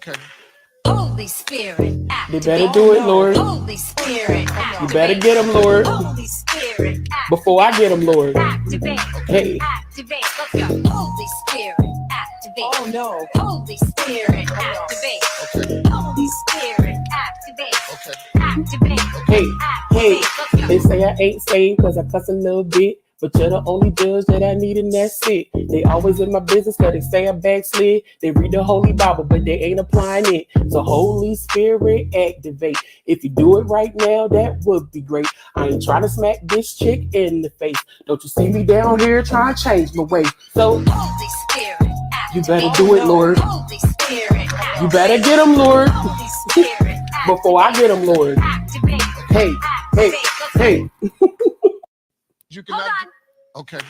Okay. Holy Spirit, They better do it, Lord. Holy Spirit, You better get them, Lord. Holy Spirit, Before I get them, Lord. activate. Hey. Activate. Let's go. Holy Spirit, activate. Oh no. Holy Spirit, activate. Okay. Holy Spirit, activate. Okay. Activate. Hey, hey, Let's go. they say I ain't saved cause I cuss a little bit. But you're the only judge that I need and that's it. They always in my business cause they say I backslid. They read the Holy Bible but they ain't applying it. So Holy Spirit activate. If you do it right now, that would be great. I ain't trying to smack this chick in the face. Don't you see me down here trying to change my ways. So Holy Spirit, you better do it, Lord. Holy Spirit, You better get them, Lord. Holy Spirit, Before I get them, Lord. activate. Hey, hey, hey. You cannot. Hold on. Okay.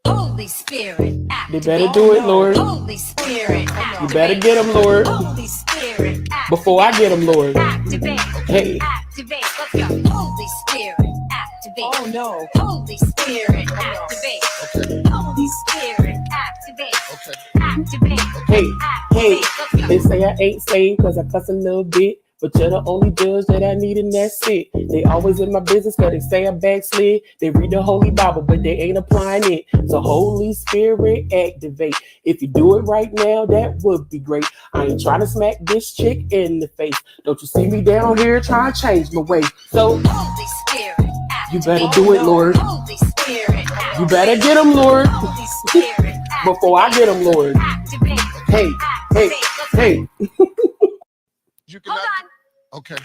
Holy Spirit, They activate. better do it, Lord. Holy Spirit, You activate. better get them, Lord. Holy Spirit, activate. Before I get them, Lord. Activate. Hey. Activate. Let's go. Holy Spirit, activate. Oh no. Holy Spirit, activate. Okay. Holy Spirit, activate. Okay. Activate. Hey, hey, Let's go. they say I ain't saved cause I cuss a little bit. But you're the only judge that I need and that's it. They always in my business cause they say I backslid. They read the Holy Bible but they ain't applying it. So Holy Spirit activate. If you do it right now, that would be great. I ain't trying to smack this chick in the face. Don't you see me down here trying to change my ways. So Holy Spirit, you better do it, Lord. Holy Spirit, You better get them, Lord. Holy Spirit, Before I get them, Lord. activate. Hey, hey, hey. You Hold cannot. on. Okay.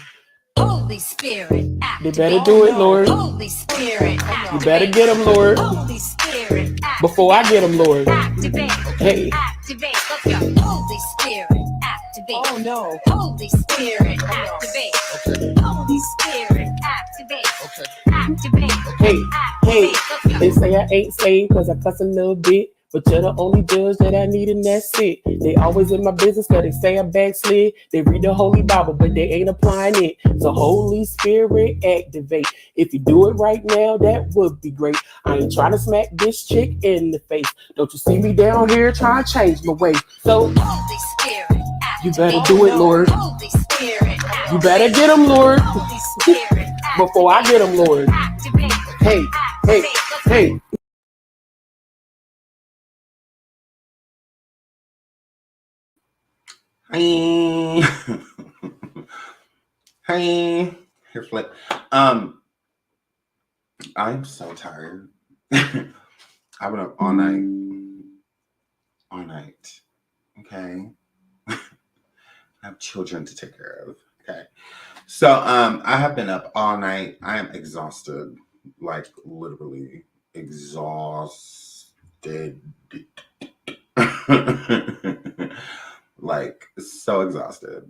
Holy Spirit, They activate. better do it, Lord. Holy Spirit, You activate. better get them, Lord. Holy Spirit, activate. Before I get them, Lord. Activate. Hey. Activate. Let's go. Holy Spirit, activate. Oh no. Holy Spirit, activate. Okay. Holy Spirit, activate. Okay. Activate. Hey, hey, Let's go. they say I ain't saved cause I cuss a little bit. But you're the only judge that I need and that's it. They always in my business cause they say I backslid. They read the Holy Bible but they ain't applying it. So Holy Spirit activate. If you do it right now, that would be great. I ain't trying to smack this chick in the face. Don't you see me down here trying to change my ways. So Holy Spirit, you activate. better do it, Lord. Holy Spirit, You better get them, Lord. Holy Spirit, Before I get them, Lord. activate. Hey, hey, hey. Hey, hey, here flip. I'm so tired. I've been up all night. All night. Okay. I have children to take care of. Okay. So I have been up all night. I am exhausted. Like literally exhausted. Like so exhausted.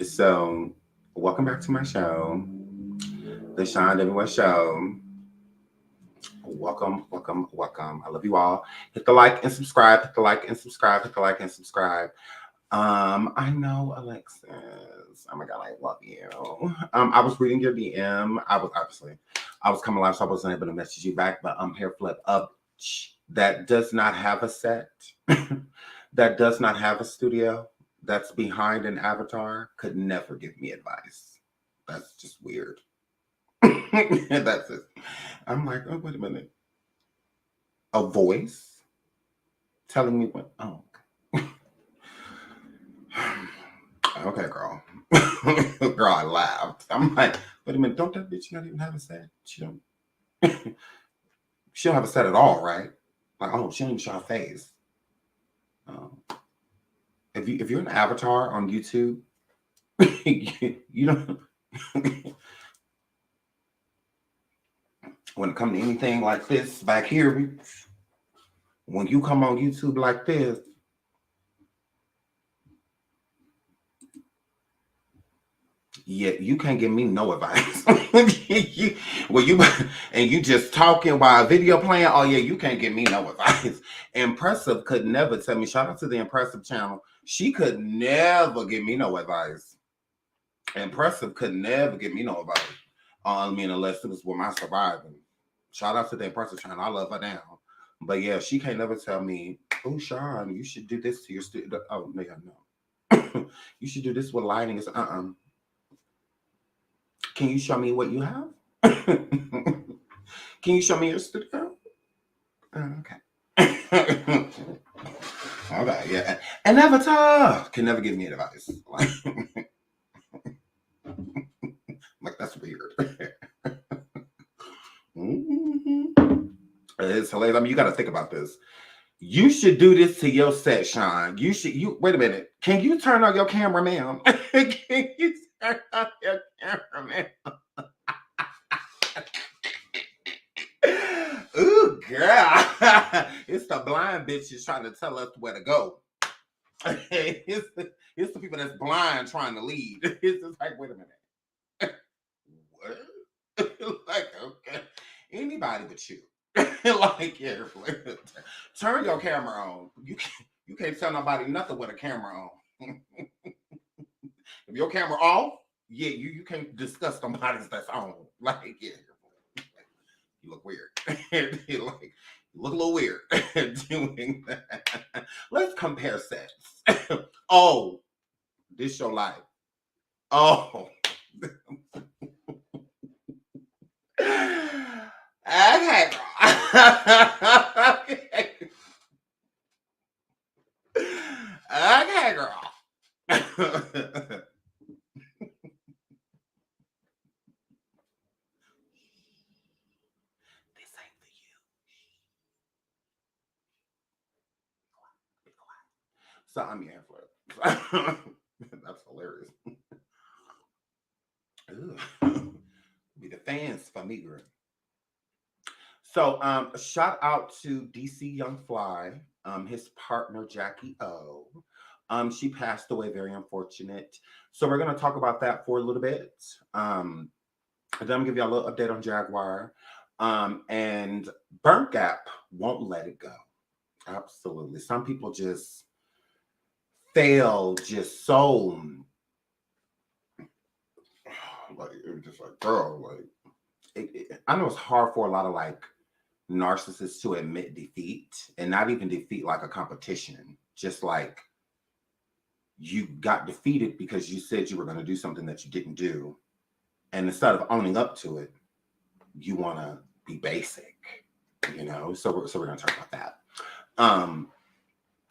So welcome back to my show, the Shine Everywhere Show. Welcome, welcome, welcome. I love you all. Hit the like and subscribe. Hit the like and subscribe. Hit the like and subscribe. I know Alexis. Oh my god, I love you. I was reading your DM. I was coming live, so I wasn't able to message you back. But hair flip up that does not have a set, that does not have a studio, that's behind an avatar, could never give me advice. That's just weird. That's it. I'm like, oh wait a minute. A voice telling me what? Oh. Okay, girl. Girl, I laughed. I'm like, wait a minute, don't that bitch not even have a set? She don't have a set at all, right? Like, oh, she don't even show her face. If you're an avatar on YouTube, you don't when it comes to anything like this back here, when you come on YouTube like this, yeah, you can't give me no advice. You just talking while a video playing. Oh yeah, you can't give me no advice. Impressive could never tell me. Shout out to the Impressive channel. She could never give me no advice. Impressive could never give me no advice. I mean, unless it was with my surviving. Shout out to the Impressive channel. I love her down. But yeah, she can't never tell me, oh, Sean, you should do this to your student. Oh, no. You should do this with lighting. It's Can you show me what you have? Can you show me your studio? Okay. Okay, yeah. An avatar can never give me advice. Like that's weird. It's hilarious. I mean, you got to think about this. You should do this to your set, Sean. You wait a minute. Can you turn on your cameraman? Can you turn on your cameraman? Ooh, girl. It's the blind bitches trying to tell us where to go. It's the people that's blind trying to lead. It's just like, wait a minute. What? Like, okay. Anybody but you. Like, yeah, turn your camera on. You can't tell nobody nothing with a camera on. If your camera off, yeah, you can't discuss somebody's that's on. Like, yeah, you look weird. You look a little weird doing that. Let's compare sets. Oh, this your life. Oh. Okay, girl. Okay, girl. This ain't for you. So I'm your influence. That's hilarious. Be the fans for me, girl. So shout out to DC Young Fly, his partner Jacky O. She passed away, very unfortunate. So we're gonna talk about that for a little bit. And then I'm gonna give you a little update on Jaguar. And Burnt Gap won't let it go. Absolutely. Some people just fail just so like it was just like, girl, like I know it's hard for a lot of like narcissists to admit defeat, and not even defeat like a competition, just like you got defeated because you said you were going to do something that you didn't do, and instead of owning up to it, you want to be basic, you know. So we're going to talk about that.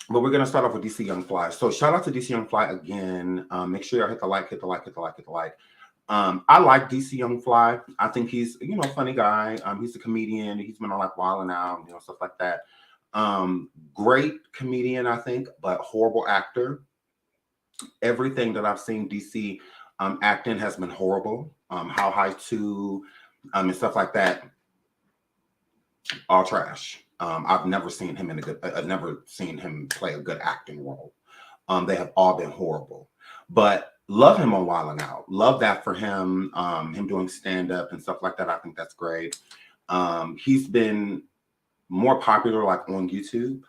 But we're going to start off with DC Young Fly. So shout out to DC Young Fly again. Make sure y'all hit the like. I like DC Young Fly. I think he's, you know, a funny guy. He's a comedian. He's been on like Wild 'N Out, you know, stuff like that. Great comedian, I think, but horrible actor. Everything that I've seen DC acting has been horrible. How High 2 and stuff like that, all trash. I've never seen him I've never seen him play a good acting role. They have all been horrible. But love him on Wild 'N Out. Love that for him. Him doing stand-up and stuff like that. I think that's great. He's been more popular like on YouTube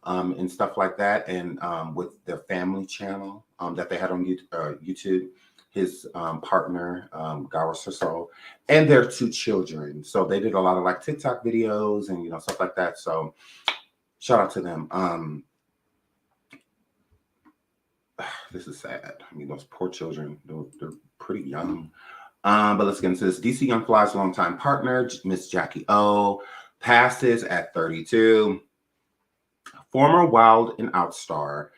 and stuff like that. And with their family channel that they had on YouTube, his partner, Jaguar, and their 2 children. So they did a lot of like TikTok videos and, you know, stuff like that. So shout out to them. This is sad. I mean, those poor children, they're pretty young. But let's get into this. DC Young Fly's longtime partner, Miss Jacky O, passes at 32. Former Wild 'N Out star,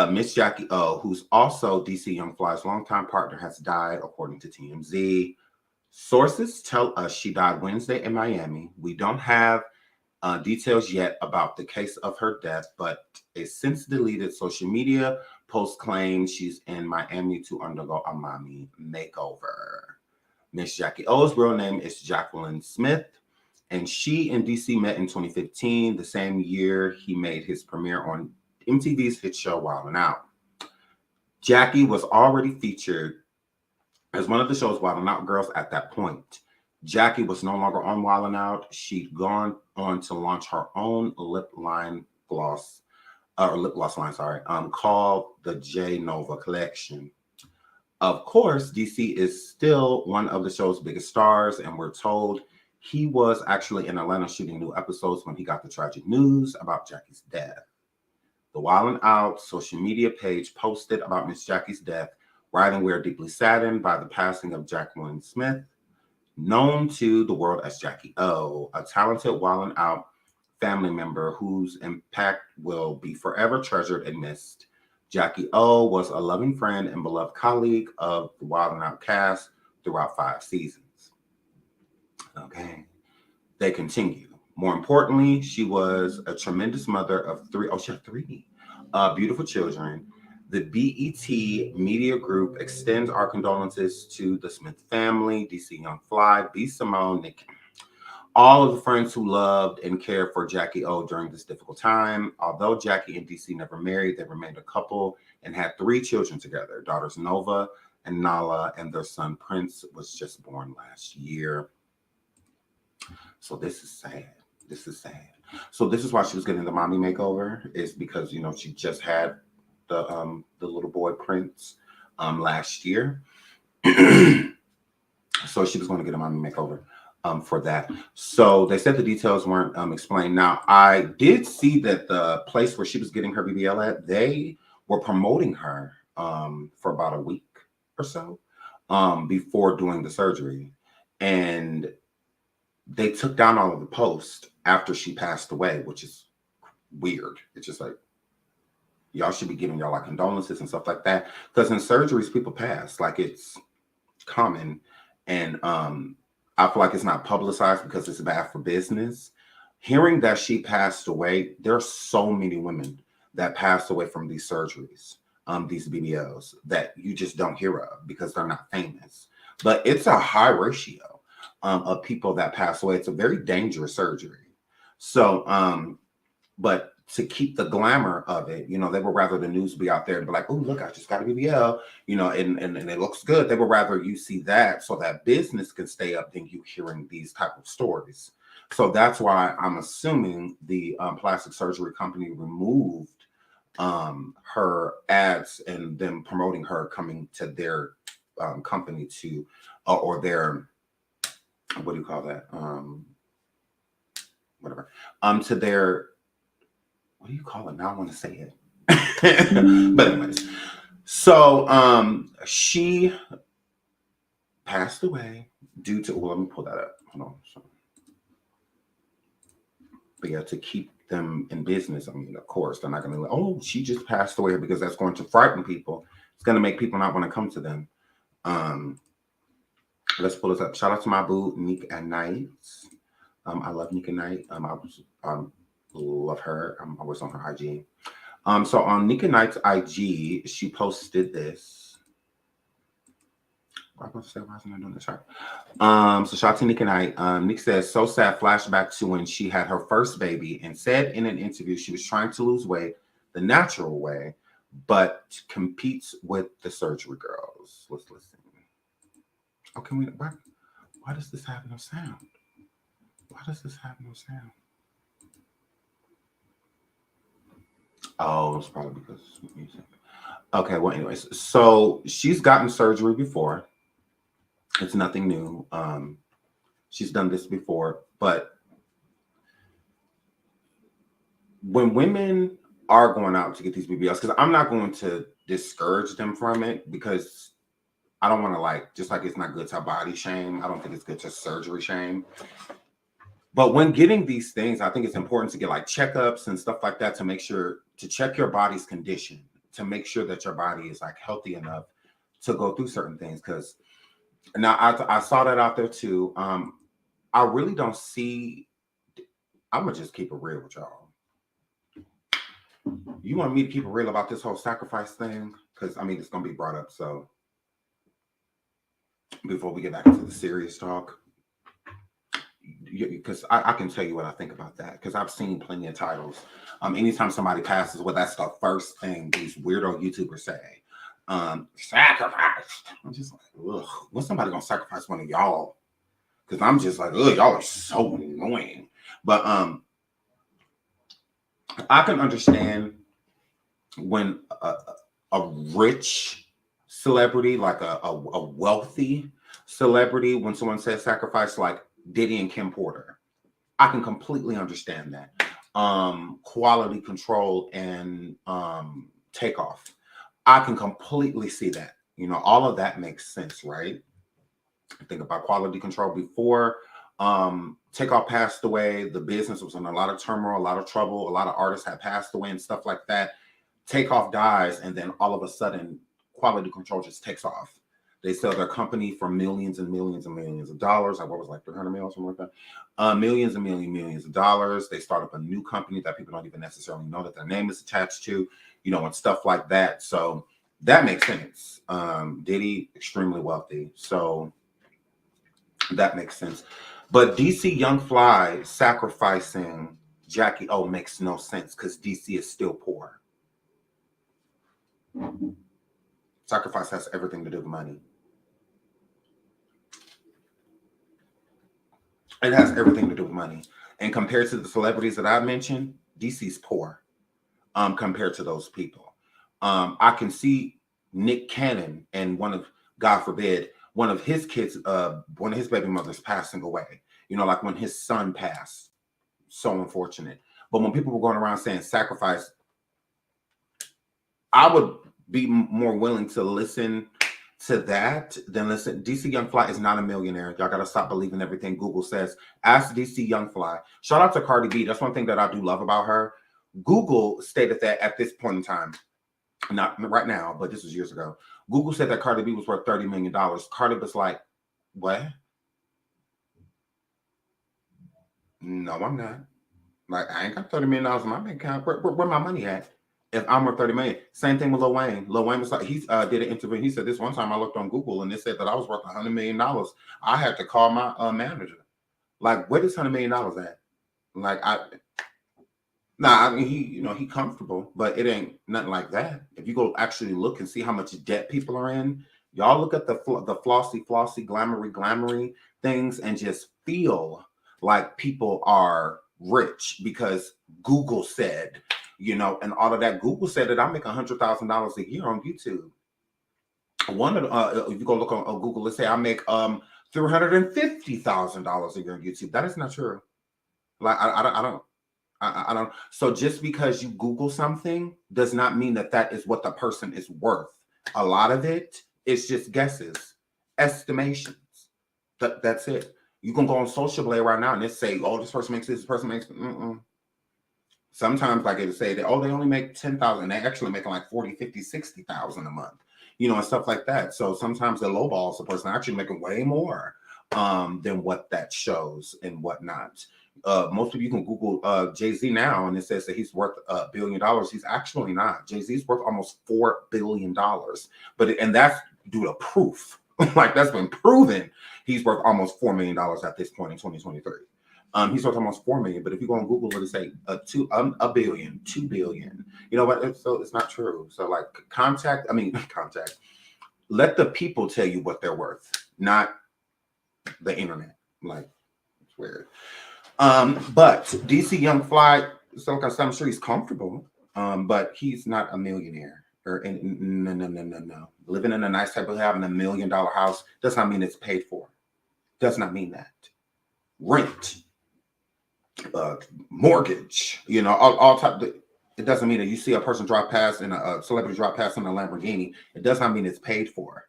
Miss Jacky O, who's also DC Young Fly's longtime partner, has died, according to TMZ. Sources tell us she died Wednesday in Miami. We don't have details yet about the case of her death, but a since deleted social media post claims she's in Miami to undergo a mommy makeover. Miss Jacky O's real name is Jacqueline Smith, and she and DC met in 2015, the same year he made his premiere on MTV's hit show Wild 'N Out. Jacky was already featured as one of the show's Wild 'N Out girls at that point. Jacky was no longer on Wild 'N Out. She'd gone on to launch her own lip gloss line, called the J Nova Collection. Of course, DC is still one of the show's biggest stars, and we're told he was actually in Atlanta shooting new episodes when he got the tragic news about Jacky's death. The Wild 'N Out social media page posted about Miss Jacky's death, writing, "We are deeply saddened by the passing of Jacqueline Smith, known to the world as Jackie O, a talented Wild 'N Out family member whose impact will be forever treasured and missed. Jackie O was a loving friend and beloved colleague of the Wild 'N Out cast throughout 5 seasons." Okay. They continue. "More importantly, she was a tremendous mother of 3. Oh, she had 3 beautiful children. The BET Media Group extends our condolences to the Smith family, DC Young Fly, B. Simone, Nick, all of the friends who loved and cared for Jackie O during this difficult time. Although Jackie and DC never married, they remained a couple and had 3 children together. Daughters Nova and Nala, and their son Prince was just born last year." So this is sad. This is sad. So this is why she was getting the mommy makeover, is because, you know, she just had the little boy Prince last year. So she was going to get a mommy makeover for that. So they said the details weren't explained. Now, I did see that the place where she was getting her BBL at, they were promoting her for about a week or so before doing the surgery. And they took down all of the posts after she passed away, which is weird. It's just like, y'all should be giving y'all like condolences and stuff like that. Because in surgeries, people pass. Like, it's common. And I feel like it's not publicized because it's bad for business. Hearing that she passed away, there are so many women that passed away from these surgeries, these BBLs, that you just don't hear of because they're not famous. But it's a high ratio of people that pass away. It's a very dangerous surgery. So, but to keep the glamour of it, you know, they would rather the news be out there and be like, "Oh, look, I just got a BBL," you know, and it looks good. They would rather you see that so that business can stay up than you hearing these type of stories. So that's why I'm assuming the plastic surgery company removed her ads and them promoting her coming to their company to, or their, what do you call that? Whatever. To their, what do you call it? Now I want to say it. But anyways, so she passed away due to, well, let me pull that up. Hold on. So, but yeah, to keep them in business, I mean, of course, they're not going to like, "Oh, she just passed away," because that's going to frighten people. It's going to make people not want to come to them. Let's pull this up. Shout out to my boo, Nick at Night. I love Nick at Night. I love her. I'm always on her IG. So on Nick at Night's IG, she posted this. I'm going to say, why isn't I doing this right? So shout out to Nick at Night. Nick says, "So sad flashback to when she had her first baby, and said in an interview she was trying to lose weight the natural way, but competes with the surgery girls." Let's listen. Oh, can we? Why does this have no sound? Why does this have no sound? Oh, it's probably because of music. Okay, well, anyways, so she's gotten surgery before. It's nothing new. She's done this before, but when women are going out to get these BBLs, because I'm not going to discourage them from it, because I don't want to, like, just like it's not good to body shame, I don't think it's good to surgery shame. But when getting these things, I think it's important to get like checkups and stuff like that to make sure, to check your body's condition, to make sure that your body is like healthy enough to go through certain things. Because now I saw that out there too. I really don't see, I'm going to just keep it real with y'all. You want me to keep it real about this whole sacrifice thing? Because I mean, it's going to be brought up. So before we get back into the serious talk, because I can tell you what I think about that, because I've seen plenty of titles. Anytime somebody passes, well, that's the first thing these weirdo YouTubers say. Sacrifice. I'm just like, ugh, when's somebody gonna sacrifice one of y'all? Because I'm just like, ugh, y'all are so annoying. But I can understand when a rich celebrity, like a wealthy celebrity, when someone says sacrifice, like Diddy and Kim Porter, I can completely understand that. quality control and Takeoff. I can completely see that. You know, all of that makes sense, right? Think about quality control before Takeoff passed away. The business was in a lot of turmoil, a lot of trouble. A lot of artists had passed away and stuff like that. Takeoff dies, and then all of a sudden, quality control just takes off. They sell their company for millions and millions and millions of dollars. Like what was it, like 300 million, something like that. Millions and millions of dollars. They start up a new company that people don't even necessarily know that their name is attached to, you know, and stuff like that. So that makes sense. Diddy, extremely wealthy. So that makes sense. But DC Young Fly sacrificing Jacky O makes no sense because DC is still poor. Sacrifice has everything to do with money. It has everything to do with money. And compared to the celebrities that I mentioned, DC's poor compared to those people. I can see Nick Cannon and God forbid, one of his kids, one of his baby mothers passing away. You know, like when his son passed. So unfortunate. But when people were going around saying sacrifice, I would be more willing to listen to that than listen. DC Young Fly is not a millionaire. Y'all got to stop believing everything Google says. Ask DC Young Fly. Shout out to Cardi B. That's one thing that I do love about her. Google stated that at this point in time, not right now, but this was years ago. Google said that Cardi B was worth $30 million. Cardi was like, what? No, I'm not. Like, I ain't got $30 million in my bank account. Where my money at? If I'm worth $30 million. Same thing with Lil Wayne. Lil Wayne was like, he did an interview. He said this one time I looked on Google and it said that I was worth $100 million. I had to call my manager. Like, where does $100 million at? Like, I mean, he comfortable, but it ain't nothing like that. If you go actually look and see how much debt people are in, y'all look at the flossy, glamoury things and just feel like people are rich because Google said, you know, and all of that. Google said that I make $100,000 a year on YouTube. One of if you go look on Google, let's say I make $350,000 a year on YouTube. That is not true. Like I don't. So just because you Google something does not mean that that is what the person is worth. A lot of it is just guesses, estimations. That's it. You can go on Social Blade right now and it say, "Oh, this person makes this. This person makes." Sometimes, like it say that, "Oh, they only make 10,000." They actually making like 40, 50, 60,000 a month, you know, and stuff like that. So sometimes the lowballs the person actually making way more than what that shows and whatnot. Most of you can Google Jay-Z now, and it says that he's worth $1 billion. He's actually not. Jay-Z's worth almost $4 billion, and that's due to proof. Like that's been proven. He's worth almost $4 million at this point in 2023. He's worth almost $4 million. But if you go on Google, it'll say $1 billion, $2 billion. You know what? So it's not true. So like contact. Let the people tell you what they're worth, not the internet. Like it's weird. But DC Young Fly, so like I said, I'm sure he's comfortable, but he's not a millionaire. No. Living in a nice type of having $1 million house does not mean it's paid for. Does not mean that. Rent, mortgage, you know, all type. It doesn't mean that you see a person drive past in a celebrity drive past in a Lamborghini. It does not mean it's paid for.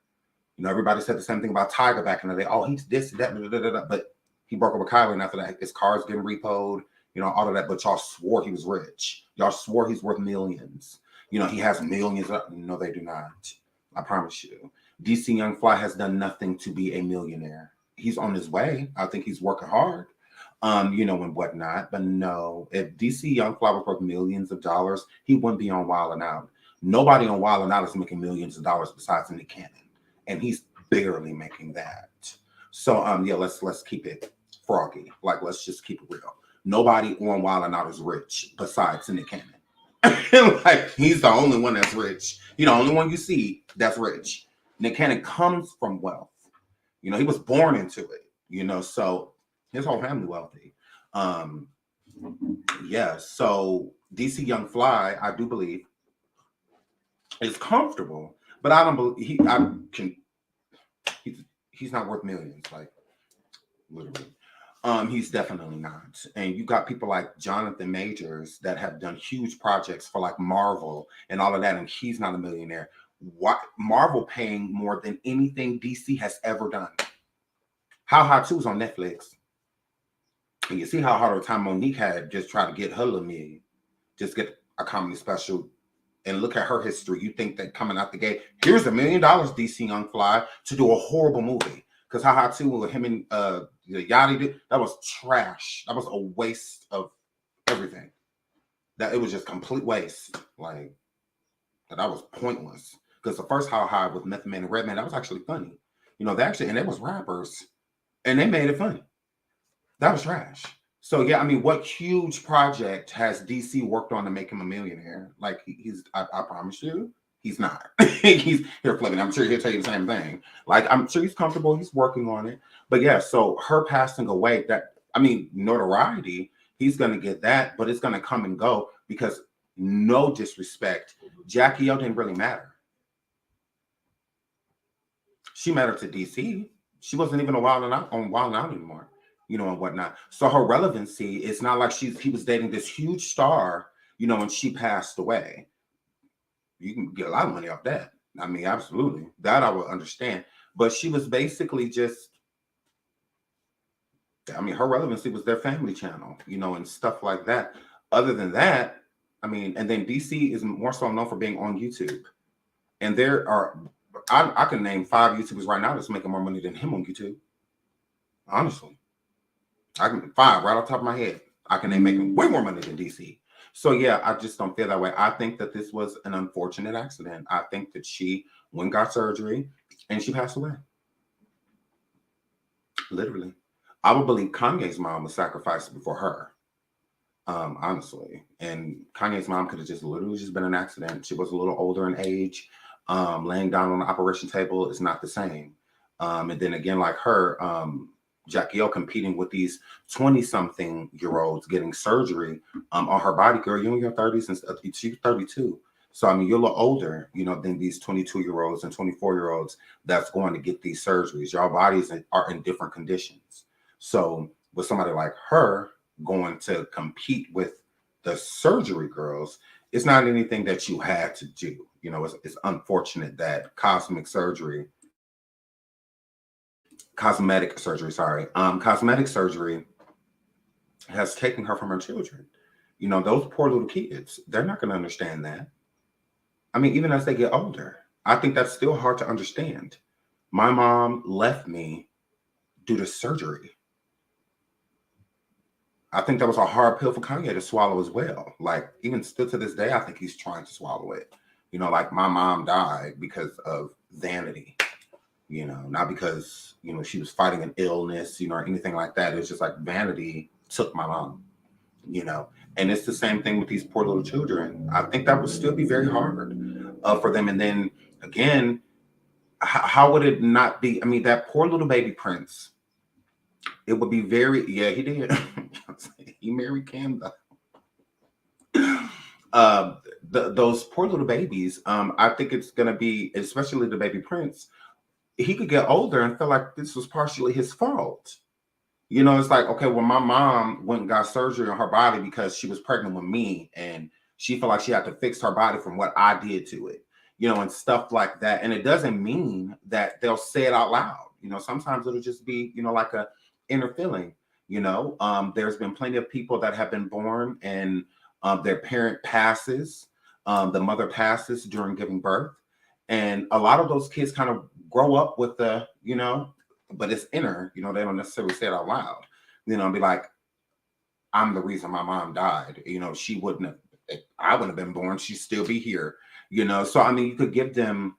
You know, everybody said the same thing about Tiger back in the day. Oh, he's this, that, but he broke up with Kylie, and after that, his car's getting repoed, you know, all of that. But y'all swore he was rich. Y'all swore he's worth millions. You know, he has millions. No, they do not. I promise you. DC Young Fly has done nothing to be a millionaire. He's on his way. I think he's working hard, you know, and whatnot. But no, if DC Young Fly was worth millions of dollars, he wouldn't be on Wild 'N Out. Nobody on Wild 'N Out is making millions of dollars besides Nick Cannon, and he's barely making that. So, yeah, let's keep it froggy. Like, let's just keep it real. Nobody on Wild 'N Out is rich besides Nick Cannon. Like, he's the only one that's rich. You know, only one you see that's rich. Nick Cannon comes from wealth. You know, he was born into it. You know, so his whole family wealthy. Yeah. So DC Young Fly, I do believe, is comfortable, but I don't believe he's not worth millions. Like literally. He's definitely not. And you got people like Jonathan Majors that have done huge projects for like Marvel and all of that, and he's not a millionaire. What Marvel paying more than anything DC has ever done. How High 2 is on Netflix. And you see how hard of a time Monique had just trying to get her little million, just get a comedy special. And look at her history. You think that coming out the gate, here's $1 million, DC Young Fly, to do a horrible movie. Because Ha Ha 2 with him and Yachty did, that was trash. That was a waste of everything. That it was just complete waste. Like, that was pointless. Because the first How High with Method Man and Redman, that was actually funny. You know, they actually, and they was rappers. And they made it funny. That was trash. So yeah, I mean, what huge project has DC worked on to make him a millionaire? Like I promise you, he's not. He's here flipping. I'm sure he'll tell you the same thing. Like I'm sure he's comfortable. He's working on it. But yeah, so her passing away, that I mean, notoriety, he's gonna get that, but it's gonna come and go because no disrespect, Jacky O didn't really matter. She mattered to DC. She wasn't even a Wild and Out anymore. You know, and whatnot. So her relevancy, it's not like he was dating this huge star, you know, and she passed away. You can get a lot of money off that. I mean, absolutely. That I would understand. But she was basically just, I mean, her relevancy was their family channel, you know, and stuff like that. Other than that, I mean, and then DC is more so known for being on YouTube. And there are, I can name 5 YouTubers right now that's making more money than him on YouTube. Honestly. I can 5 right off the top of my head. I can name making way more money than DC. So yeah, I just don't feel that way. I think that this was an unfortunate accident. I think that she went and got surgery and she passed away. Literally. I would believe Kanye's mom was sacrificed before her. Honestly. And Kanye's mom could have just literally just been an accident. She was a little older in age. Laying down on the operation table is not the same. And then again, like her, Jacky O competing with these 20-something-year-olds getting surgery on her body. Girl, you're in your 30s and she's 32. So, I mean, you're a little older, you know, than these 22-year-olds and 24-year-olds that's going to get these surgeries. Your bodies are in different conditions. So, with somebody like her going to compete with the surgery girls, it's not anything that you had to do. You know, it's unfortunate that cosmetic surgery has taken her from her children. You know, those poor little kids, they're not going to understand that. I mean, even as they get older, I think that's still hard to understand. My mom left me due to surgery. I think that was a hard pill for Kanye to swallow as well. Like, even still to this day, I think he's trying to swallow it. You know, like my mom died because of vanity. You know, not because, you know, she was fighting an illness, you know, or anything like that. It was just like vanity took my mom, you know. And it's the same thing with these poor little children. I think that would still be very hard for them. And then again, how would it not be? I mean, that poor little baby Prince, it would be very, yeah, he did. He married Kim, though. Those poor little babies, I think it's going to be, especially the baby Prince, he could get older and feel like this was partially his fault. You know, it's like, okay, well, my mom went and got surgery on her body because she was pregnant with me and she felt like she had to fix her body from what I did to it, you know, and stuff like that. And it doesn't mean that they'll say it out loud. You know, sometimes it'll just be, you know, like a inner feeling, you know. There's been plenty of people that have been born and their parent passes, the mother passes during giving birth. And a lot of those kids kind of grow up with the, you know, but it's inner, you know, they don't necessarily say it out loud, you know, be like, I'm the reason my mom died. You know, she wouldn't have, if I wouldn't have been born, she'd still be here, you know. So, I mean, you could give them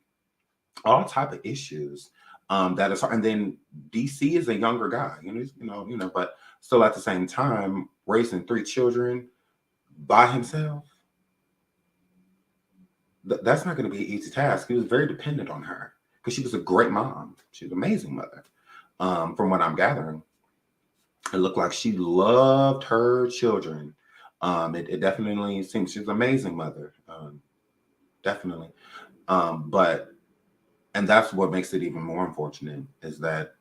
all type of issues that is, and then DC is a younger guy, you know, but still at the same time, raising 3 children by himself, that's not going to be an easy task. He was very dependent on her because she was a great mom. She was an amazing mother. From what I'm gathering, it looked like she loved her children. It definitely seems she's an amazing mother. Definitely. And that's what makes it even more unfortunate is that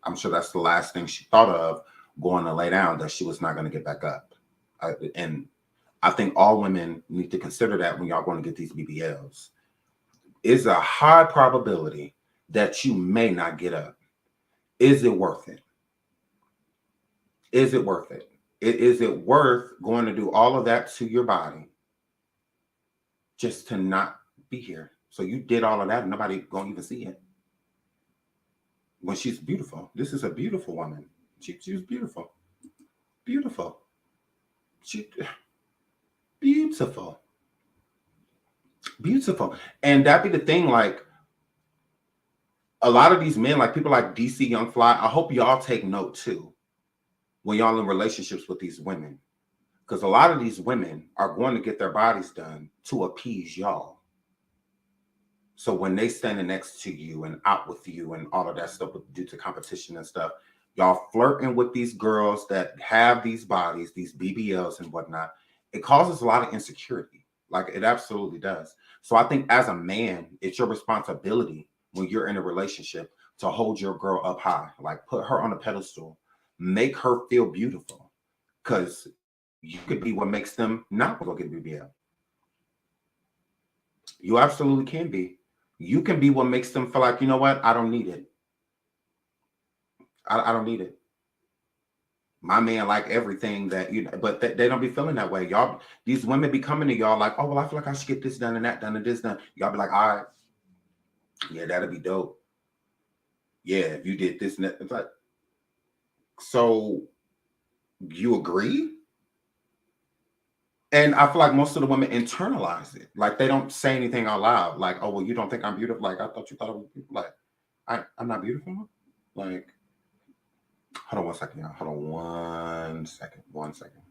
I'm sure that's the last thing she thought of going to lay down, that she was not going to get back up. And I think all women need to consider that when y'all going to get these BBLs. It's a high probability that you may not get up. Is it worth it? Is it worth it? Is it worth going to do all of that to your body just to not be here? So you did all of that and nobody gonna even see it. When she's beautiful. This is a beautiful woman. She was beautiful. Beautiful. Beautiful. Beautiful. And that be the thing, like, a lot of these men, like people like DC Young Fly, I hope y'all take note too when y'all in relationships with these women. Because a lot of these women are going to get their bodies done to appease y'all. So when they standing next to you and out with you and all of that stuff due to competition and stuff, y'all flirting with these girls that have these bodies, these BBLs and whatnot, it causes a lot of insecurity. Like it absolutely does. So I think as a man, it's your responsibility when you're in a relationship to hold your girl up high, like put her on a pedestal, make her feel beautiful, because you could be what makes them not go get BBL. You absolutely can be. You can be what makes them feel like, you know what? I don't need it. I don't need it. My man like everything that, you know, but they don't be feeling that way. Y'all, these women be coming to y'all like, oh, well, I feel like I should get this done and that done and this done. Y'all be like, all right, yeah, that'd be dope. Yeah, if you did this and that. It's like, so you agree? And I feel like most of the women internalize it. Like they don't say anything out loud. Like, oh, well, you don't think I'm beautiful? Like, I thought you thought I was beautiful. Like, I'm not beautiful? Like, hold on 1 second, y'all. Hold on 1 second. 1 second.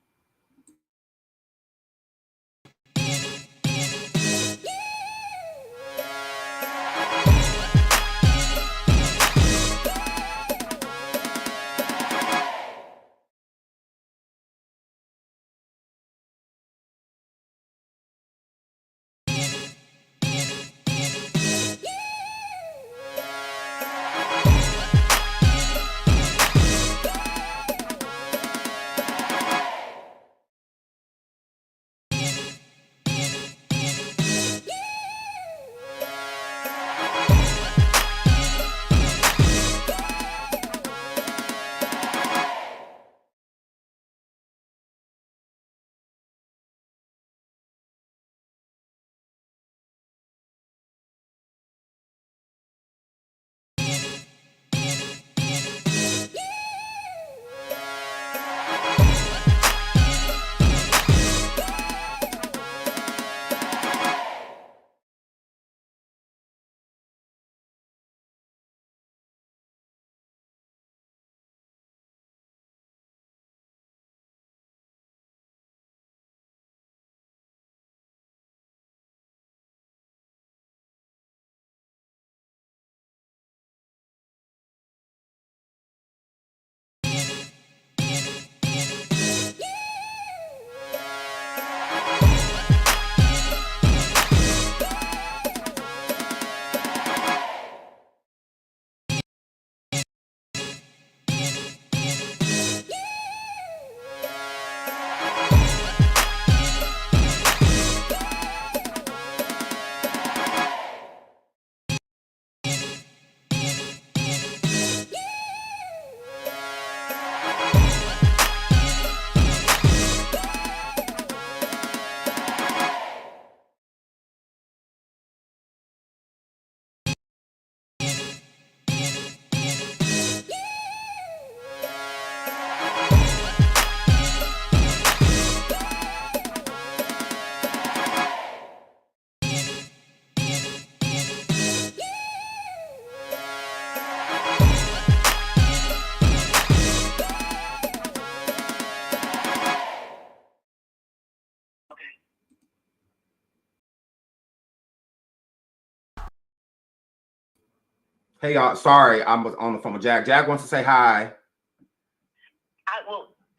Hey, y'all. Sorry, I was on the phone with Jag. Jag wants to say hi.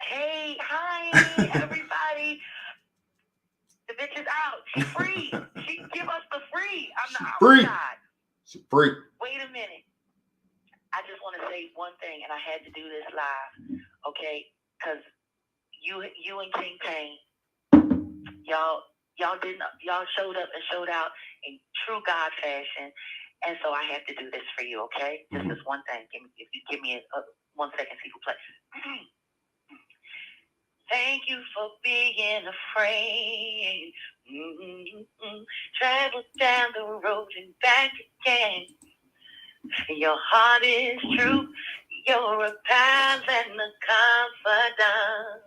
Hey, hi, everybody. The bitch is out. She's free. She give us the free. I'm the free. outside. She's free. Wait a minute. I just want to say one thing, and I had to do this live. okay? Because you and King Pain, y'all showed up and showed out in true God fashion, and so I have to do this for you, okay? Just this one thing. If you give me a 1 second, see if we play. Thank you for being a friend. Travel down the road and back again. Your heart is true. You're a pal and a confidant.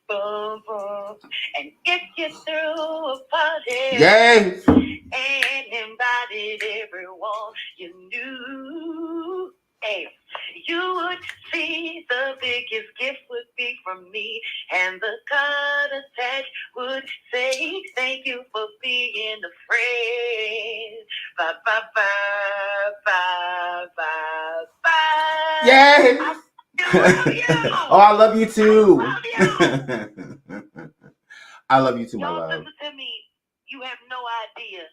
Boom, boom. And if you threw a party, Yes. and invited everyone you knew, hey, you would see the biggest gift would be from me, and the card attached would say, thank you for being a friend. Bye, bye, bye, bye, bye, bye. Yes. Oh, I love you too. I love you too, my Y'all love. listen to me. You have no idea.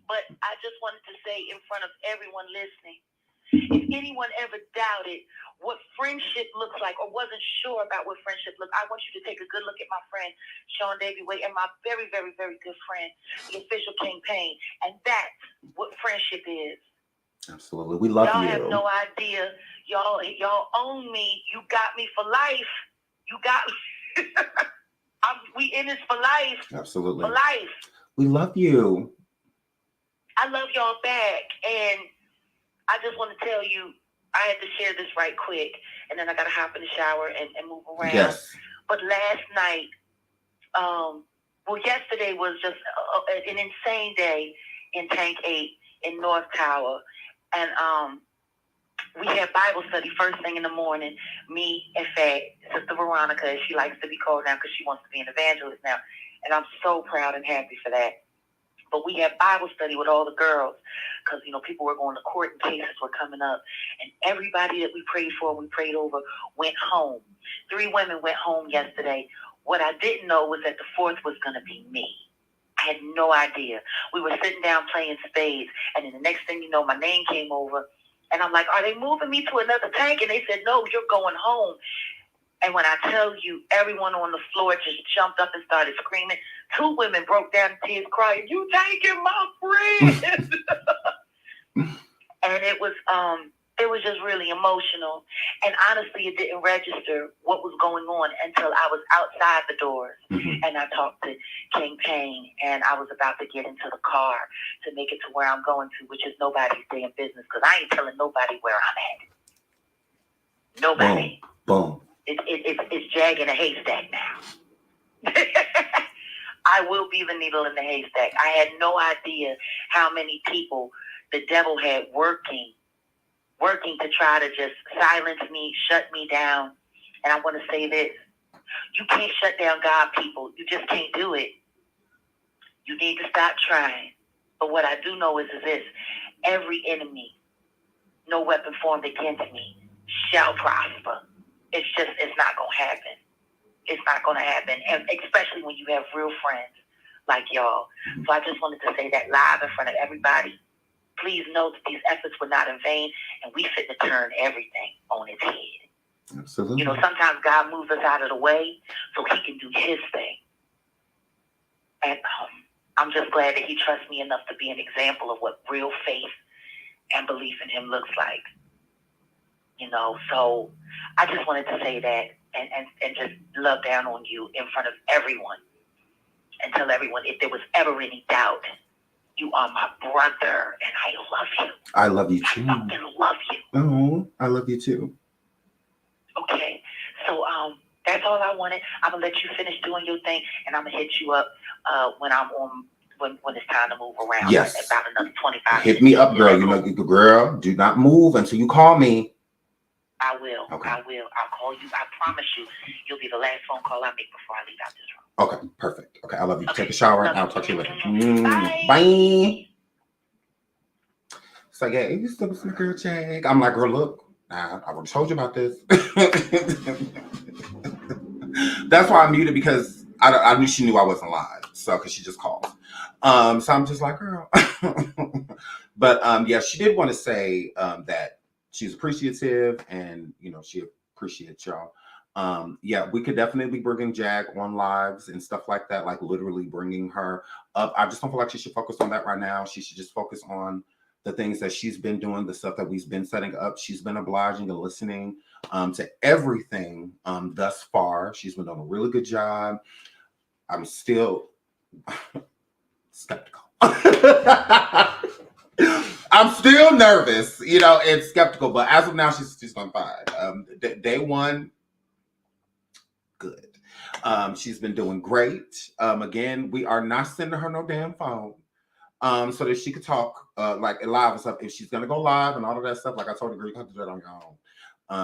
But I just wanted to say in front of everyone listening, if anyone ever doubted what friendship looks like or wasn't sure about what friendship looks, I want you to take a good look at my friend, Sean Davy Way, and my very, very, very good friend, the official King Pain. And that's what friendship is. Absolutely. We love y'all you. Have no idea. Y'all own me. You got me for life. You got me. We in this for life. Absolutely. For life. We love you. I love y'all back. And I just want to tell you, I had to share this right quick. And then I got to hop in the shower and move around. Yes. But last night, yesterday was just an insane day in Tank 8 in North Tower. And we had Bible study first thing in the morning. Me and Sister Veronica, as she likes to be called now because she wants to be an evangelist now. And I'm so proud and happy for that. But we had Bible study with all the girls because, people were going to court and cases were coming up. And everybody that we prayed for and we prayed over went home. 3 women went home yesterday. What I didn't know was that the 4th was going to be me. I had no idea. We were sitting down playing spades. And then the next thing you know, my name came over. And I'm like, are they moving me to another tank? And they said, no, you're going home. And when I tell you, everyone on the floor just jumped up and started screaming. 2 women broke down in tears crying, you taking my friend. And it was just really emotional. And honestly, it didn't register what was going on until I was outside the doors. And I talked to King Pain, and I was about to get into the car to make it to where I'm going to, which is nobody's damn business, because I ain't telling nobody where I'm at. Nobody. Boom. It's Jag in a haystack now. I will be the needle in the haystack. I had no idea how many people the devil had working to try to just silence me, shut me down. And I want to say this. You can't shut down God, people. You just can't do it. You need to stop trying. But what I do know is this. Every enemy, no weapon formed against me, shall prosper. It's not going to happen. It's not going to happen. And especially when you have real friends like y'all. So I just wanted to say that live in front of everybody. Please know that these efforts were not in vain, and we fit to turn everything on its head. Absolutely. Sometimes God moves us out of the way so he can do his thing. And I'm just glad that he trusts me enough to be an example of what real faith and belief in him looks like. So I just wanted to say that and just love down on you in front of everyone and tell everyone if there was ever any doubt, you are my brother and I love you. I love you too. I fucking love you. Oh, I love you too. Okay, so that's all I wanted. I'm gonna let you finish doing your thing, and I'm gonna hit you up when I'm on when it's time to move around. Yes. About another 25 Hit me up, girl. Girl, do not move until you call me. I will. Okay. I will. I'll call you. I promise you, you'll be the last phone call I make before I leave out this room. Okay, perfect. Okay, I love you. Okay. Take a shower, and I'll talk to you later. Bye. Bye. So yeah, you still with my girl Jag. I'm like, girl, look, I already told you about this. That's why I muted, because I knew she knew I wasn't live. So because she just called. So I'm just like, girl. But yeah, she did want to say that she's appreciative, and she appreciates y'all. Yeah, we could definitely be bringing Jag on lives and stuff like that, like literally bringing her up. I just don't feel like she should focus on that right now. She should just focus on the things that she's been doing, the stuff that we've been setting up. She's been obliging and listening to everything thus far. She's been doing a really good job. I'm still skeptical. I'm still nervous, and skeptical, but as of now, she's doing fine. Day one, good. She's been doing great. Again, we are not sending her no damn phone. So that she could talk like live and stuff. If she's gonna go live and all of that stuff, like I told her, girl, you have to do that on your own.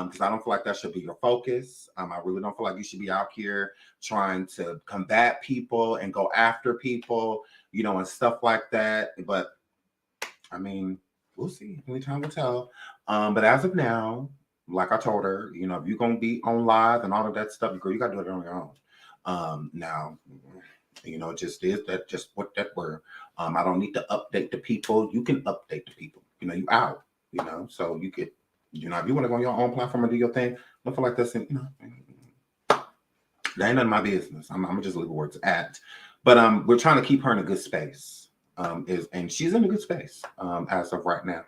Because I don't feel like that should be your focus. I really don't feel like you should be out here trying to combat people and go after people, and stuff like that. But I mean, we'll see. Only time will tell. But as of now, like I told her, if you're gonna be on live and all of that stuff, girl, you gotta do it on your own. Now, it just is that just what that were. I don't need to update the people. You can update the people. You out. So you could, if you want to go on your own platform and do your thing, don't feel like that's that ain't none of my business. I'm gonna just leave where it's at. But we're trying to keep her in a good space. And she's in a good space as of right now.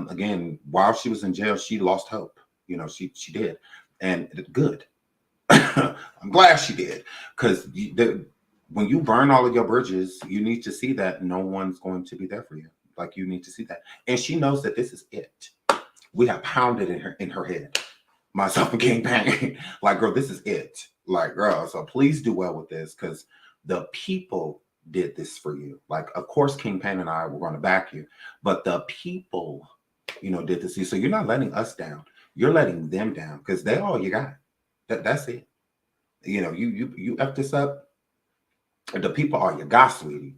Again, while she was in jail, she lost hope. She did, and good. I'm glad she did, because when you burn all of your bridges, you need to see that no one's going to be there for you. Like, you need to see that, and she knows that this is it. We have pounded in her head, myself and King Pain. Like, girl, this is it. Like, girl, so please do well with this, because the people did this for you. Like, of course, King Pain and I were going to back you, but the people, did this to you. So you're not letting us down. You're letting them down, because they all you got. That's it. You effed this up. The people are your guy, sweetie.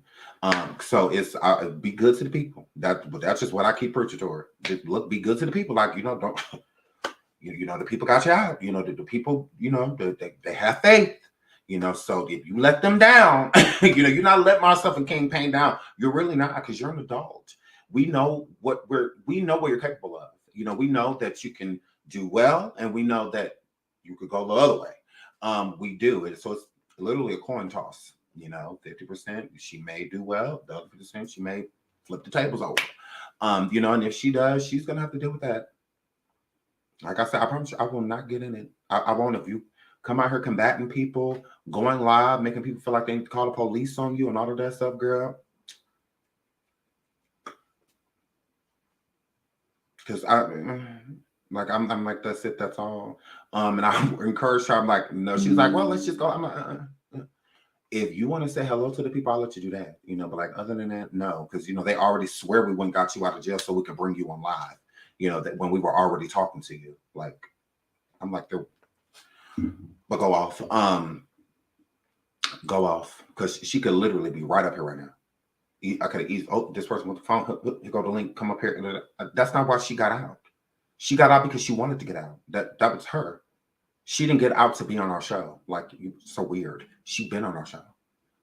So it's be good to the people. That's just what I keep preaching to her. Just be good to the people. Like, don't the people got you out. The people, they have faith. So if you let them down, you're not letting myself and King Pain down. You're really not, because you're an adult. We know what you're capable of. We know that you can do well, and we know that you could go the other way. We do it. So it's literally a coin toss. 50% she may do well, the other 50% she may flip the tables over. And if she does, she's gonna have to deal with that. Like I said, I promise you, I will not get in it. I won't. If you come out here combating people, going live, making people feel like they need to call the police on you and all of that stuff, girl. Because I'm like, that's it, that's all. And I encouraged her. I'm like, no. She's like, well, let's just go. I'm like, if you want to say hello to the people, I'll let you do that. But like, other than that, no, because they already swear we went got you out of jail so we could bring you on live. That when we were already talking to you, like, I'm like, but go off, because she could literally be right up here right now. I could have easily, this person with the phone, you go to link, come up here. That's not why she got out. She got out because she wanted to get out. That was her. She didn't get out to be on our show. Like, so weird. She been on our show.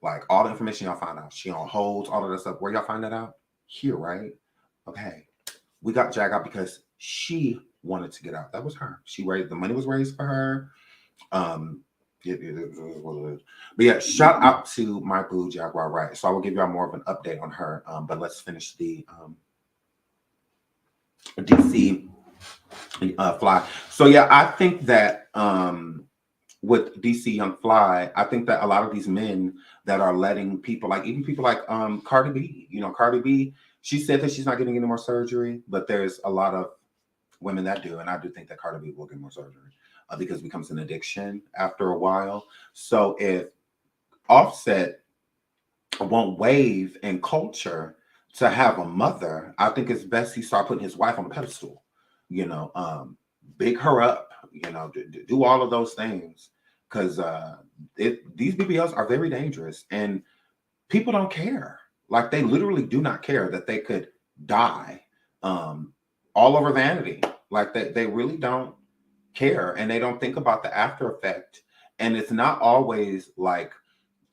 Like, all the information y'all find out. She on holds, all of that stuff. Where y'all find that out? Here, right? Okay. We got Jag out because she wanted to get out. That was her. The money was raised for her. It is what it is. But yeah, shout out to my boo Jaguar, Wright. So I will give y'all more of an update on her. But let's finish the DC Fly. So yeah, I think that with DC Young Fly, I think that a lot of these men that are letting people, like even people like Cardi B, Cardi B, she said that she's not getting any more surgery, but there's a lot of women that do, and I do think that Cardi B will get more surgery because it becomes an addiction after a while. So if Offset won't wave in culture to have a mother, I think it's best he start putting his wife on a pedestal, big her up, do all of those things, because these BBLs are very dangerous and people don't care. Like, they literally do not care that they could die all over vanity. Like, they really don't care, and they don't think about the after effect. And it's not always like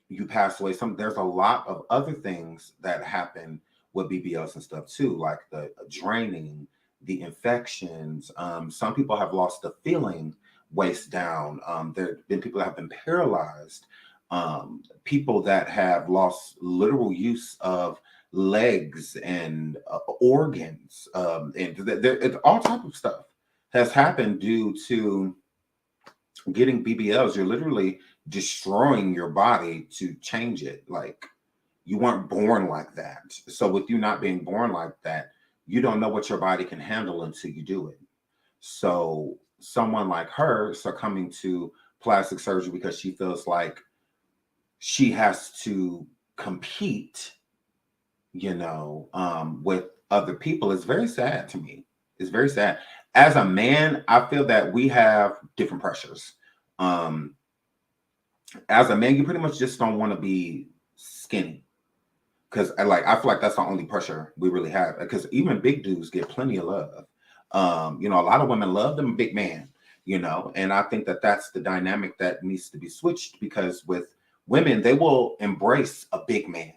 you pass away. There's a lot of other things that happen with BBLs and stuff too, like the draining, the infections. Some people have lost the feeling waist down. There have been people that have been paralyzed, people that have lost literal use of legs and organs, and all type of stuff has happened due to getting BBLs. You're literally destroying your body to change it. Like, you weren't born like that. So with you not being born like that, you don't know what your body can handle until you do it. So someone like her succumbing to plastic surgery because she feels like she has to compete, with other people is very sad to me. It's very sad. As a man, I feel that we have different pressures. As a man, you pretty much just don't want to be skinny. Because I feel like that's the only pressure we really have. Because even big dudes get plenty of love. A lot of women love them big man, and I think that that's the dynamic that needs to be switched, because with women, they will embrace a big man,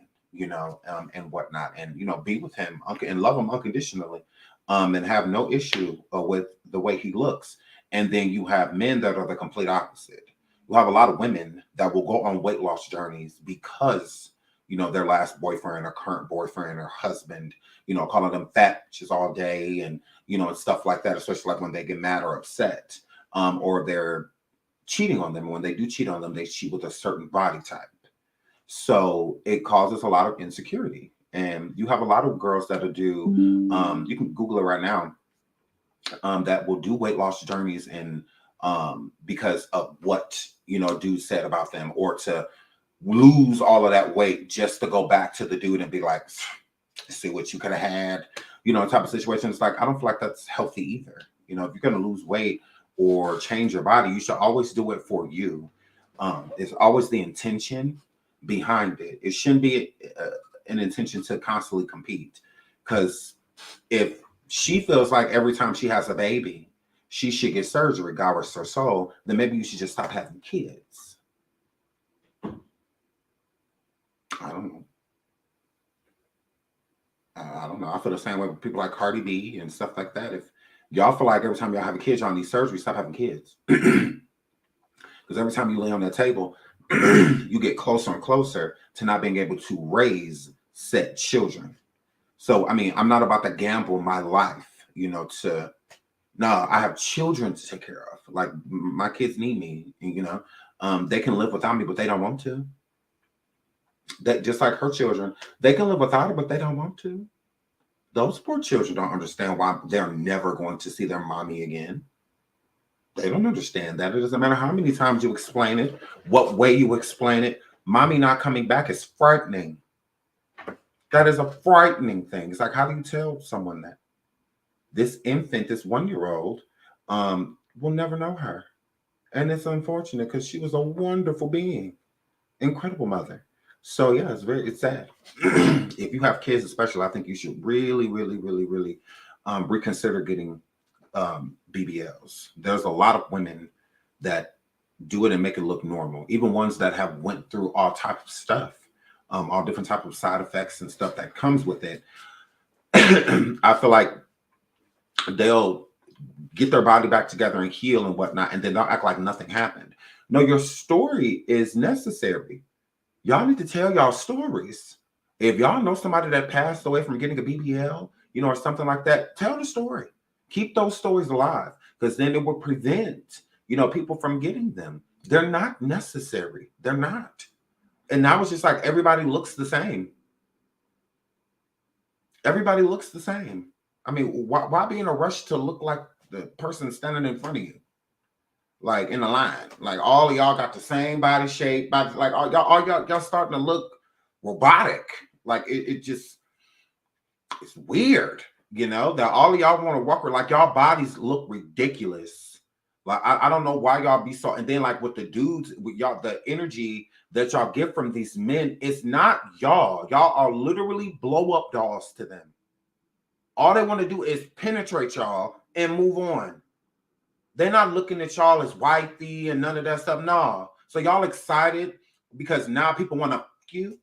and whatnot, and, be with him and love him unconditionally, and have no issue with the way he looks. And then you have men that are the complete opposite. You have a lot of women that will go on weight loss journeys because their last boyfriend or current boyfriend or husband, calling them fat bitches all day and, and stuff like that, especially like when they get mad or upset, or they're cheating on them. And when they do cheat on them, they cheat with a certain body type. So it causes a lot of insecurity. And you have a lot of girls that'll do, you can Google it right now, that will do weight loss journeys and because of what, dude said about them, or to lose all of that weight just to go back to the dude and be like, see what you could have had, type of situation. It's like, I don't feel like that's healthy either. If you're going to lose weight or change your body, you should always do it for you. It's always the intention behind it. It shouldn't be an intention to constantly compete. Because if she feels like every time she has a baby, she should get surgery, God rest her soul, then maybe you should just stop having kids. I don't know. I don't know. I feel the same way with people like Cardi B and stuff like that. If y'all feel like every time y'all have a kid, y'all need surgery, stop having kids. Because every time you lay on that table, you get closer and closer to not being able to raise said children. So, I mean, I'm not about to gamble my life, I have children to take care of. Like, my kids need me, they can live without me, but they don't want to. That just like her children, they can live without her, but they don't want to. Those poor children don't understand why they're never going to see their mommy again. They don't understand that. It doesn't matter how many times you explain it, what way you explain it. Mommy not coming back is frightening. That is a frightening thing. It's like, how do you tell someone that? This infant, this 1-year-old, will never know her. And it's unfortunate because she was a wonderful being. Incredible mother. So yeah, it's sad. If you have kids, especially, I think you should really, really, really, really reconsider getting BBLs. There's a lot of women that do it and make it look normal. Even ones that have went through all types of stuff, all different type of side effects and stuff that comes with it. I feel like they'll get their body back together and heal and whatnot, and then they'll act like nothing happened. No, your story is necessary. Y'all need to tell y'all stories. If y'all know somebody that passed away from getting a BBL, or something like that, tell the story. Keep those stories alive, because then it will prevent, people from getting them. They're not necessary. They're not. And now it's just like everybody looks the same. Everybody looks the same. I mean, why be in a rush to look like the person standing in front of you? Like in a line, like all of y'all got the same body shape, like all y'all starting to look robotic. Like it's weird, that all of y'all want to walk like y'all bodies look ridiculous. Like I don't know why y'all be so. And then like with the dudes, with y'all, the energy that y'all get from these men, it's not y'all. Y'all are literally blow up dolls to them. All they want to do is penetrate y'all and move on. They're not looking at y'all as wifey and none of that stuff. No. So y'all excited because now people want to fuck you?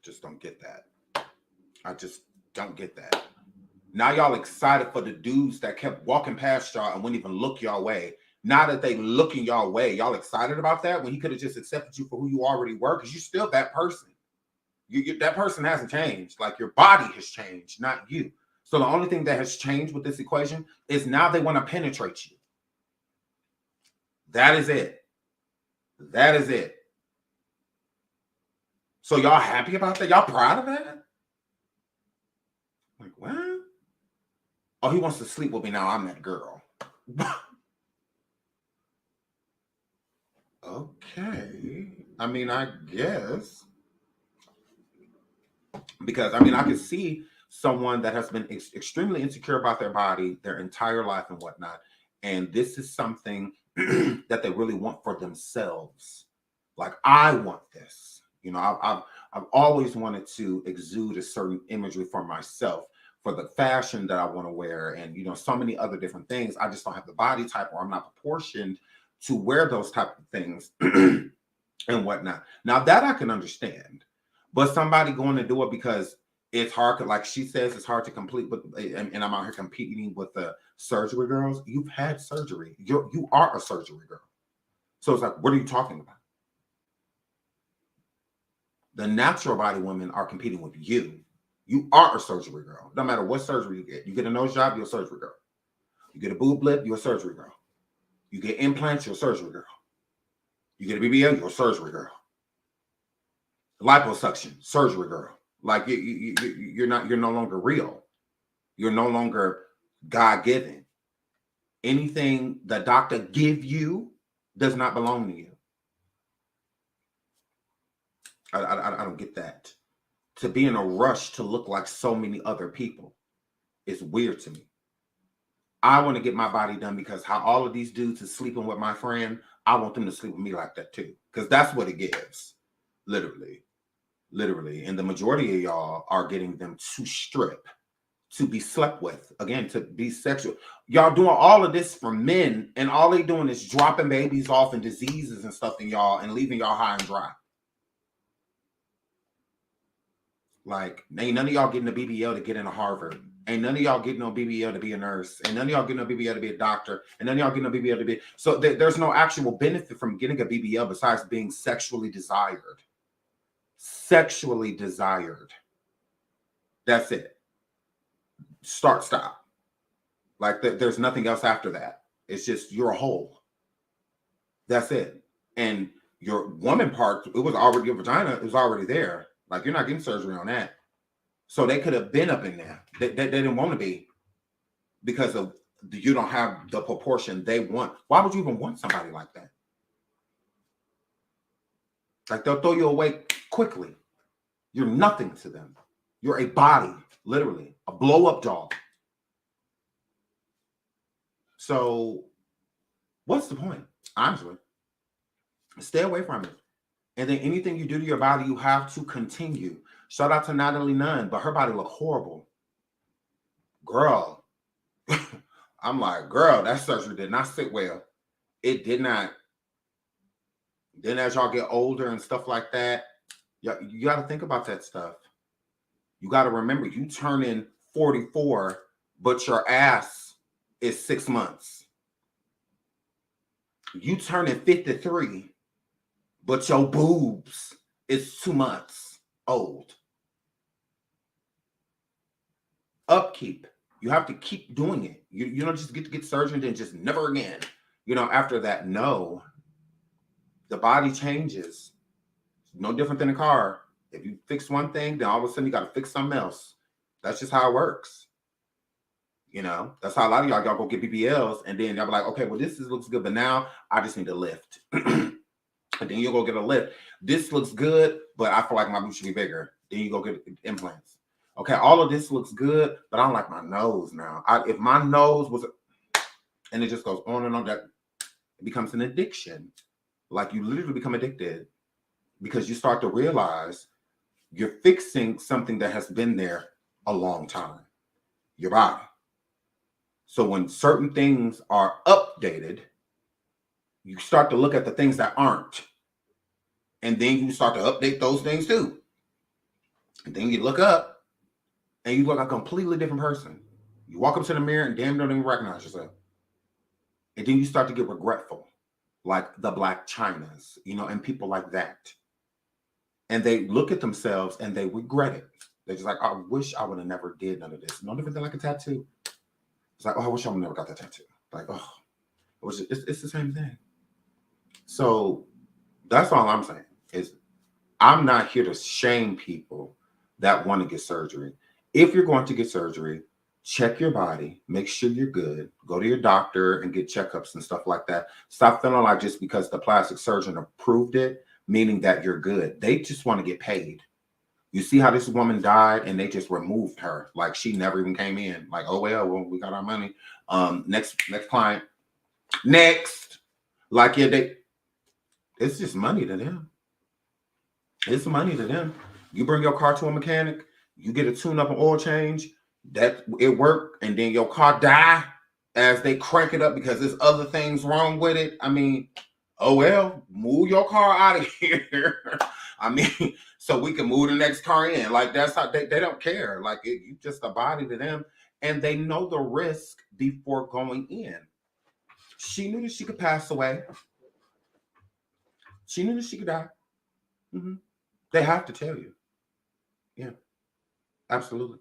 Just don't get that. I just don't get that. Now y'all excited for the dudes that kept walking past y'all and wouldn't even look y'all way. Now that they looking y'all way, y'all excited about that when he could have just accepted you for who you already were, because you're still that person. That person hasn't changed. Like, your body has changed, not you. So the only thing that has changed with this equation is now they want to penetrate you. That is it. That is it. So y'all happy about that? Y'all proud of that? Like, what? Oh, he wants to sleep with me now. I'm that girl. Okay. I mean, I guess. Because, I mean, I can see someone that has been extremely insecure about their body their entire life and whatnot. And this is something that they really want for themselves. Like, I want this. You know, I've always wanted to exude a certain imagery for myself, for the fashion that I want to wear, and, you know, so many other different things. I just don't have the body type, or I'm not proportioned to wear those type of things and whatnot. Now that I can understand, but somebody going to do it because it's hard, like she says, it's hard to complete with, and I'm out here competing with the surgery girls. You've had surgery. You are a surgery girl. So it's like, what are you talking about? The natural body women are competing with you. You are a surgery girl. No matter what surgery you get. You get a nose job, you're a surgery girl. You get a boob lip, you're a surgery girl. You get implants, you're a surgery girl. You get a BBL, you're a surgery girl. Liposuction, surgery girl. Like, you're no longer real. You're no longer God-given. Anything the doctor give you does not belong to you. I don't get that. To be in a rush to look like so many other people is weird to me. I want to get my body done because how all of these dudes is sleeping with my friend, I want them to sleep with me like that too. Because that's what it gives. Literally. And the majority of y'all are getting them to strip, to be slept with, again, to be sexual. Y'all doing all of this for men, and all they doing is dropping babies off and diseases and stuff in y'all and leaving y'all high and dry. Like, ain't none of y'all getting a BBL to get into Harvard. Ain't none of y'all getting no BBL to be a nurse. Ain't none of y'all getting no BBL to be a doctor. And none of y'all getting no BBL to be... So there's no actual benefit from getting a BBL besides being sexually desired. Sexually desired. That's it. Start, stop. Like, there's nothing else after that. It's just, you're a whole. That's it. And your woman part, it was already, your vagina, it was already there. Like, you're not getting surgery on that. So they could have been up in there. They didn't want to be, because of you don't have the proportion they want. Why would you even want somebody like that? Like, they'll throw you away quickly. You're nothing to them. You're a body, literally, a blow-up doll. So what's the point? Honestly, stay away from it. And then anything you do to your body, you have to continue. Shout out to Natalie Nunn, but her body looked horrible. Girl, I'm like, girl, that surgery did not sit well. It did not. Then as y'all get older and stuff like that, you got to think about that stuff. You got to remember, you turning 44, but your ass is 6 months. You turning 53, but your boobs is 2 months old. Upkeep. You have to keep doing it. You don't just get surgery and then just never again. You know, after that, no. The body changes. No different than a car. If you fix one thing, then all of a sudden you got to fix something else. That's just how it works. You know, that's how a lot of y'all go get BBLs, and then y'all be like, okay, well, this looks good, but now I just need a lift. And then you'll go get a lift. This looks good, but I feel like my boobs should be bigger. Then you go get implants. Okay, all of this looks good, but I don't like my nose now. If my nose was, and it just goes on and on, that it becomes an addiction. Like, you literally become addicted because you start to realize you're fixing something that has been there a long time, your body. So when certain things are updated, you start to look at the things that aren't. And then you start to update those things too. And then you look up and you look like a completely different person. You walk up to the mirror and damn don't even recognize yourself. And then you start to get regretful, like the Black Chinas, and people like that. And they look at themselves and they regret it. They're just like, I wish I would have never did none of this. Not even like a tattoo. It's like, oh, I wish I would never got that tattoo. Like, oh, it's the same thing. So that's all I'm saying is I'm not here to shame people that want to get surgery. If you're going to get surgery, check your body, make sure you're good, go to your doctor and get checkups and stuff like that. Stop feeling like just because the plastic surgeon approved it, meaning that you're good. They just want to get paid. You see how this woman died and they just removed her. Like she never even came in. Like, oh, well, we got our money. Next client. Next. Like, yeah, it's just money to them. It's money to them. You bring your car to a mechanic, you get a tune-up and oil change, that it worked, and then your car die as they crank it up because there's other things wrong with it. I mean, oh well, move your car out of here. I mean, so we can move the next car in. Like that's how they don't care. Like you just a body to them, and they know the risk before going in. She knew that she could pass away. She knew that she could die. Mm-hmm. They have to tell you. Yeah, absolutely.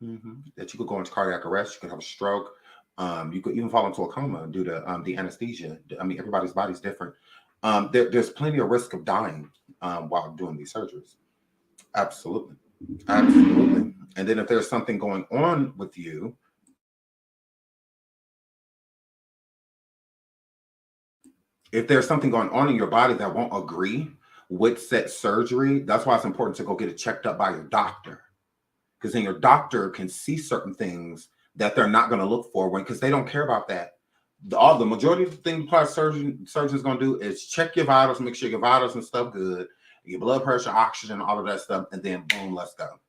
Mm-hmm. That you could go into cardiac arrest, you could have a stroke, you could even fall into a coma due to the anesthesia. I mean, everybody's body's different. There's plenty of risk of dying while doing these surgeries. Absolutely. Absolutely. And then if there's something going on with you, if there's something going on in your body that won't agree with said surgery, that's why it's important to go get it checked up by your doctor. Because then your doctor can see certain things that they're not going to look for because they don't care about that. The majority of the thing the plastic surgeon's going to do is check your vitals, make sure your vitals and stuff good, your blood pressure, oxygen, all of that stuff, and then boom, let's go.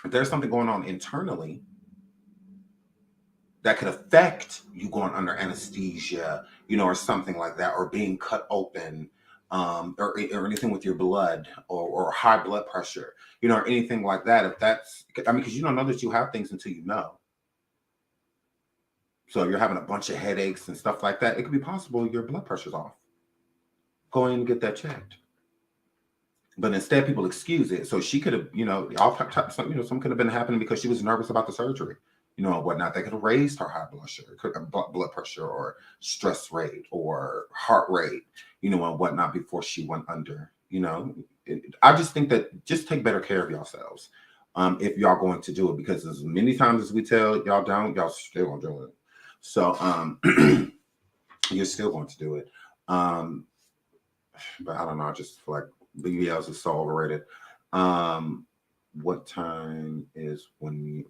If there's something going on internally that could affect you going under anesthesia, or something like that, or being cut open, or anything with your blood or high blood pressure, or anything like that. If that's, because you don't know that you have things until you know. So if you're having a bunch of headaches and stuff like that, it could be possible your blood pressure's off. Go in and get that checked. But instead, people excuse it. So she could have, some could have been happening because she was nervous about the surgery, and whatnot. They could have raised her high blood pressure or stress rate or heart rate, and whatnot before she went under. I just think that just take better care of yourselves if y'all going to do it, because as many times as we tell y'all don't, y'all still gonna do it. So you're still going to do it. But I don't know. I just feel like BBLs is so overrated. What time is 1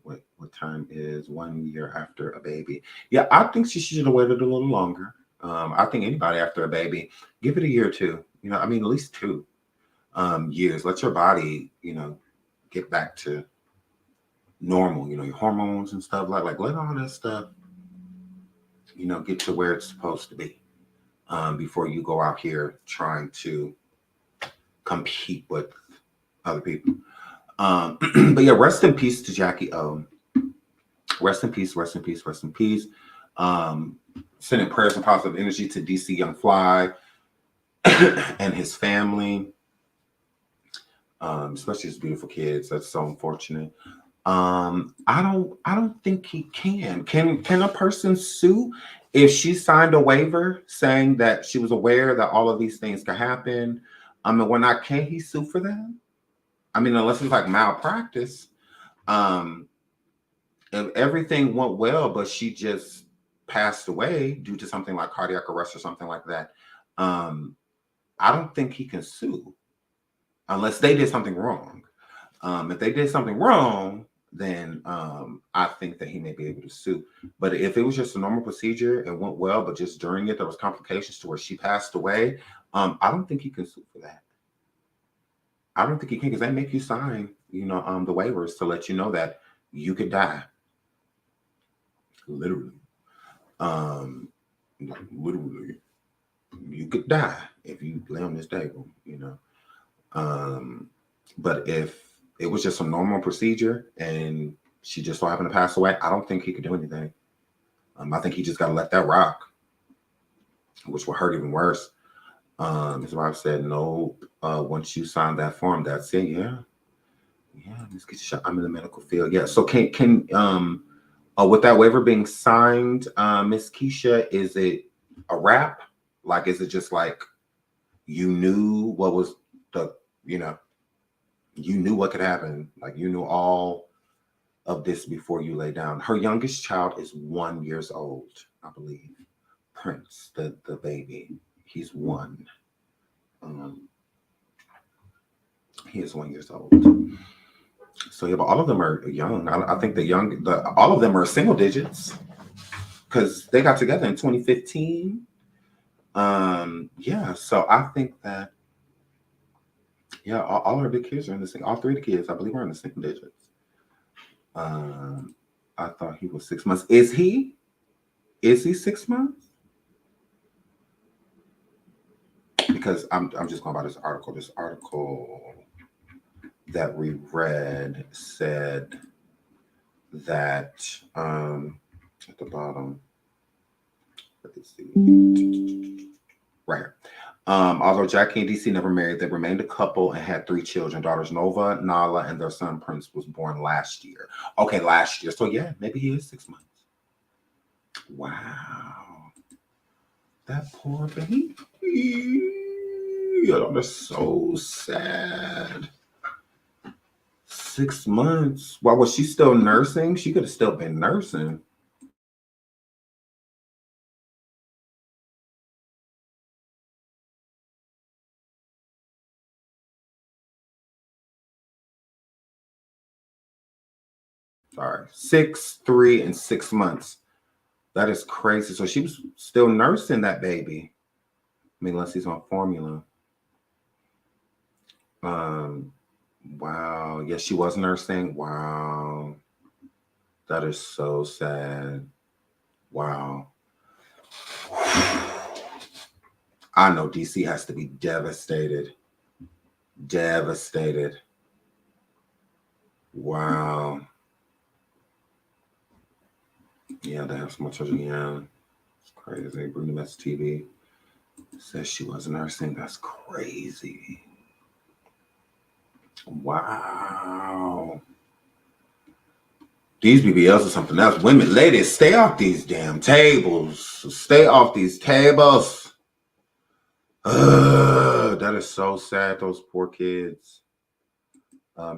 year after a baby? Yeah, I think she should have waited a little longer. I think anybody after a baby, give it a year or two. At least 2 years. Let your body, get back to normal. Your hormones and stuff like let all that stuff, get to where it's supposed to be before you go out here trying to compete with other people. But yeah, rest in peace to Jacky O. Rest in peace, rest in peace, rest in peace. Sending prayers and positive energy to DC Young Fly and his family, especially his beautiful kids. That's so unfortunate. I don't think he can. Can a person sue if she signed a waiver saying that she was aware that all of these things could happen? When can he sue for that? Unless it's like malpractice. If everything went well, but she just passed away due to something like cardiac arrest or something like that, I don't think he can sue unless they did something wrong. If they did something wrong, then I think that he may be able to sue. But if it was just a normal procedure and went well, but just during it there was complications to where she passed away, I don't think he can sue for that. I don't think he can, because they make you sign, the waivers to let you know that you could die. Literally. Literally, you could die if you lay on this table, But if it was just a normal procedure, and she just so happened to pass away. I don't think he could do anything. I think he just got to let that rock, which will hurt even worse. His wife said, no, once you sign that form, that's it. Yeah, let's get you shot. I'm in the medical field. Yeah. So can with that waiver being signed, Miss Keisha, is it a wrap? Like, is it just like you knew what was you knew what could happen? Like, you knew all of this before you lay down. Her youngest child is 1 year old, I believe. Prince, the baby, he's 1. He is 1 year old. So yeah, but all of them are young. I think all of them are single digits because they got together in 2015. Yeah, so I think that all our big kids are in the all 3 of the kids, I believe, are in the single digits. I thought he was 6 months. Is he 6 months? Because I'm just going by this article. This article that we read said that at the bottom, let's see, right here. Although Jacky and DC never married, they remained a couple and had 3 children. Daughters Nova, Nala, and their son Prince was born last year. Okay, last year. So yeah, maybe he is 6 months. Wow. That poor baby. Oh, that's so sad. 6 months. Why was she still nursing? She could have still been nursing. Sorry, 6, 3, and 6 months. That is crazy. So she was still nursing that baby. I mean, unless he's on formula. Wow. Yes, she was nursing. Wow. That is so sad. Wow. I know DC has to be devastated. Devastated. Wow. Yeah, they have so much children. Yeah. It's crazy. Bruno Mets TV says she was nursing. That's crazy. Wow. These BBLs are something else. Women, ladies, stay off these damn tables. Stay off these tables. That is so sad. Those poor kids.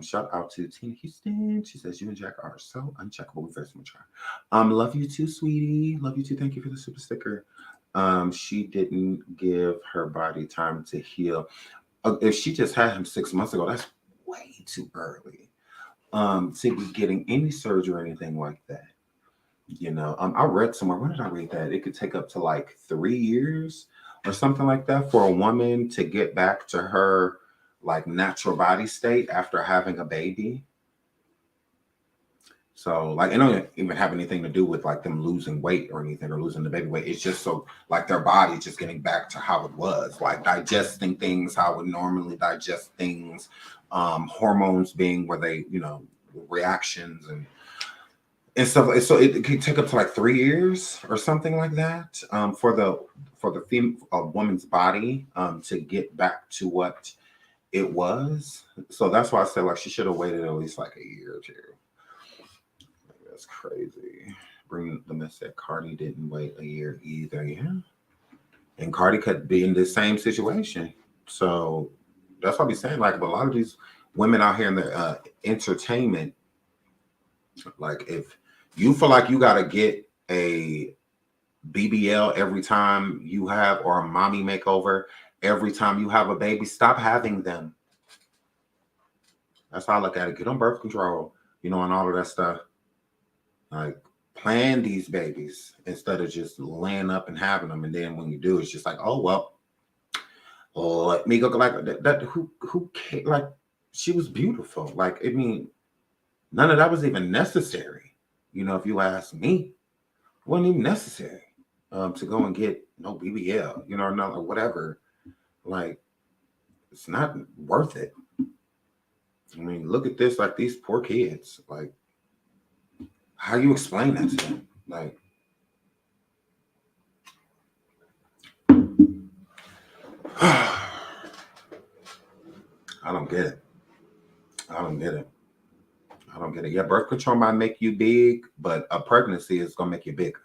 Shout out to Tina Houston. She says, you and Jack are so uncheckable. We very much try. Love you too, sweetie. Love you too. Thank you for the super sticker. She didn't give her body time to heal. If she just had him 6 months ago, that's way too early. To be getting any surgery or anything like that. I read somewhere, where did I read that? It could take up to like 3 years or something like that for a woman to get back to her like natural body state after having a baby. So like, it don't even have anything to do with like them losing weight or anything or losing the baby weight. It's just so like their body just getting back to how it was, like digesting things, how it would normally digest things, hormones being where they, reactions and stuff. So it could take up to like 3 years or something like that for the woman's body to get back to what it was. So that's why I said like she should have waited at least like a year or 2. That's crazy. Bring the mess that Cardi didn't wait a year either. Yeah, and Cardi could be in the same situation. So that's what I'm saying. Like, but a lot of these women out here in the entertainment, like if you feel like you got to get a BBL every time you have, or a mommy makeover every time you have a baby, stop having them. That's how I look at it. Get on birth control, and all of that stuff. Like, plan these babies instead of just laying up and having them. And then when you do, it's just like, oh, well, let me go. Like that who cares? Like, she was beautiful. Like, I mean, none of that was even necessary. If you ask me, it wasn't even necessary to go and get no BBL, or whatever. Like, it's not worth it. I mean, look at this, like these poor kids. Like, how you explain that to them? Like, I don't get it. I don't get it. I don't get it. Yeah, birth control might make you big, but a pregnancy is gonna make you bigger.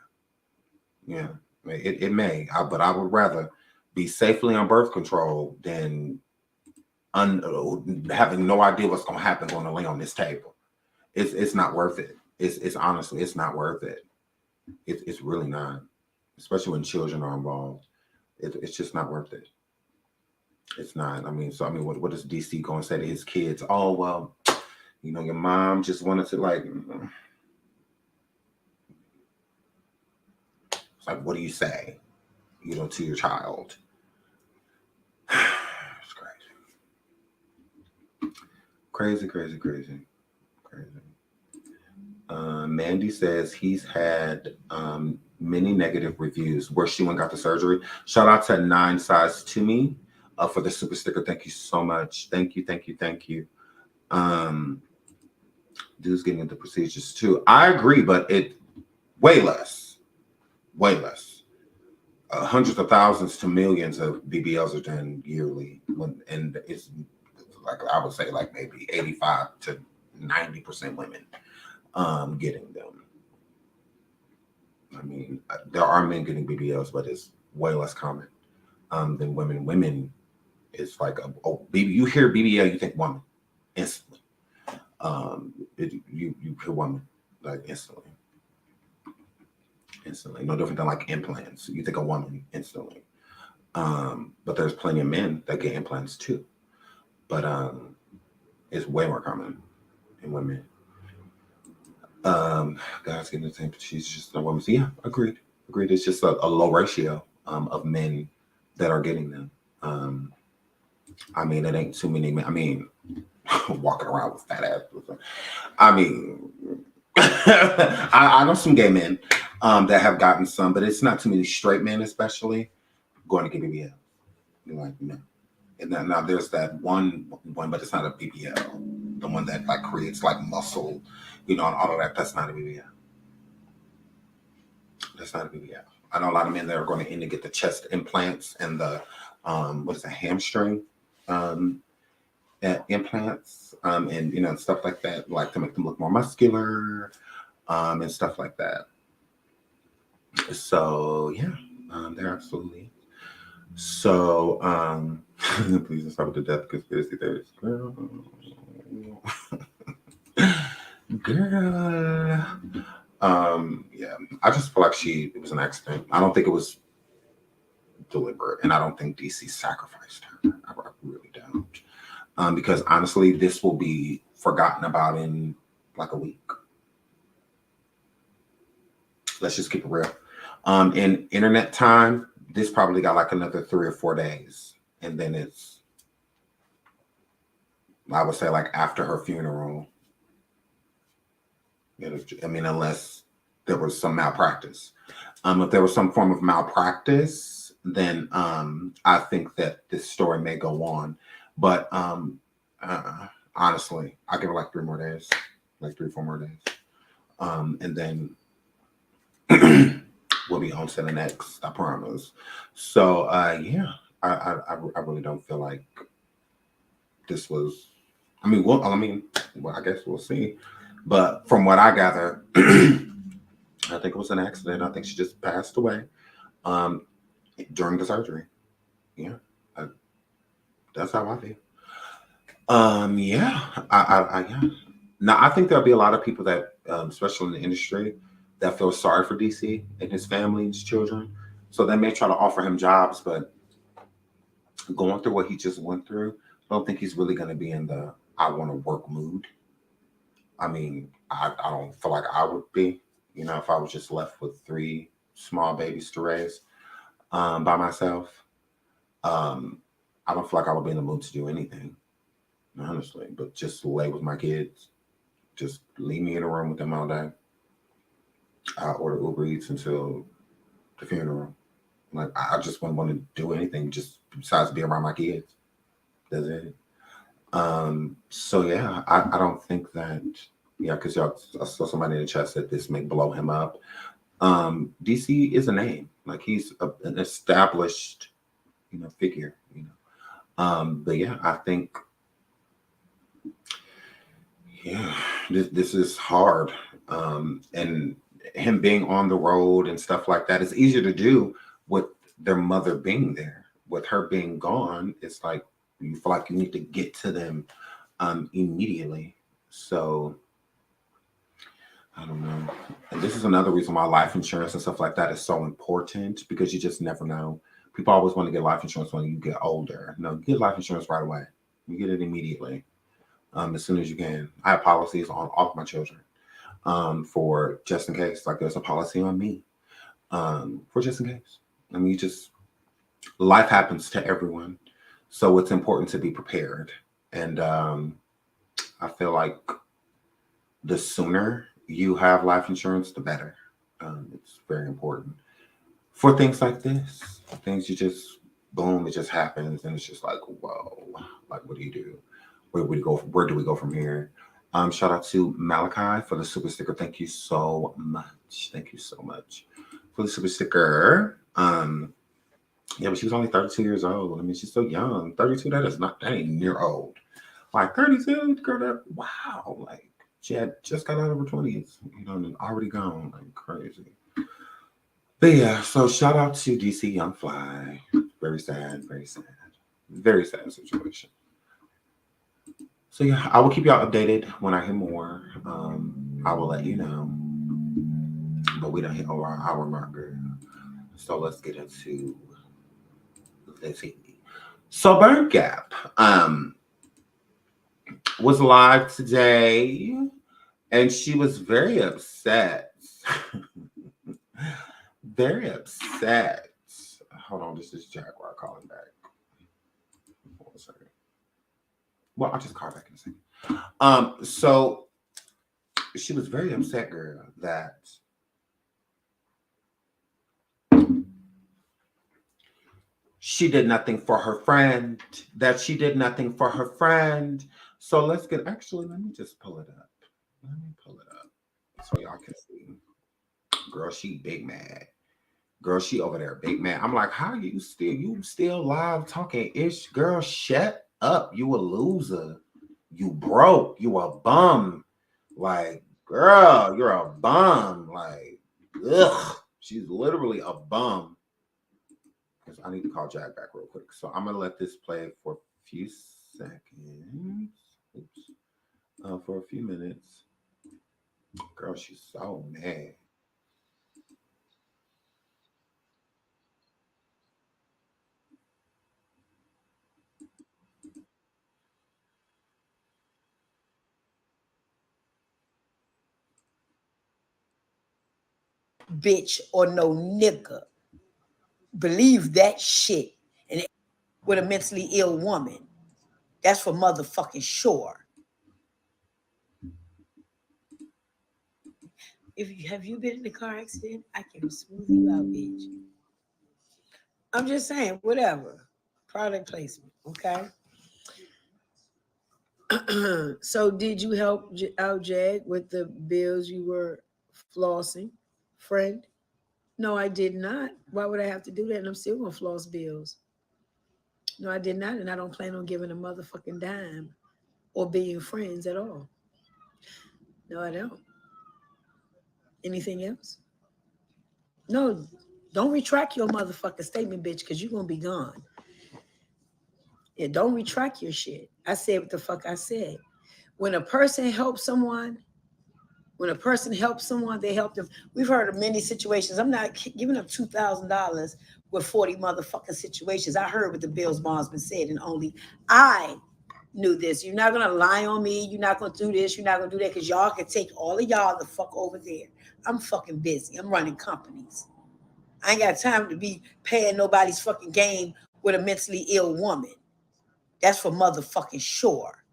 Yeah, it may. But I would rather be safely on birth control than having no idea what's gonna happen going to lay on this table. It's not worth it. It's honestly, it's not worth it. It's really not, especially when children are involved. It's just not worth it. It's not. I mean, what is DC going to say to his kids? Oh, well, you know, your mom just wanted to like. It's like, what do you say, you know, to your child? It's crazy. Crazy. Mandy says he's had many negative reviews where she went and got the surgery. Shout out to 9 Size to me for the super sticker. Thank you so much. Thank you. Dudes getting into procedures too. I agree, but it way less. Hundreds of thousands to millions of BBLs are done yearly, and it's like I would say like maybe 85 to 90% women getting them. I mean, there are men getting BBLs, but it's way less common than women. Women, it's like you hear BBL, you think woman instantly. You hear woman like instantly. No different than like implants. You think a woman instantly. But there's plenty of men that get implants too. But it's way more common in women. Guys getting the same, she's just a woman. So yeah, agreed. It's just a low ratio of men that are getting them. I mean, it ain't too many men. I mean, walking around with fat ass. I mean, I know some gay men that have gotten some, but it's not too many straight men, especially going to get BBL. You're like, no. And then now there's that one, but it's not a BBL. The one that like creates like muscle, you know, and all of that. That's not a BBL. I know a lot of men that are going to end to get the chest implants and the hamstring implants, and you know, stuff like that, like to make them look more muscular, and stuff like that. So yeah, they're absolutely. So please don't stop with the death conspiracy theories, girl. Yeah, I just feel like it was an accident. I don't think it was deliberate, and I don't think DC sacrificed her. I really don't. Because honestly, this will be forgotten about in like a week. Let's just keep it real. In internet time, this probably got like another 3 or 4 days, and then it's, I would say, like after her funeral. I mean, unless there was some malpractice. If there was some form of malpractice, then I think that this story may go on. But honestly, I'll give it like 3 more days, like 3 or 4 more days. And then we'll be on to the next, I promise. So yeah, I really don't feel like this was, I guess we'll see. But from what I gather, I think it was an accident. I think she just passed away during the surgery. Yeah, that's how I feel. Yeah, yeah. Now I think there'll be a lot of people that, especially in the industry, that feel sorry for DC and his family and his children. So they may try to offer him jobs, but going through what he just went through, I don't think he's really going to be in the I want to work mood. I mean, I don't feel like I would be, you know, if I was just left with 3 small babies to raise by myself. I don't feel like I would be in the mood to do anything, honestly, but just lay with my kids. Just leave me in a room with them all day. I order Uber Eats until the funeral. Like, I just wouldn't want to do anything just besides be around my kids. That's it. So yeah, I don't think that, yeah, because y'all, I saw somebody in the chat said this may blow him up. DC is a name, like he's an established, figure, but yeah, I think, yeah, this is hard. And him being on the road and stuff like that is easier to do with their mother being there. With her being gone, it's like you feel like you need to get to them immediately. So I don't know. And this is another reason why life insurance and stuff like that is so important, because you just never know. People always want to get life insurance when you get older. No, you get life insurance right away. You get it immediately, as soon as you can. I have policies on all of my children, for just in case. Like there's a policy on me, for just in case. I mean, life happens to everyone, so it's important to be prepared. And I feel like the sooner you have life insurance, the better. It's very important for things like this. Things you just, boom, it just happens, and it's just like, whoa, like what do you do? Where do we go? Where do we go from here? Shout out to Malachi for the super sticker. Thank you so much. Thank you so much for the super sticker. Yeah, but she was only 32 years old. I mean, she's so young. 32, that ain't near old. Like 32, girl, that, wow, like. She had just got out of her 20s, and already gone, like crazy. But yeah, so shout out to DC Young Fly. Very sad, very sad. Very sad situation. So yeah, I will keep y'all updated when I hear more. I will let you know. But we don't hit over our hour marker. So let's get into the TV. So Bird Gap was live today. And she was very upset. Very upset. Hold on, this is Jaguar calling back. Hold on a second. Well, I'll just call back in a second. So she was very upset, girl, that she did nothing for her friend. So let me just pull it up. Let me pull it up so y'all can see. Girl, she big mad. Girl, she over there big mad. I'm like, how you still live talking ish? Girl, shut up. You a loser. You broke. You a bum. Like, girl, you're a bum. Like, ugh. She's literally a bum. Because I need to call Jack back real quick. So I'm gonna let this play for a few seconds. Oops. For a few minutes. Girl, she's so mad. Bitch or no nigga. Believe that shit. And with a mentally ill woman. That's for motherfucking sure. Have you been in a car accident? I can smooth you out, bitch. I'm just saying, whatever. Product placement, okay? So did you help out Jag with the bills you were flossing, friend? No, I did not. Why would I have to do that? And I'm still gonna floss bills. No, I did not, and I don't plan on giving a motherfucking dime or being friends at all. No, I don't. Anything else? No, don't retract your motherfucking statement, bitch, because you're gonna be gone. Yeah, don't retract your shit. I said what the fuck I said. When a person helps someone, they help them. We've heard of many situations. I'm not giving up $2,000 with 40 motherfucking situations. I heard what the Bill's bondsman said, and only I knew this. You're not gonna lie on me. You're not gonna do this. You're not gonna do that, because y'all can take all of y'all the fuck over there. I'm fucking busy. I'm running companies. I ain't got time to be paying nobody's fucking game with a mentally ill woman. That's for motherfucking sure.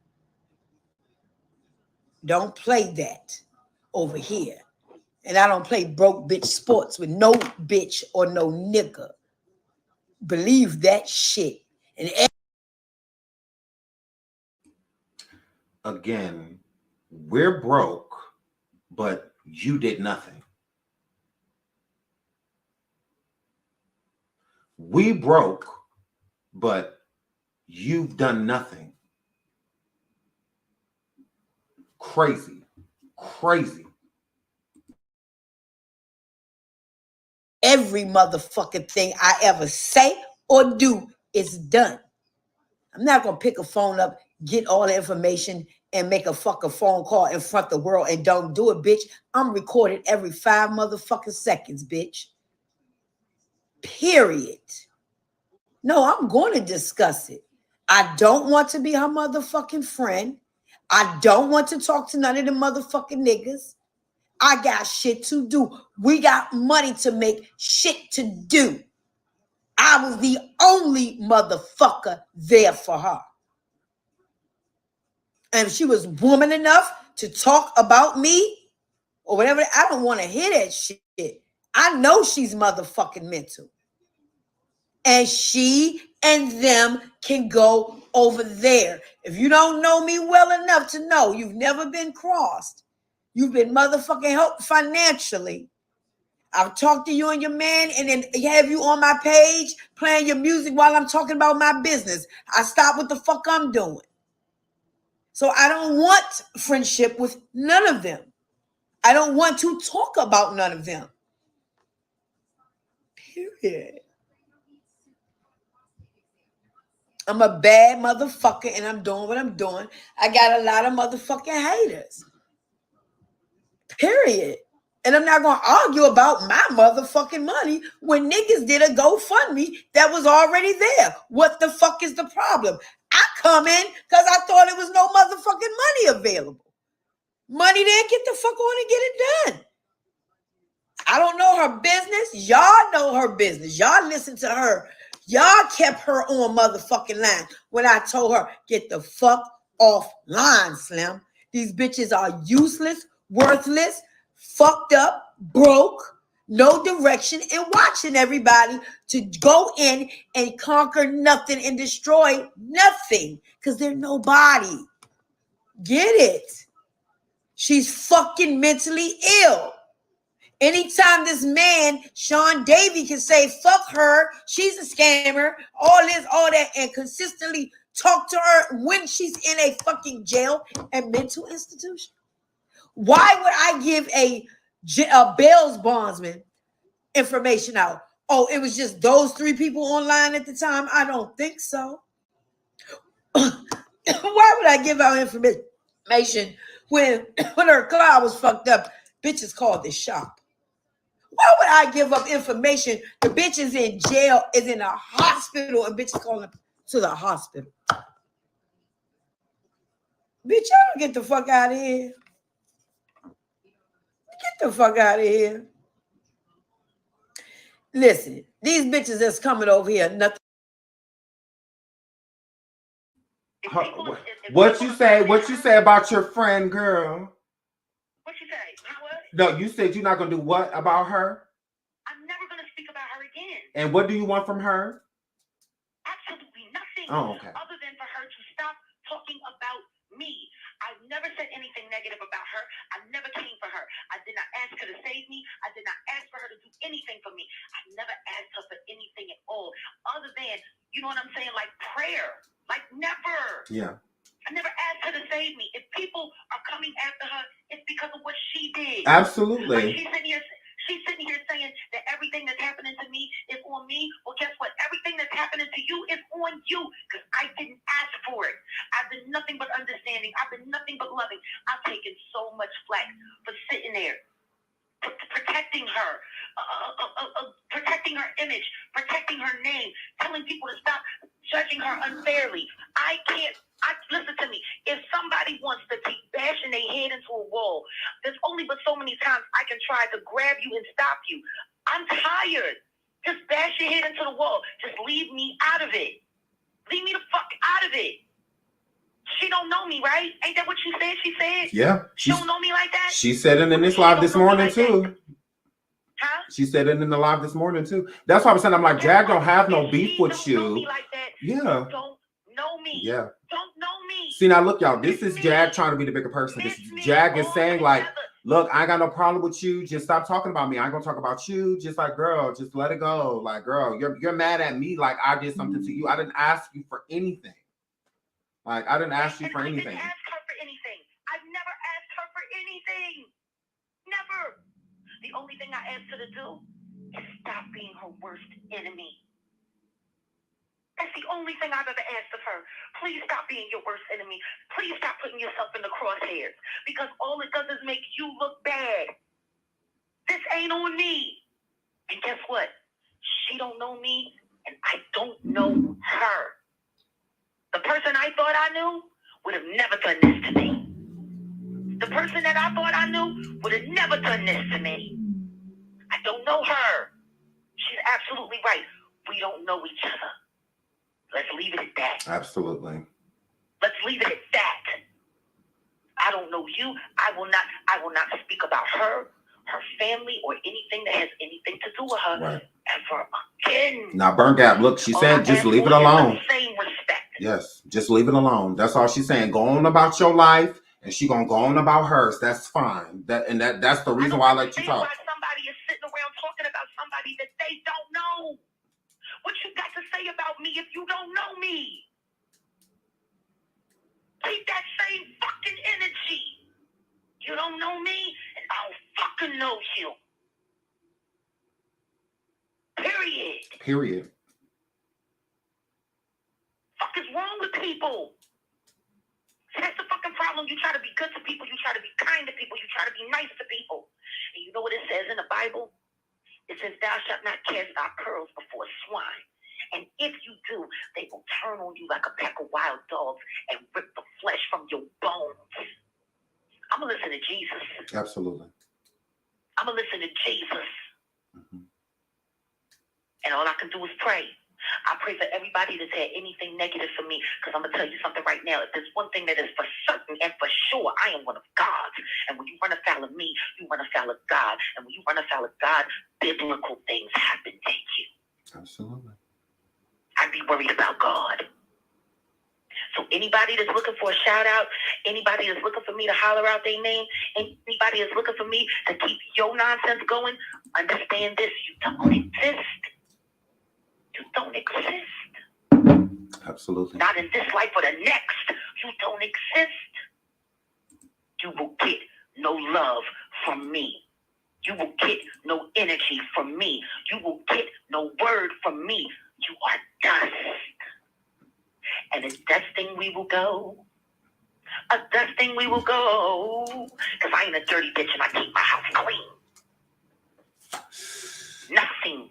Don't play that over here. And I don't play broke bitch sports with no bitch or no nigga. Believe that shit. And again, we're broke, but you did nothing. We broke, but you've done nothing. Crazy. Crazy. Every motherfucking thing I ever say or do is done. I'm not going to pick a phone up, get all the information, and make a fucking phone call in front of the world and don't do it, bitch. I'm recorded every 5 motherfucking seconds, bitch. Period. No, I'm going to discuss it. I don't want to be her motherfucking friend. I don't want to talk to none of the motherfucking niggas. I got shit to do. We got money to make, shit to do. I was the only motherfucker there for her. And if she was woman enough to talk about me or whatever, I don't want to hear that shit. I know she's motherfucking mental. And she and them can go over there. If you don't know me well enough to know you've never been crossed, you've been motherfucking helped financially. I've talked to you and your man and then have you on my page playing your music while I'm talking about my business. I stop what the fuck I'm doing. So I don't want friendship with none of them. I don't want to talk about none of them. Period. I'm a bad motherfucker and I'm doing what I'm doing. I got a lot of motherfucking haters. Period. And I'm not going to argue about my motherfucking money when niggas did a GoFundMe that was already there. What the fuck is the problem? I come in because I thought it was no motherfucking money available. Money there, get the fuck on and get it done. I don't know her business. Y'all know her business. Y'all listen to her. Y'all kept her on motherfucking line when I told her, get the fuck off line, Slim. These bitches are useless, worthless, fucked up, broke, no direction, and watching everybody to go in and conquer nothing and destroy nothing because they're nobody. Get it? She's fucking mentally ill. Anytime this man, Sean Davey, can say, fuck her, she's a scammer, all this, all that, and consistently talk to her when she's in a fucking jail and mental institution. Why would I give a bail bondsman information out? Oh, it was just those 3 people online at the time? I don't think so. Why would I give out information when her cloud was fucked up? Bitches called this shop. Why would I give up information? The bitch is in jail, is in a hospital, and bitches calling to the hospital. Bitch, y'all get the fuck out of here. Get the fuck out of here. Listen, these bitches that's coming over here, nothing. What you say? What you say about your friend, girl? What you say? What? No, you said you're not gonna do what about her? I'm never gonna speak about her again. And what do you want from her? Absolutely nothing. Oh, okay. Other than for her to stop talking about me. I've never said anything negative about her. I never came for her. I did not ask her to save me. I did not ask for her to do anything for me. I never asked her for anything at all. Other than, you know what I'm saying, like prayer. Like never. Yeah. I never asked her to save me. If people are coming after her, it's because of what she did. Absolutely. Like she's sitting here saying that everything that's happening to me is on me. Well, guess what? Everything that's happening to you is on you because I didn't ask for it. I've been nothing but understanding. I've been nothing but loving. I've taken so much flack for sitting there, protecting her, protecting her image, protecting her name, telling people to stop judging her unfairly. Listen to me. If somebody wants to keep bashing their head into a wall, there's only but so many times I can try to grab you and stop you. I'm tired. Just bash your head into the wall. Just leave me out of it. Leave me the fuck out of it. She don't know me, right? Ain't that what you said? She said? Yeah. She don't know me like that? She said it in this live this morning, too. Huh? She said it in the live this morning, too. That's why I'm saying, I'm like, Jag don't have no beef with you. Don't know me like that. Yeah. Don't know me. Yeah. Don't know me. See, now look, y'all, this It's is me. Jag trying to be the bigger person. This It's me Jag is all saying, like, together. look, I ain't got no problem with you. Just stop talking about me. I ain't gonna talk about you. Just like, girl, just let it go. Like, girl, you're mad at me like I did something to you. I didn't ask you for anything. Like, I didn't ask you And for I anything. didn't ask her for anything. I've never asked her for anything. Never. The only thing I asked her to do is stop being her worst enemy. That's the only thing I've ever asked of her. Please stop being your worst enemy. Please stop putting yourself in the crosshairs. Because all it does is make you look bad. This ain't on me. And guess what? She don't know me, and I don't know her. The person I thought I knew would have never done this to me. The person that I thought I knew would have never done this to me. I don't know her. She's absolutely right. We don't know each other. Let's leave it at that. Absolutely. Let's leave it at that. I don't know you. I will not speak about her family, or anything that has anything to do with her Right. ever again. Now, Burn Gap, look, she All said I just ask leave it for is alone. the same respect. Yes, just leave it alone. That's all she's saying. Go on about your life, and she gonna go on about hers. That's fine. That's the reason why I let you talk. Why somebody is sitting around talking about somebody that they don't know? What you got to say about me if you don't know me? Keep that same fucking energy. You don't know me, and I don't fucking know you. Period. Fuck is wrong with people? See, that's the fucking problem. You try to be good to people. You try to be kind to people. You try to be nice to people. And you know what it says in the Bible? It says, thou shalt not cast thy pearls before swine. And if you do, they will turn on you like a pack of wild dogs and rip the flesh from your bones. I'm going to listen to Jesus. Absolutely. I'm going to listen to Jesus. Mm-hmm. And all I can do is pray. I pray for everybody that's had anything negative for me, because I'm going to tell you something right now. If there's one thing that is for certain and for sure, I am one of God's. And when you run afoul of me, you run afoul of God. And when you run afoul of God, biblical things happen to you. Absolutely. I'd be worried about God. So anybody that's looking for a shout out, anybody that's looking for me to holler out their name, anybody that's looking for me to keep your nonsense going, understand this: you don't exist. You don't exist. Absolutely. Not in this life or the next. You don't exist. You will get no love from me. You will get no energy from me. You will get no word from me. You are dust. And a dusting we will go. A dusting we will go. Because I ain't a dirty bitch and I keep my house clean. Nothing.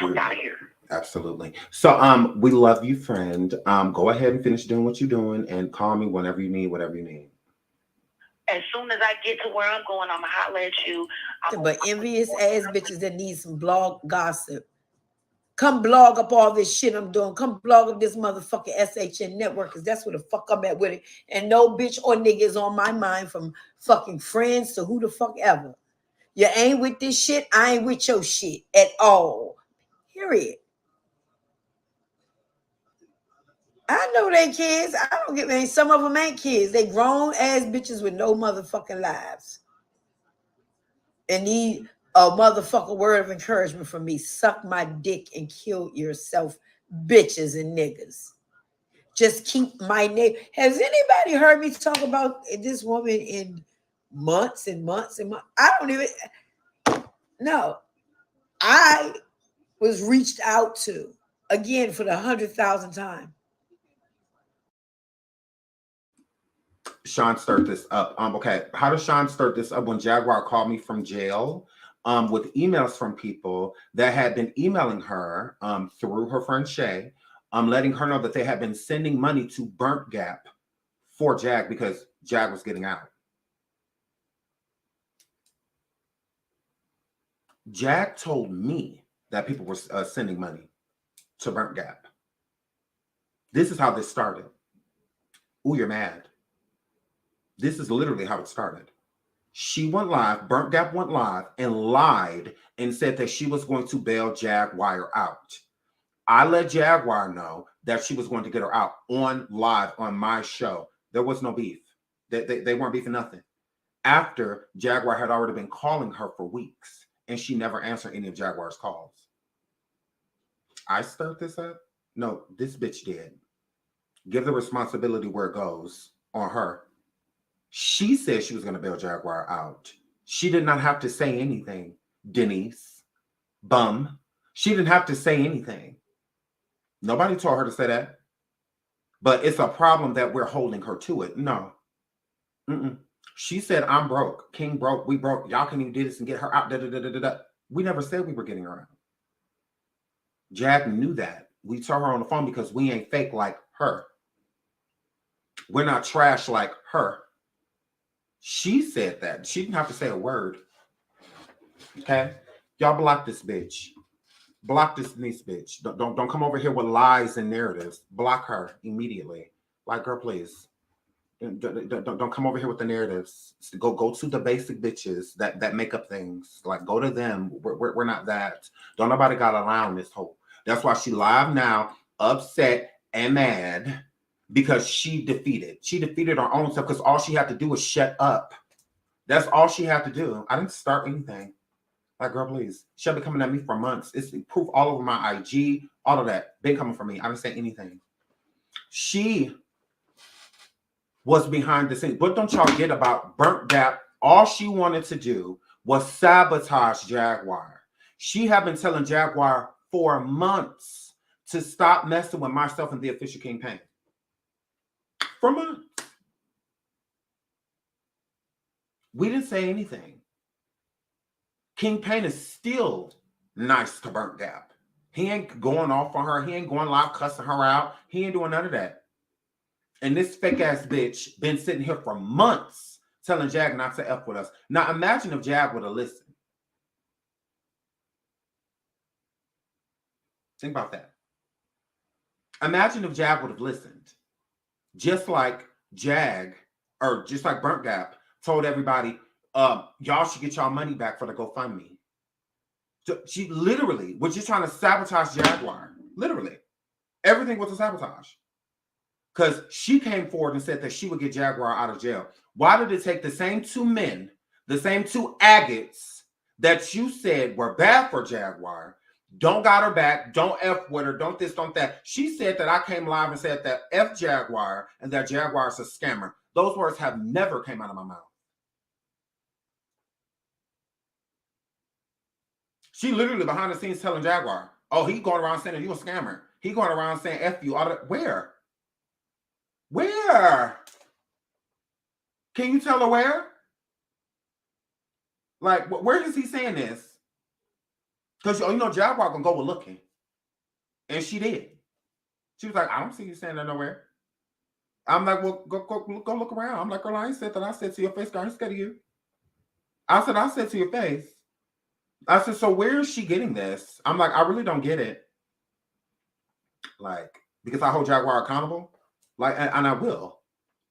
Fuck out of here. Absolutely. So we love you, friend. Go ahead and finish doing what you're doing and call me whenever you need whatever you need. As soon as I get to where I'm going, I'm going to holler at you. But envious ass bitches that need some blog gossip. Come blog up all this shit I'm doing. Come blog up this motherfucking SHN network, because that's where the fuck I'm at with it. And no bitch or nigga is on my mind, from fucking friends to who the fuck ever. You ain't with this shit, I ain't with your shit at all. Period. I know they kids. I don't give a. Some of them ain't kids. They grown ass bitches with no motherfucking lives. And need a motherfucking word of encouragement from me. Suck my dick and kill yourself, bitches and niggas. Just keep my name. Has anybody heard me talk about this woman in months and months and months? I don't even. No. I was reached out to again for the 100,000th time. Sean stirred this up. Okay. How does Sean start this up? When Jaguar called me from jail, with emails from people that had been emailing her through her friend Shay, letting her know that they had been sending money to Burnt Gap for Jag because Jag was getting out. Jag told me that people were sending money to Burnt Gap. This is how this started. Ooh, you're mad. This is literally how it started. She went live, Burnt Gap went live and lied and said that she was going to bail Jaguar out. I let Jaguar know that she was going to get her out on live on my show. There was no beef. They weren't beefing nothing. After Jaguar had already been calling her for weeks, and she never answered any of Jaguar's calls. I stirred this up? No, this bitch did. Give the responsibility where it goes on her. She said she was going to bail Jaguar out. She did not have to say anything, Denise. Bum. She didn't have to say anything. Nobody told her to say that. But it's a problem that we're holding her to it. No. She said, I'm broke. King broke. We broke. Y'all can even do this and get her out. Da, da, da, da, da. We never said we were getting her out. Jag knew that. We told her on the phone because we ain't fake like her. We're not trash like her. She said that. She didn't have to say a word. Okay? Y'all block this bitch. Block this niece bitch. Don't come over here with lies and narratives. Block her immediately. Like, girl, please. Don't come over here with the narratives. Go to the basic bitches that make up things. Like, go to them. We're not that. Don't nobody got around this whole. That's why she live now, upset and mad because she defeated. She defeated her own self because all she had to do was shut up. That's all she had to do. I didn't start anything. Like, girl, please. She'll be coming at me for months. It's proof all over my IG, all of that. Been coming from me. I didn't say anything. She was behind the scenes. But don't y'all get about Burnt Gap. All she wanted to do was sabotage Jaguar. She had been telling Jaguar for months to stop messing with myself and the official King Pain. For months. We didn't say anything. King Pain is still nice to Burnt Gap. He ain't going off on her. He ain't going live cussing her out. He ain't doing none of that. And this fake ass bitch been sitting here for months telling Jag not to F with us. Now imagine if Jag would have listened. Think about that. Imagine if Jag would have listened. Just like Jag, or just like Burnt Gap, told everybody, y'all should get y'all money back for the GoFundMe. So she literally was just trying to sabotage Jaguar. Literally. Everything was a sabotage. Because she came forward and said that she would get Jaguar out of jail. Why did it take the same two men, the same two agates that you said were bad for Jaguar, don't got her back, don't F with her, don't this, don't that? She said that I came live and said that F Jaguar and that Jaguar is a scammer. Those words have never came out of my mouth. She literally behind the scenes telling Jaguar, oh, he going around saying you a scammer. He going around saying F you. All that. Where? Where? Can you tell her where? Like, where is he saying this? Because, you know, Jaguar gonna go with looking. And she did. She was like, I don't see you saying that nowhere. I'm like, well, go look around. I'm like, girl, I ain't said that. I said to your face, girl, I ain't scared of you. I said to your face. I said, so where is she getting this? I'm like, I really don't get it. Like, because I hold Jaguar accountable. Like, and I will.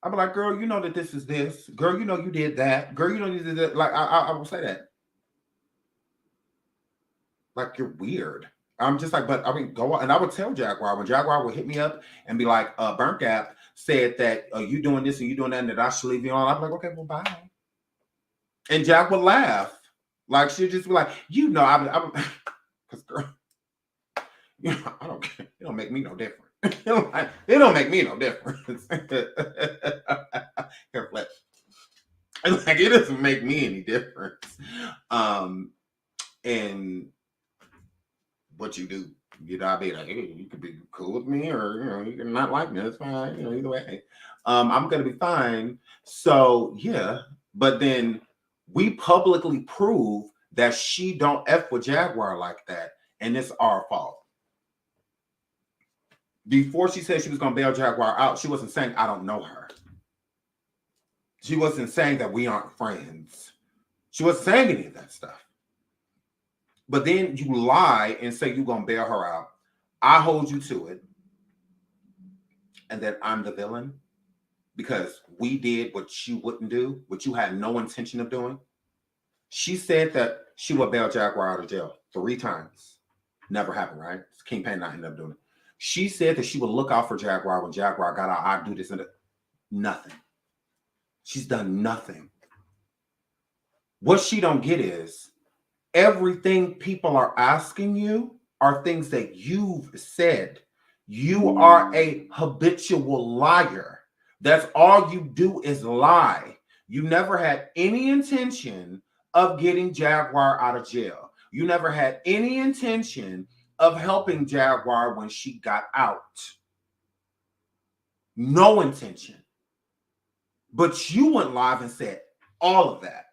I'll be like, girl, you know that this is this. Girl, you know you did that. Girl, you know you did that. Like, I will say that. Like, you're weird. I'm just like, but I mean, go on. And I would tell Jaguar, when Jaguar would hit me up and be like, Burnt Gap said that you doing this and you doing that and that I should leave you on. I'm like, okay, well, bye. And Jack would laugh. Like, she'd just be like, you know, I'm because girl, you know, I don't care. It don't make me no different. It don't make me no difference. Here, flip. Like, it doesn't make me any difference. And what you do, you know, I'll be like, hey, you could be cool with me, or you know, you can not like me. That's fine. You know, either way, I'm gonna be fine. So yeah, but then we publicly prove that she don't F with Jaguar like that, and it's our fault. Before she said she was gonna bail Jaguar out, she wasn't saying I don't know her. She wasn't saying that we aren't friends. She wasn't saying any of that stuff. But then you lie and say you're going to bail her out. I hold you to it. And that I'm the villain because we did what you wouldn't do, what you had no intention of doing. She said that she would bail Jaguar out of jail 3 times. Never happened, right? King Pain not ended up doing it. She said that she would look out for Jaguar when Jaguar got out. I'd do this and that. Nothing. She's done nothing. What she don't get is everything people are asking you are things that you've said. You are a habitual liar. That's all you do is lie. You never had any intention of getting Jaguar out of jail. You never had any intention of helping Jaguar when she got out. No intention. But you went live and said all of that.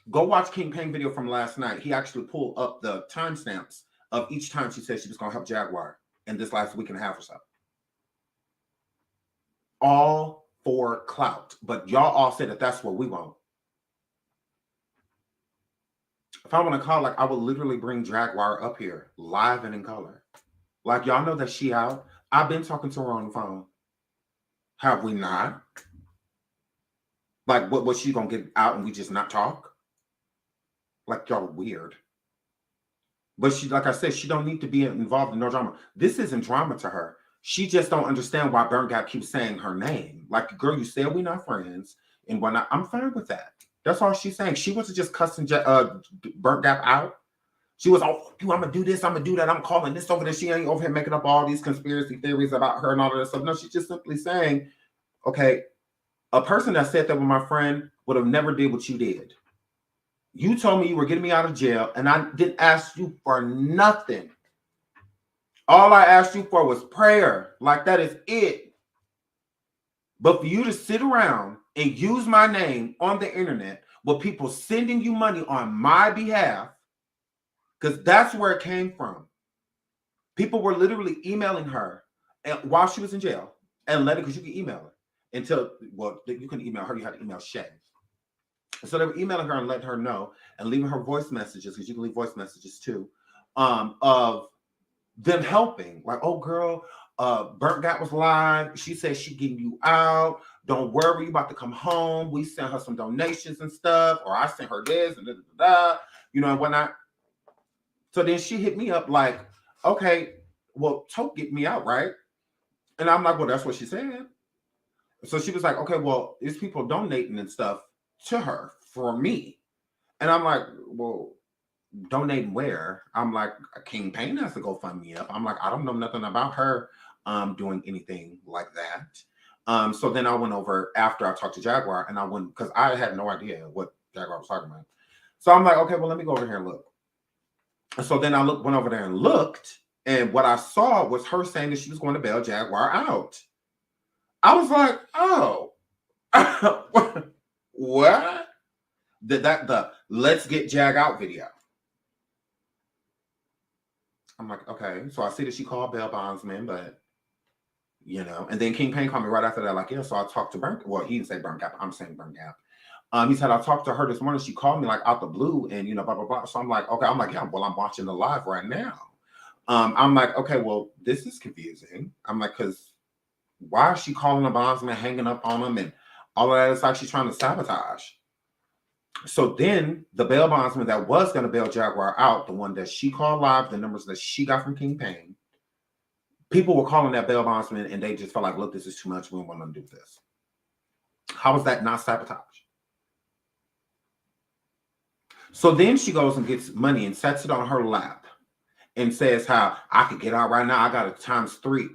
Go watch King Payne video from last night. He actually pulled up the timestamps of each time she said she was going to help Jaguar in this last week and a half or so. All for clout. But y'all all said that that's what we want. If I want to call, like, I will literally bring Jaguar up here live and in color. Like, y'all know that she out. I've been talking to her on the phone. Have we not? Like, what was she going to get out and we just not talk? Like, y'all are weird. But she, like I said, she don't need to be involved in no drama. This isn't drama to her. She just don't understand why Burnt Gap keeps saying her name. Like, girl, you said we're not friends and whatnot. I'm fine with that. That's all she's saying. She wasn't just cussing Burnt Gap out. She was, oh, I'm going to do this, I'm going to do that, I'm calling this over there. She ain't over here making up all these conspiracy theories about her and all of that stuff. No, she's just simply saying, okay, a person that said that with my friend would have never did what you did. You told me you were getting me out of jail, and I didn't ask you for nothing. All I asked you for was prayer. Like, that is it. But for you to sit around and use my name on the internet with people sending you money on my behalf, because that's where it came from. People were literally emailing her while she was in jail and letting, because you can email her until, well, you couldn't email her, you had to email Shay. So they were emailing her and letting her know and leaving her voice messages, because you can leave voice messages too, of them helping. Like, oh, girl, Burnt Gap was live. She said she getting you out. Don't worry, you about to come home. We sent her some donations and stuff, or I sent her this and you know, and whatnot. So then she hit me up like, okay, well, Toke get me out, right? And I'm like, well, that's what she said. So she was like, okay, well, there's people donating and stuff to her for me. And I'm like, well, donating where? I'm like, King Payne has to go fund me up. I'm like, I don't know nothing about her doing anything like that. So then I went over after I talked to Jaguar, and I went, because I had no idea what Jaguar was talking about. So I'm like, okay, well, let me go over here and look. So then I went over there and looked, and what I saw was her saying that she was going to bail Jaguar out. I was like, oh, what? The let's get Jag out video. I'm like, okay. So I see that she called bail bondsman, but you know, and then King Payne called me right after that, like, yeah. So I talked to Burnt. Well, he didn't say Burnt Gap. I'm saying Burnt Gap. He said, I talked to her this morning. She called me like out the blue and, you know, blah, blah, blah. So I'm like, okay. I'm like, yeah, well, I'm watching the live right now. I'm like, okay, well, this is confusing. I'm like, because why is she calling the bondsman, hanging up on him and all of that? It's like she's trying to sabotage. So then the bail bondsman that was going to bail Jaguar out, the one that she called live, the numbers that she got from King Payne, people were calling that bail bondsman and they just felt like, look, this is too much. We don't want to do this. How is that not sabotage? So then she goes and gets money and sets it on her lap and says how I could get out right now. I got it ×3.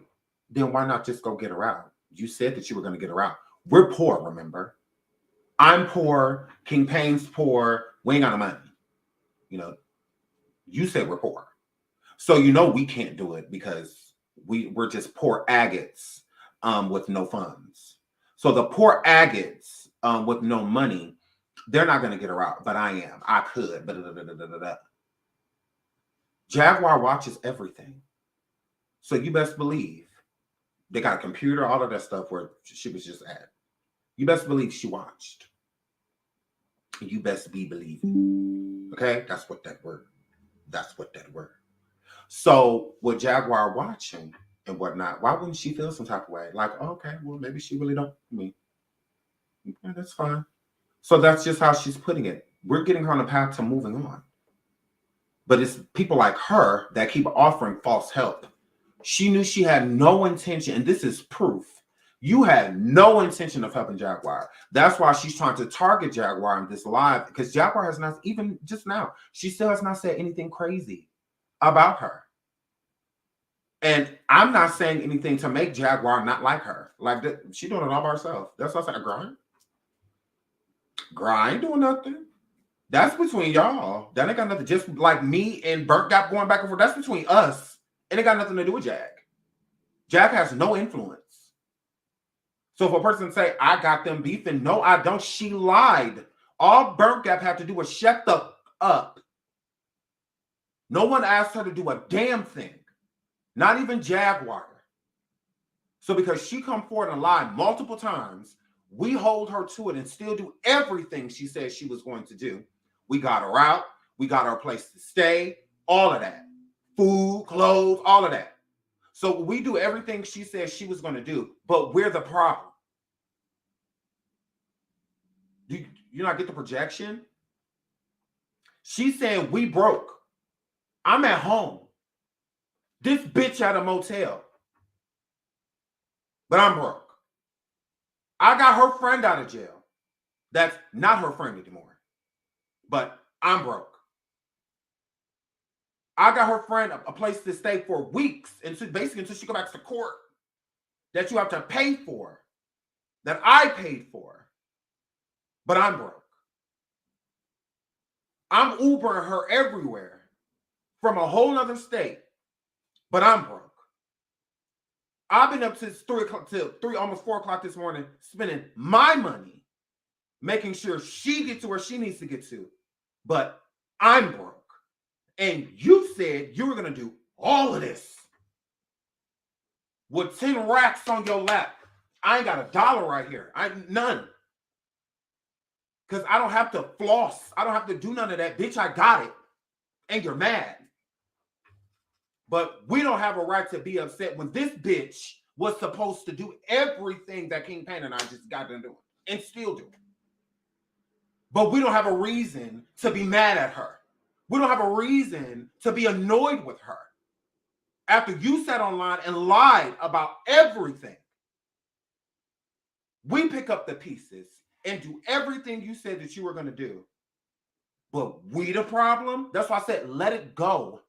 Then why not just go get her out? You said that you were going to get her out. We're poor, remember? I'm poor. King Payne's poor. We ain't got no money. You know, you said we're poor. So you know we can't do it because we're just poor agates with no funds. So the poor agates with no money, they're not going to get her out, but I am. I could. Jaguar watches everything. So you best believe they got a computer, all of that stuff where she was just at. You best believe she watched. You best be believing. Okay? That's what that word. So with Jaguar watching and whatnot, why wouldn't she feel some type of way? Like, oh, okay, well, maybe she really don't me. Okay, that's fine. So that's just how she's putting it. We're getting her on a path to moving on. But it's people like her that keep offering false help She knew she had no intention, and this is proof. You had no intention of helping Jaguar. That's why she's trying to target Jaguar in this live, because Jaguar has not, even just now, she still has not said anything crazy about her. And I'm not saying anything to make Jaguar not like her. Like, she's doing it all by herself. That's what I said. Grind doing nothing. That's between y'all. That ain't got nothing. Just like me and Bert got going back and forth. That's between us. And it got nothing to do with Jag. Jag has no influence. So if a person say, I got them beefing, no, I don't. She lied. All Bert Gap had to do was shut the up. No one asked her to do a damn thing. Not even Jaguar. So because she come forward and lied multiple times, we hold her to it and still do everything she said she was going to do. We got her out. We got her a place to stay. All of that. Food, clothes, all of that. So we do everything she said she was going to do, but we're the problem. You not get the projection? She's saying we broke. I'm at home. This bitch at a motel. But I'm broke. I got her friend out of jail. That's not her friend anymore. But I'm broke. I got her friend a place to stay for weeks, and so basically until she go back to court, that you have to pay for, that I paid for, but I'm broke. I'm Ubering her everywhere from a whole other state, but I'm broke. I've been up since 3 o'clock till 3, almost 4 o'clock this morning, spending my money, making sure she gets to where she needs to get to, but I'm broke. And you said you were going to do all of this with 10 racks on your lap. I ain't got $1 right here. None. Because I don't have to floss. I don't have to do none of that. Bitch, I got it. And you're mad. But we don't have a right to be upset when this bitch was supposed to do everything that King Pain and I just got done doing. And still do. But we don't have a reason to be mad at her. We don't have a reason to be annoyed with her. After you sat online and lied about everything, we pick up the pieces and do everything you said that you were going to do. But we the problem? That's why I said, let it go.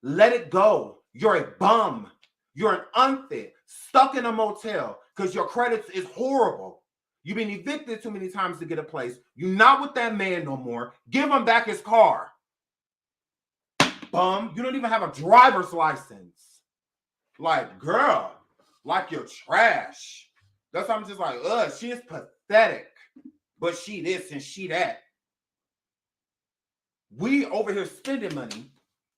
Let it go. You're a bum. You're an unfit, stuck in a motel because your credits is horrible. You've been evicted too many times to get a place. You're not with that man no more. Give him back his car. Bum. You don't even have a driver's license. Like, girl, like you're trash. That's why I'm just like, she is pathetic. But she this and she that. We over here spending money.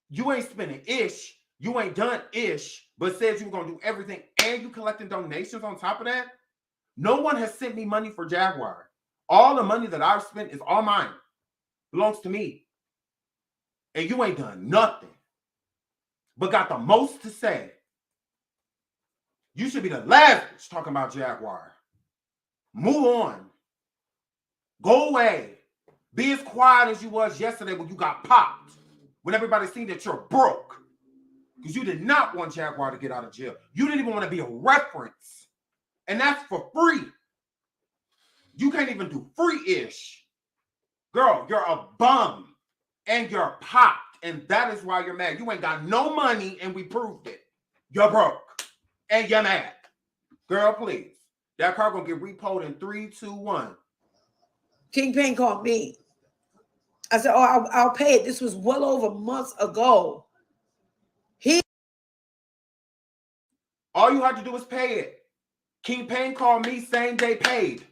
You ain't spending ish. You ain't done ish, but said you were going to do everything and you collecting donations on top of that. No one has sent me money for Jaguar. All the money that I've spent is all mine. Belongs to me. And you ain't done nothing. But got the most to say. You should be the last bitch talking about Jaguar. Move on. Go away. Be as quiet as you was yesterday when you got popped. When everybody seen that you're broke. Because you did not want Jaguar to get out of jail. You didn't even want to be a reference. And that's for free. You can't even do free-ish. Girl, you're a bum. And you're popped. And that is why you're mad. You ain't got no money and we proved it. You're broke. And you're mad. Girl, please. That car gonna get repoed in 3, 2, 1. King Pain called me. I said, I'll pay it. This was well over months ago. All you had to do was pay it. King Pain called me same day paid.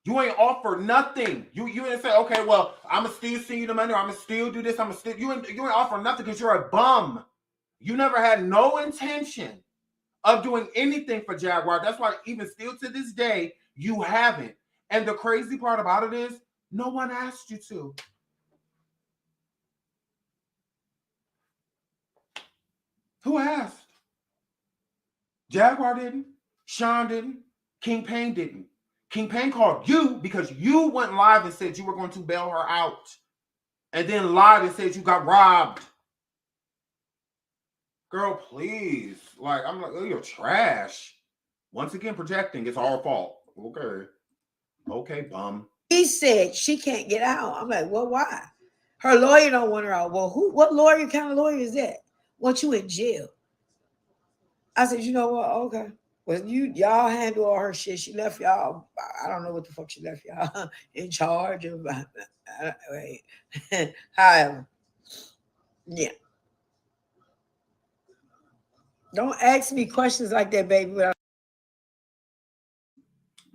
You ain't offer nothing. You didn't say, okay, well, I'ma still send you the money, or I'ma still do this, you ain't offer nothing because you're a bum. You never had no intention of doing anything for Jaguar. That's why even still to this day, you haven't. And the crazy part about it is, no one asked you to. Who asked? Jaguar didn't. Sean didn't. King Pain didn't. King Pain called you because you went live and said you were going to bail her out. And then lied and said you got robbed. Girl, please. Like, I'm like, oh, you're trash. Once again, projecting. It's our fault. Okay. Okay, bum. He said she can't get out. I'm like, well, why? Her lawyer don't want her out. Well, who? What lawyer kind of lawyer is that? Want you in jail? I said, you know what? Okay. Well, y'all handle all her shit. She left y'all. I don't know what the fuck she left y'all in charge of. However, yeah. Don't ask me questions like that, baby.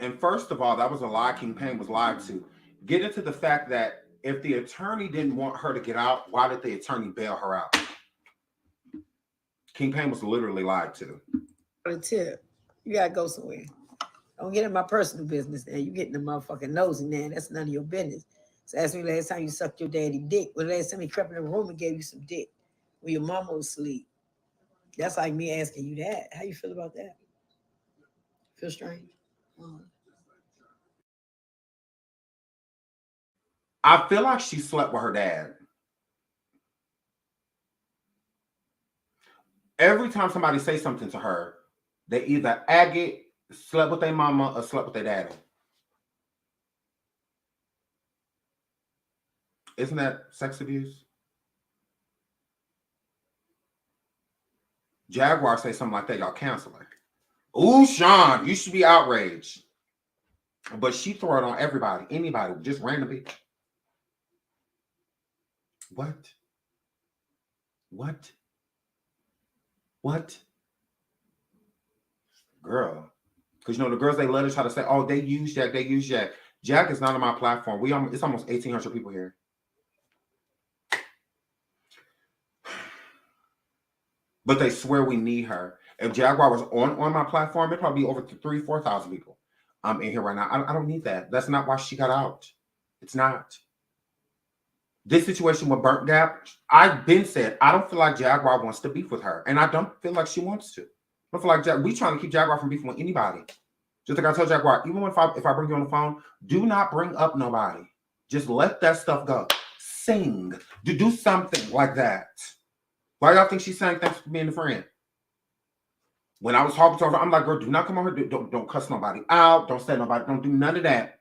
And first of all, that was a lie. King Payne was lied to. Get into the fact that if the attorney didn't want her to get out, why did the attorney bail her out? King Payne was literally lied to. Tip. You gotta go somewhere. Don't get in my personal business now. You getting the motherfucking nosy now. That's none of your business. So ask me last time you sucked your daddy dick. When last time he crept in the room and gave you some dick when your mama was asleep. That's like me asking you that. How you feel about that? Feel strange? I feel like she slept with her dad. Every time somebody says something to her, they either agate, slept with their mama, or slept with their daddy. Isn't that sex abuse? Jaguar say something like that, y'all cancel her. Ooh, Sean, you should be outraged. But she throw it on everybody, anybody, just randomly. What? What? What? Girl. Because, you know, the girls, they let us try to say, oh, they use Jack, they use Jack. Jack is not on my platform. It's almost 1,800 people here. But they swear we need her. If Jaguar was on my platform, it'd probably be over 3,000, 4,000 people. I'm in here right now. I don't need that. That's not why she got out. It's not. This situation with Burnt Gap, I've been said, I don't feel like Jaguar wants to beef with her. And I don't feel like she wants to. I don't feel like we trying to keep Jaguar from beefing with anybody. Just like I told Jaguar, even if I bring you on the phone, do not bring up nobody. Just let that stuff go. Sing. Do something like that. Why y'all think she's saying thanks for being a friend? When I was talking to her, I'm like, girl, do not come over here. Don't cuss nobody out. Don't say nobody. Don't do none of that.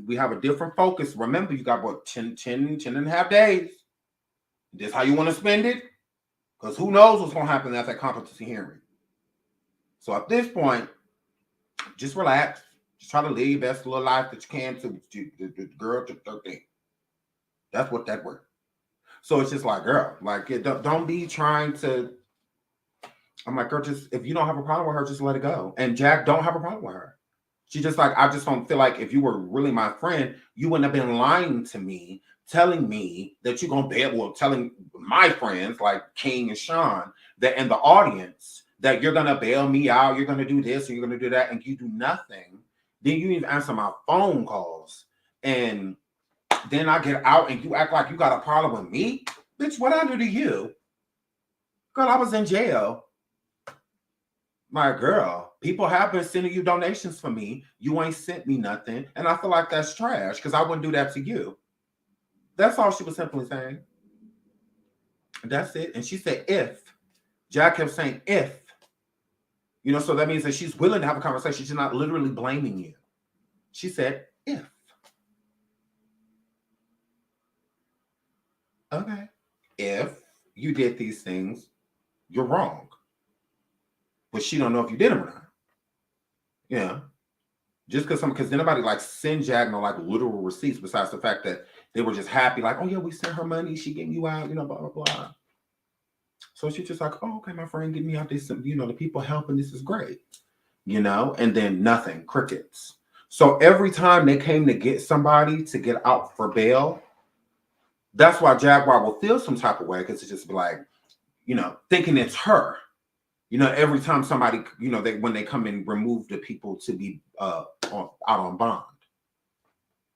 We have a different focus. Remember, you got what, 10 and a half days. This how you want to spend it? Because who knows what's going to happen at that competency hearing. So at this point, just relax. Just try to live your best little life that you can to the girl to 13. That's what that worked. So it's just like, girl, like, don't be trying to. I'm like, girl, just if you don't have a problem with her, just let it go. And Jack don't have a problem with her. She just like, I just don't feel like if you were really my friend, you wouldn't have been lying to me, telling me that you're going to bail, well, telling my friends like King and Sean that in the audience that you're going to bail me out, you're going to do this, and you're going to do that, and you do nothing. Then you even answer my phone calls. And then I get out and you act like you got a problem with me? Bitch, what I do to you? Girl, I was in jail. My girl, people have been sending you donations for me. You ain't sent me nothing. And I feel like that's trash because I wouldn't do that to you. That's all she was simply saying. That's it. And she said, if. Jack kept saying, if. You know, so that means that she's willing to have a conversation. She's not literally blaming you. She said, if. Okay. If you did these things, you're wrong. But she don't know if you did them or not. Yeah. Just because then nobody like send Jag no like literal receipts besides the fact that they were just happy, like, oh yeah, we sent her money, she getting you out, you know, blah, blah, blah. So she's just like, oh, okay, my friend get me out this, you know, the people helping, this is great. You know, and then nothing, crickets. So every time they came to get somebody to get out for bail, that's why Jaguar will feel some type of way, because it's just like, you know, thinking it's her. You know, every time somebody, you know, when they come and remove the people to be out on bond,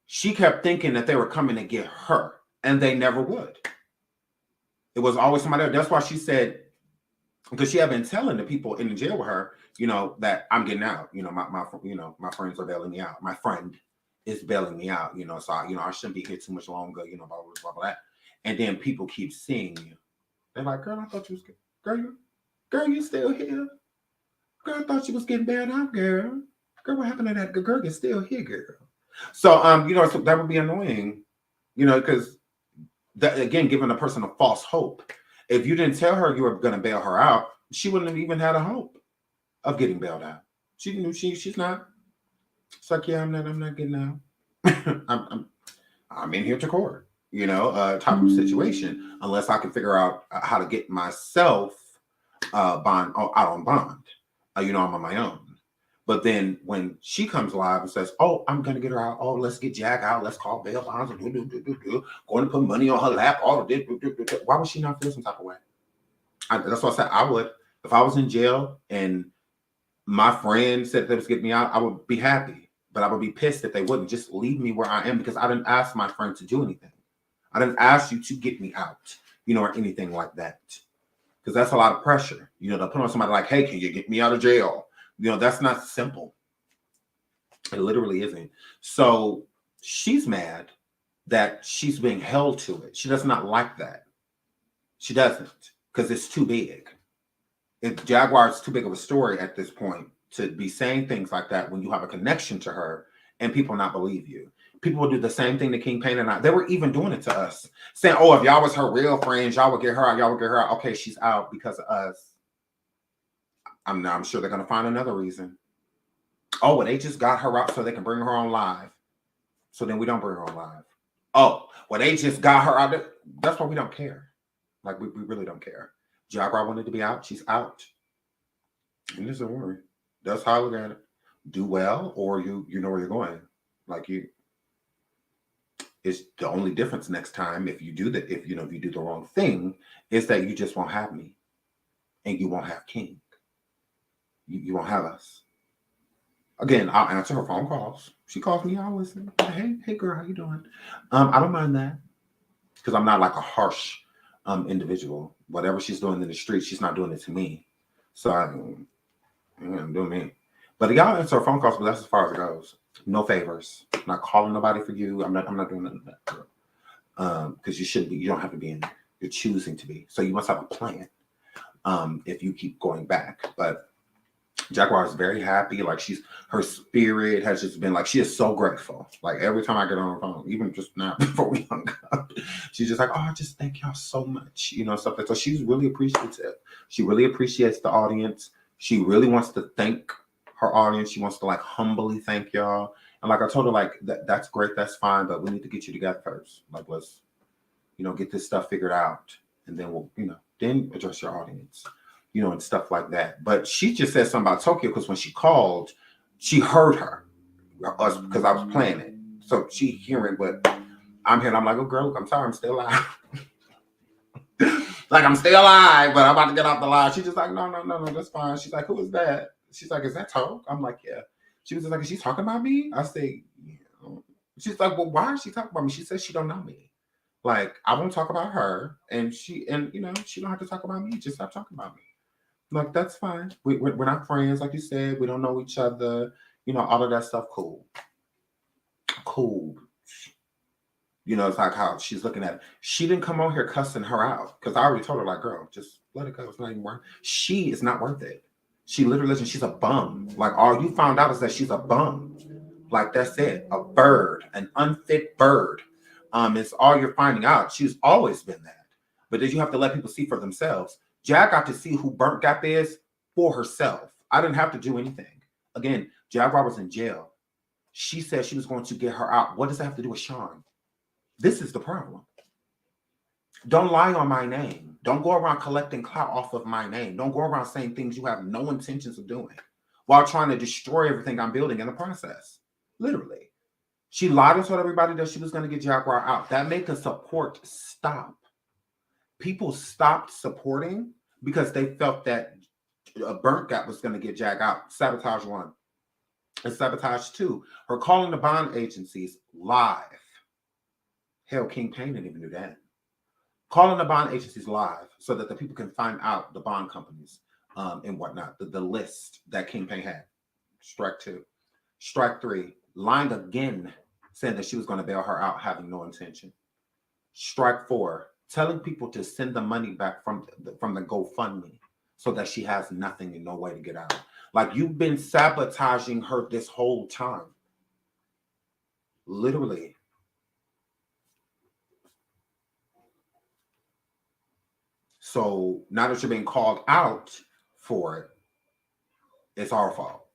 she kept thinking that they were coming to get her, and they never would. It was always somebody else. That's why she said, because she had been telling the people in the jail with her, you know, that I'm getting out. You know, my friends are bailing me out. My friend is bailing me out. You know, so I shouldn't be here too much longer. You know, blah blah blah blah. And then people keep seeing you. They're like, girl, I thought you was girl, you still here? Girl, I thought you was getting bailed out, girl. Girl, what happened to that girl? You're still here, girl. So, so that would be annoying, because that, again, giving a person a false hope. If you didn't tell her you were going to bail her out, she wouldn't have even had a hope of getting bailed out. She knew she's not. It's like, yeah, I'm not getting out. I'm in here to court, type of situation, unless I can figure out how to get myself out on bond. I'm on my own. But then when she comes live and says, oh, I'm going to get her out. Oh, let's get Jack out. Let's call bail bonds. Going to put money on her lap. All of this. Why would she not feel some type of way? That's what I said. I would. If I was in jail and my friend said they was getting me out, I would be happy. But I would be pissed if they wouldn't just leave me where I am, because I didn't ask my friend to do anything. I didn't ask you to get me out, or anything like that. Because that's a lot of pressure. To put on somebody like, hey, can you get me out of jail? That's not simple. It literally isn't. So she's mad that she's being held to it. She does not like that. She doesn't, because it's too big. Jaguar is too big of a story at this point to be saying things like that when you have a connection to her and people not believe you. People will do the same thing to King Payne and I. They were even doing it to us, saying, oh, if y'all was her real friends, y'all would get her out. Y'all would get her out. Okay, she's out because of us. I'm sure they're going to find another reason. Oh, well, they just got her out so they can bring her on live. So then we don't bring her on live. Oh, well, they just got her out. That's why we don't care. Like, we really don't care. Jaguar wanted to be out. She's out. And this is a worry. That's how I look at it. Do well, or you know where you're going. Like, it's the only difference next time if you do the wrong thing is that you just won't have me. And you won't have King. You won't have us. Again, I'll answer her phone calls. She calls me, I'll listen. Hey girl, how you doing? I don't mind that, because I'm not like a harsh individual. Whatever she's doing in the street, she's not doing it to me. So I'm doing me. But y'all answer her phone calls, but that's as far as it goes. No favors. I'm not calling nobody for you. I'm not doing nothing like that. Because you shouldn't be. You don't have to be in there. You're choosing to be. So you must have a plan. If you keep going back, but Jaguar is very happy. Like, her spirit has just been like, she is so grateful. Like, every time I get on her phone, even just now before we hung up, she's just like, oh, I just thank y'all so much, stuff like that. So she's really appreciative. She really appreciates the audience. She really wants to thank her audience. She wants to like humbly thank y'all. And like I told her, like, that's great, that's fine, but we need to get you together first. Like, let's, get this stuff figured out, and then we'll, then address your audience. And stuff like that. But she just said something about Tokyo because when she called, she heard her because I was playing it. So she hearing what I'm hearing. I'm like, oh, girl, look, I'm sorry, I'm still alive. Like, I'm still alive, but I'm about to get off the line. She's just like, no, that's fine. She's like, who is that? She's like, is that Tok? I'm like, yeah. She was just like, is she talking about me? I say, yeah. She's like, well, why is she talking about me? She says she don't know me. Like, I won't talk about her, and she don't have to talk about me. Just stop talking about me. Like, that's fine. We're not friends, like you said. We don't know each other. All of that stuff. Cool. It's like how she's looking at it. She didn't come on here cussing her out, because I already told her, like, girl, just let it go. It's not even worth it. She is not worth it. She literally, she's a bum. Like, all you found out is that she's a bum. Like, that's it. A bird, an unfit bird. It's all you're finding out. She's always been that. But then you have to let people see for themselves. Jag got to see who Burnt Gap is for herself. I didn't have to do anything. Again, Jaguar was in jail. She said she was going to get her out. What does that have to do with Sean? This is the problem. Don't lie on my name. Don't go around collecting clout off of my name. Don't go around saying things you have no intentions of doing while trying to destroy everything I'm building in the process. Literally. She lied and told everybody that she was going to get Jaguar out. That made the support stop. People stopped supporting because they felt that a Burnt Gap was going to get Jag out. Sabotage 1. And Sabotage 2. Her calling the bond agencies live. Hell, King Payne didn't even do that. Calling the bond agencies live so that the people can find out the bond companies and whatnot. The list that King Payne had. Strike 2. Strike 3. Lying again, saying that she was going to bail her out, having no intention. Strike 4. telling people to send the money back from the GoFundMe so that she has nothing and no way to get out. Like, you've been sabotaging her this whole time. Literally. So now that you're being called out for it, it's our fault.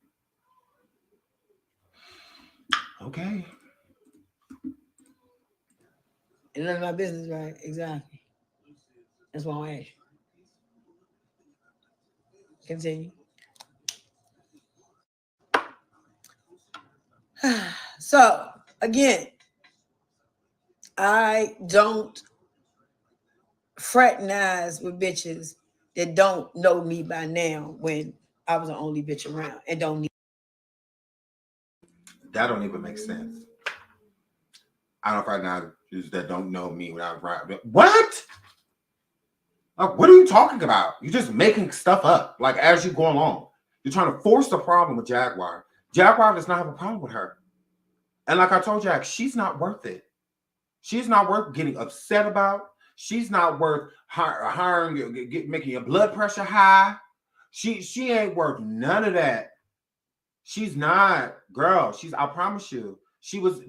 Okay. It's none of my business, right? Exactly. That's why I asked you. Continue. So, again, I don't fraternize with bitches that don't know me by now when I was the only bitch around and don't need. That don't even make sense. I don't fraternize that don't know me when I was right. What? Like, what are you talking about? You're just making stuff up, like, as you go along. You're trying to force the problem with Jaguar. Jaguar does not have a problem with her. And like I told Jack, she's not worth it. She's not worth getting upset about. She's not worth making your blood pressure high. She ain't worth none of that. She's not, girl. I promise you, she was,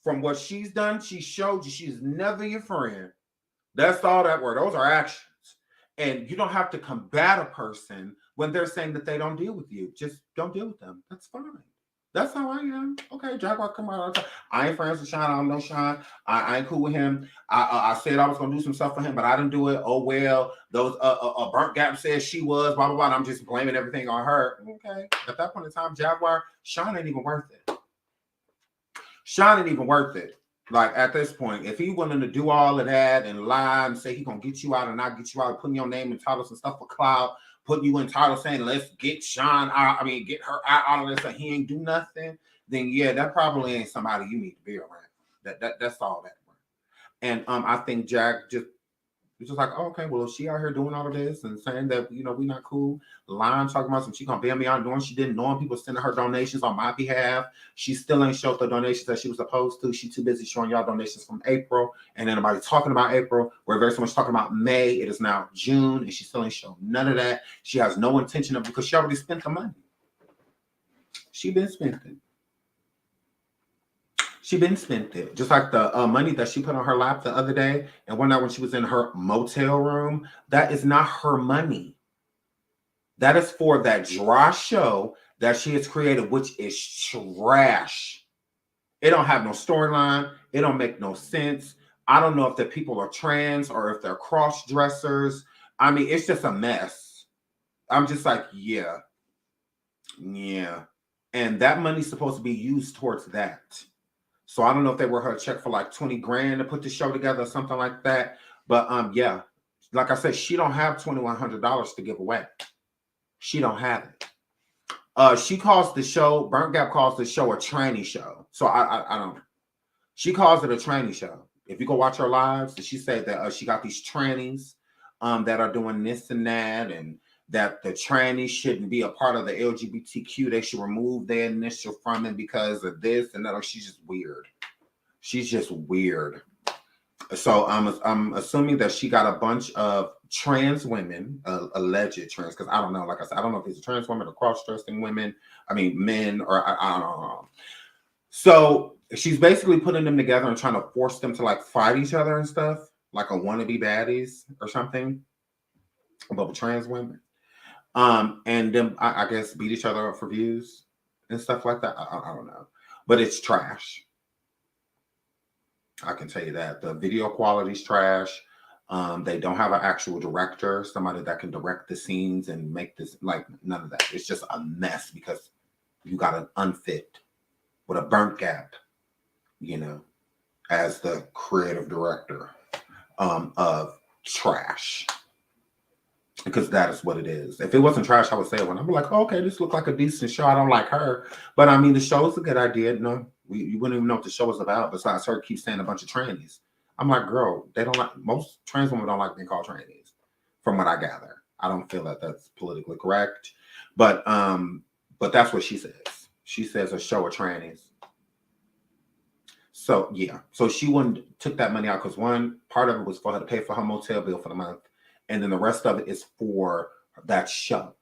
from what she's done, she showed you she's never your friend. That's all that word. Those are actions. And you don't have to combat a person when they're saying that they don't deal with you. Just don't deal with them. That's fine. That's how I am. Okay, Jaguar, come on. I ain't friends with Sean. I don't know Sean. I ain't cool with him. I said I was gonna do some stuff for him, but I didn't do it. Oh well, those Burnt Gap says she was blah blah blah. And I'm just blaming everything on her. Okay, at that point in time, Jaguar, Sean ain't even worth it. Sean ain't even worth it. Like, at this point, if he willing to do all of that and lie and say he gonna get you out and not get you out, putting your name in titles and stuff for clout, putting you in titles saying let's get Sean out, get her out of this, and he ain't do nothing, then yeah, that probably ain't somebody you need to be around. That's all that. And I think Jack just like, oh, okay, well, if she out here doing all of this and saying that, we not cool, lying, talking about some, she gonna bail me out doing she didn't know, people sending her donations on my behalf. She still ain't showed the donations that she was supposed to. She too busy showing y'all donations from April, and then nobody talking about April. We're very so much talking about May. It is now June, and she still ain't shown none of that. She has no intention of, because she already spent the money. She been spent it. She been spent it. Just like the money that she put on her lap the other day, and one night when she was in her motel room, that is not her money. That is for that dry show that she has created, which is trash. It don't have no storyline. It don't make no sense. I don't know if the people are trans or if they're cross-dressers. It's just a mess. I'm just like, yeah. And that money's supposed to be used towards that. So I don't know if they were her check for like 20 grand to put the show together or something like that. But yeah, like I said, she don't have $2,100 to give away. She don't have it. She calls the show, Burnt Gap calls the show a tranny show. So I don't. She calls it a tranny show. If you go watch her lives, she said that she got these trannies that are doing this and that, and that the trannies shouldn't be a part of the LGBTQ. They should remove their initial from it because of this and that. She's just weird. She's just weird. So I'm assuming that she got a bunch of trans women, alleged trans, because I don't know. Like I said, I don't know if these are trans women or cross-dressing women. Men, or I don't know. So she's basically putting them together and trying to force them to like fight each other and stuff, like a wannabe baddies or something about trans women. And then I guess beat each other up for views and stuff like that. I don't know, but it's trash. I can tell you that the video quality is trash. They don't have an actual director, somebody that can direct the scenes and make this, like, none of that. It's just a mess because you got an unfit with a burnt gap, as the creative director of trash. Because that is what it is. If it wasn't trash, I would say it. When I'm like, oh, okay, this looks like a decent show. I don't like her. But the show is a good idea. No, you wouldn't even know what the show is about besides her keep saying a bunch of trannies. I'm like, girl, they don't like, most trans women don't like being called trannies, from what I gather. I don't feel that that's politically correct. But that's what she says. She says a show of trannies. So yeah, so she wouldn't took that money out because one part of it was for her to pay for her motel bill for the month, and then the rest of it is for that show.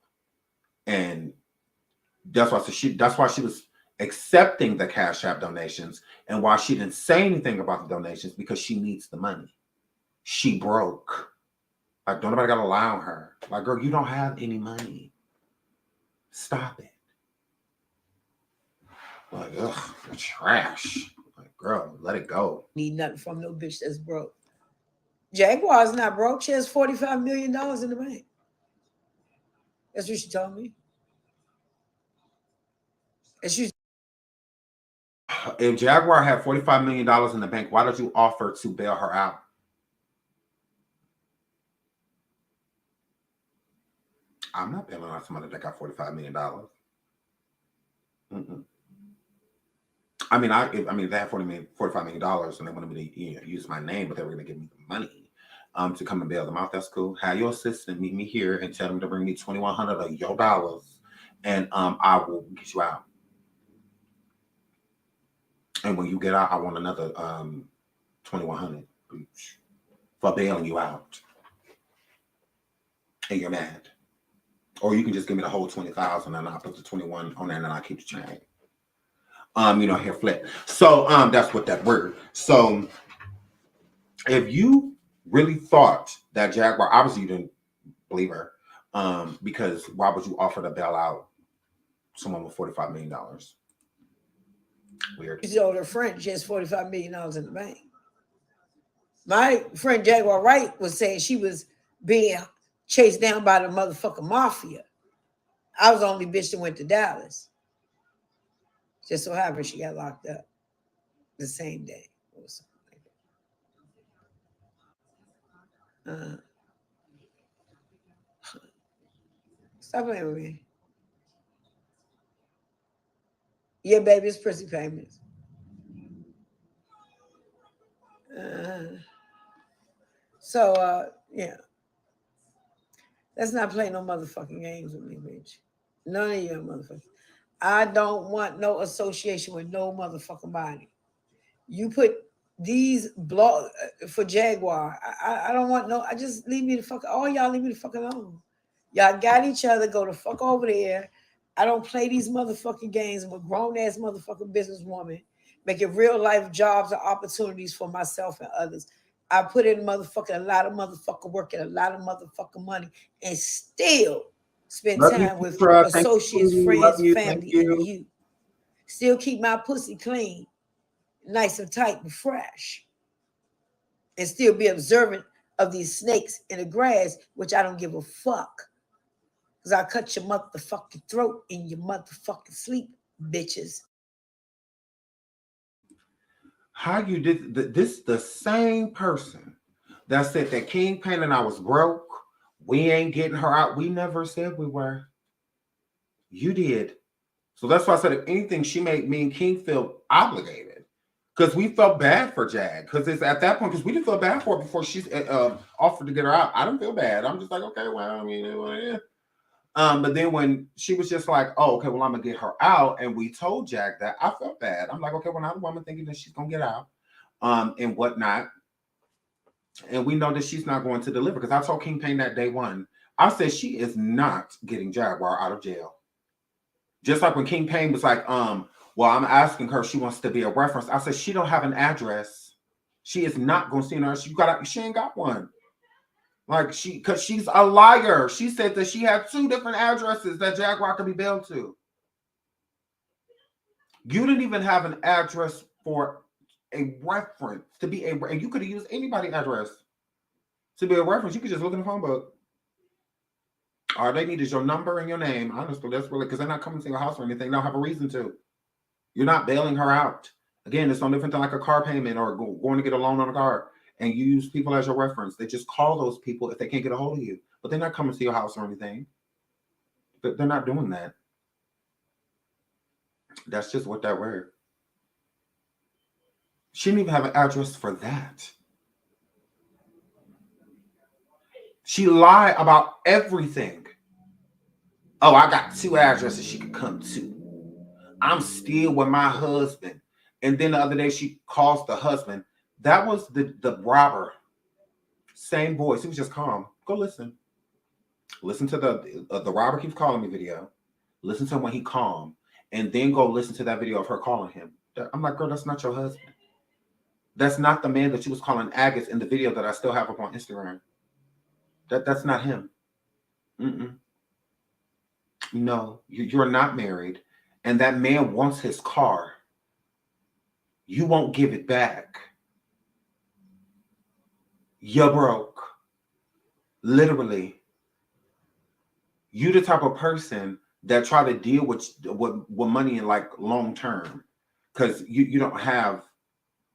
And that's why she was accepting the Cash App donations, and why she didn't say anything about the donations because she needs the money. She broke. Like, don't nobody gotta lie on her. Like, girl, you don't have any money. Stop it. Like, ugh, trash. Like, girl, let it go. Need nothing from no bitch that's broke. Jaguar's not broke. She has $45 million in the bank. That's what she told me. And she's If Jaguar had $45 million in the bank, why did you offer to bail her out? I'm not bailing out somebody that got $45 million. I mean, if they had $45 million and they wanted me to use my name, but they were going to give me the money to come and bail them out, that's cool. Have your assistant meet me here and tell them to bring me $2,100 of your dollars, and I will get you out. And when you get out, I want another $2,100 for bailing you out. And you're mad. Or you can just give me the whole $20,000 and I'll put the 21 on there and then I'll keep the change. Here flip. So that's what that word. So if you really thought that Jaguar, obviously you didn't believe her, because why would you offer to bail out someone with $45 million? Weird. She told her friend she has $45 million in the bank. My friend Jaguar Wright was saying she was being chased down by the motherfucking mafia. I was the only bitch that went to Dallas. Just so happened she got locked up the same day. Or something like that. Stop playing with me. Yeah, baby, it's prissy payments. Yeah. Let's not play no motherfucking games with me, bitch. None of you motherfuckers. I don't want no association with no motherfucking body. You put these blog for Jaguar. I don't want no. I just leave me the fuck. All y'all leave me the fuck alone. Y'all got each other. Go the fuck over there. I don't play these motherfucking games. I'm a grown ass motherfucking businesswoman making real life jobs and opportunities for myself and others. I put in a lot of motherfucking work and a lot of motherfucking money and still spend time with associates, friends, family, and you. Still keep my pussy clean, nice and tight and fresh. And still be observant of these snakes in the grass, which I don't give a fuck. Because I'll cut your motherfucking throat in your motherfucking sleep, bitches. How you did this? The same person that said that Kingpin and I was broke, we ain't getting her out. We never said we were. You did. So that's why I said, if anything, she made me and King feel obligated because we felt bad for Jag. Because it's at that point, because we didn't feel bad for her before she offered to get her out. I didn't feel bad. I'm just like, okay, well, I mean, yeah. But then when she was just like, oh, okay, well, I'm gonna get her out, and we told Jack that, I felt bad. I'm like, okay, well, now the woman thinking that she's gonna get out, and whatnot, and we know that she's not going to deliver. Because I told Kingpin that day one, I said she is not getting Jaguar out of jail. Just like when Kingpin was like, well, I'm asking her if she wants to be a reference. I said she don't have an address. She is not going to see her. She ain't got one. Like because she's a liar. She said that she had 2 different addresses that Jaguar could be bailed to. You didn't even have an address for a reference to be and you could have used anybody's address to be a reference. You could just look in the phone book. All they need is your number and your name. Honestly, that's really because they're not coming to your house or anything. They don't have a reason to. You're not bailing her out. Again, it's no different than like a car payment or going to get a loan on a car. And you use people as your reference. They just call those people if they can't get a hold of you. But they're not coming to your house or anything. They're not doing that. That's just what that were. She didn't even have an address for that. She lied about everything. Oh, I got 2 addresses she could come to. I'm still with my husband. And then the other day she calls the husband. That was the robber. Same voice. He was just calm. Go listen. Listen to the robber keeps calling me video. Listen to when he calm. And then go listen to that video of her calling him. I'm like, girl, that's not your husband. That's not the man that you was calling Agus in the video that I still have up on Instagram. That's not him. No, you're not married. And that man wants his car. You won't give it back. You're broke. Literally. You the type of person that try to deal with money in like long term. Because you don't have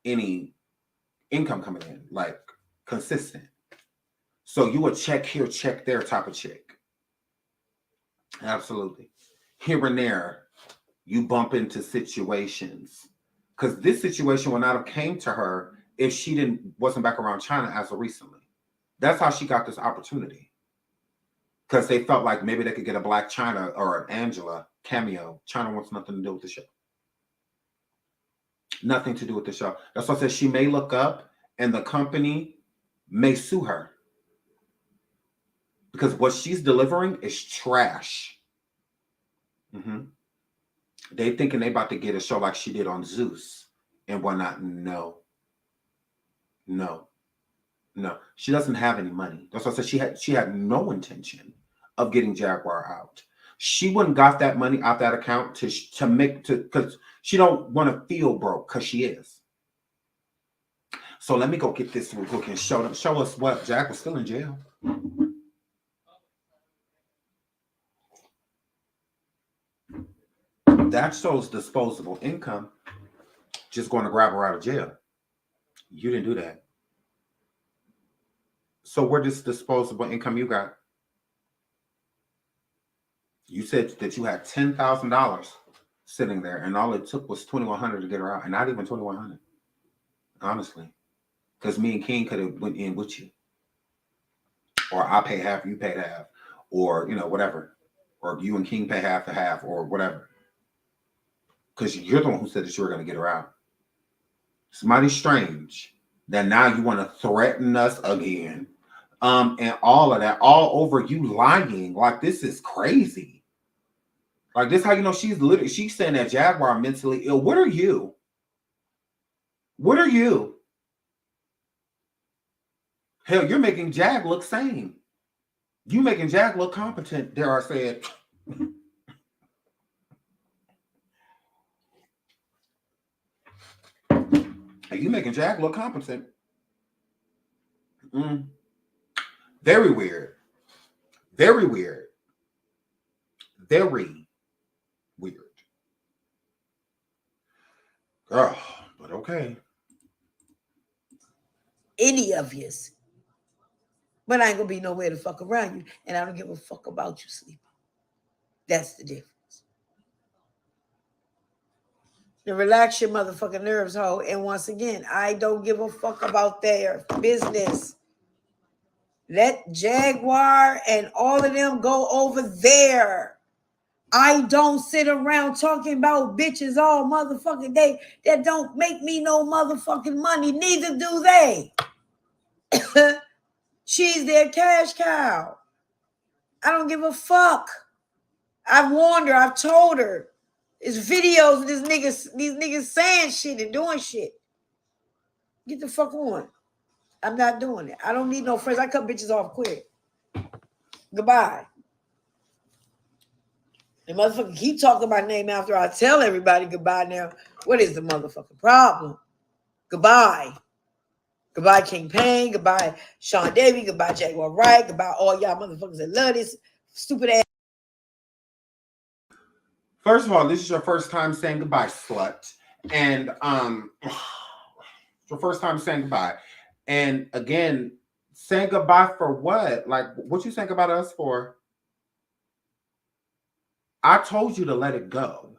any income coming in, like consistent. So you a check here, check there type of chick. Absolutely. Here and there, you bump into situations. Because this situation would not have came to her if she wasn't back around China as of recently. That's how she got this opportunity. Because they felt like maybe they could get a Black China or an Angela cameo. China wants nothing to do with the show. Nothing to do with the show. That's why I said she may look up and the company may sue her. Because what she's delivering is trash. They thinking they about to get a show like she did on Zeus and whatnot. No. She doesn't have any money. That's why I said she had no intention of getting Jaguar out. She wouldn't got that money out that account because she don't want to feel broke because she is. So let me go get this real quick and show us what Jack was still in jail. That shows disposable income. Just going to grab her out of jail. You didn't do that. So where does disposable income you got? You said that you had $10,000 sitting there, and all it took was $2,100 to get her out, and not even $2,100. Honestly, because me and King could have went in with you, or I pay half, you pay half, or whatever, or you and King pay half to half, or whatever. Because you're the one who said that you were going to get her out. It's mighty strange that now you want to threaten us again, and all of that, all over you lying. Like, this is crazy. Like, this how you know she's saying that Jaguar mentally ill. What are you? What are you? Hell, you're making Jag look sane. You making Jag look competent, dare I say it. You making Jag look competent. Very weird. Very weird. Very weird. Oh, but okay. Any of yous. But I ain't gonna be nowhere to fuck around you, and I don't give a fuck about you sleeping. That's the difference. To relax your motherfucking nerves, ho. And once again, I don't give a fuck about their business. Let Jaguar and all of them go over there. I don't sit around talking about bitches all motherfucking day that don't make me no motherfucking money. Neither do they. She's their cash cow. I don't give a fuck. I've warned her. I've told her. It's videos of these niggas saying shit and doing shit. Get the fuck on. I'm not doing it. I don't need no friends. I cut bitches off quick. Goodbye. The motherfucker keep talking my name after I tell everybody goodbye now. What is the motherfucking problem? Goodbye. Goodbye, King Payne. Goodbye, Sean Davey. Goodbye, Jaguar Wright. Goodbye, all y'all motherfuckers that love this stupid ass. First of all, this is your first time saying goodbye, slut. And your first time saying goodbye. And again, saying goodbye for what? Like, what you saying about us for? I told you to let it go.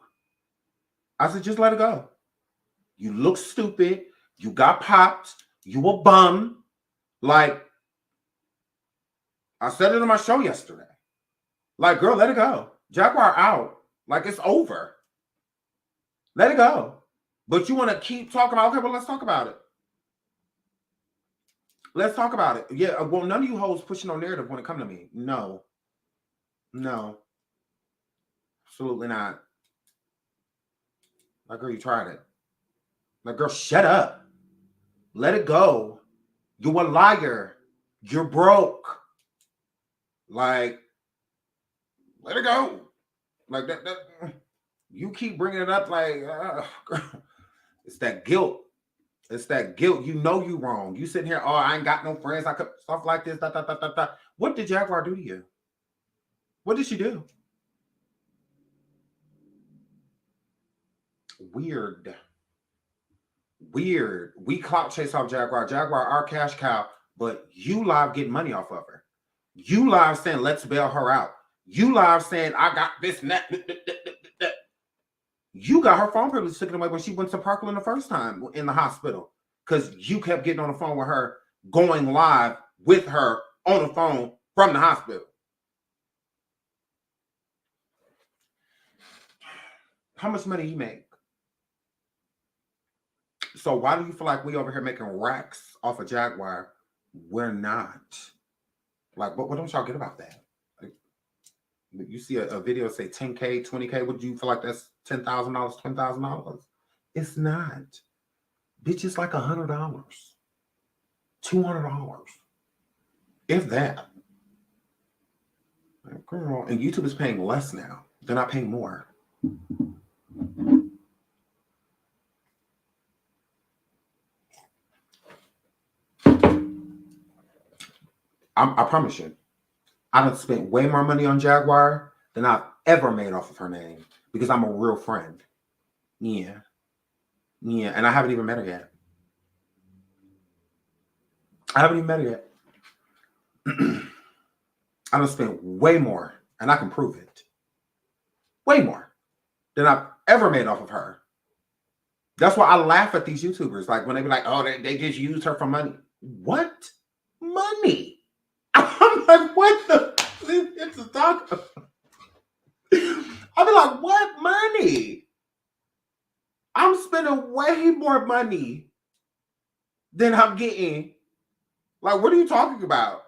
I said, just let it go. You look stupid. You got popped. You a bum. Like, I said it on my show yesterday. Like, girl, let it go. Jaguar out. Like, it's over. Let it go. But you want to keep talking about, okay, well, let's talk about it. Let's talk about it. Yeah, well, none of you hoes pushing no narrative when it comes to me. No. No. Absolutely not. Like, girl, you tried it. Like, girl, shut up. Let it go. You're a liar. You're broke. Like, let it go. Like, that you keep bringing it up like, it's that guilt. It's that guilt. You know you wrong. You sitting here, oh, I ain't got no friends. I could stuff like this. What did Jaguar do to you? What did she do? Weird. We clout chase off Jaguar. Jaguar, our cash cow, but you live getting money off of her. You live saying, let's bail her out. You live saying, I got this and that. You got her phone privilege taken away when she went to Parkland the first time in the hospital because you kept getting on the phone with her, going live with her on the phone from the hospital. How much money you make? So why do you feel like we over here making racks off of Jaguar? We're not. Like, what don't y'all get about that? Like, you see a video say 10K, 20K. Would you feel like that's $10,000, $20,000? It's not. Bitch, it's like $100, $200, if that. Like, girl, and YouTube is paying less now. They're not paying more. I promise you, I done spent way more money on Jaguar than I've ever made off of her name because I'm a real friend. Yeah. And I haven't even met her yet. I done spent way more, and I can prove it. Way more than I've ever made off of her. That's why I laugh at these YouTubers. Like when they be like, oh, they just used her for money. What? Money? I'm like, what the? It's a talk. I'll be like, what money? I'm spending way more money than I'm getting. Like, what are you talking about?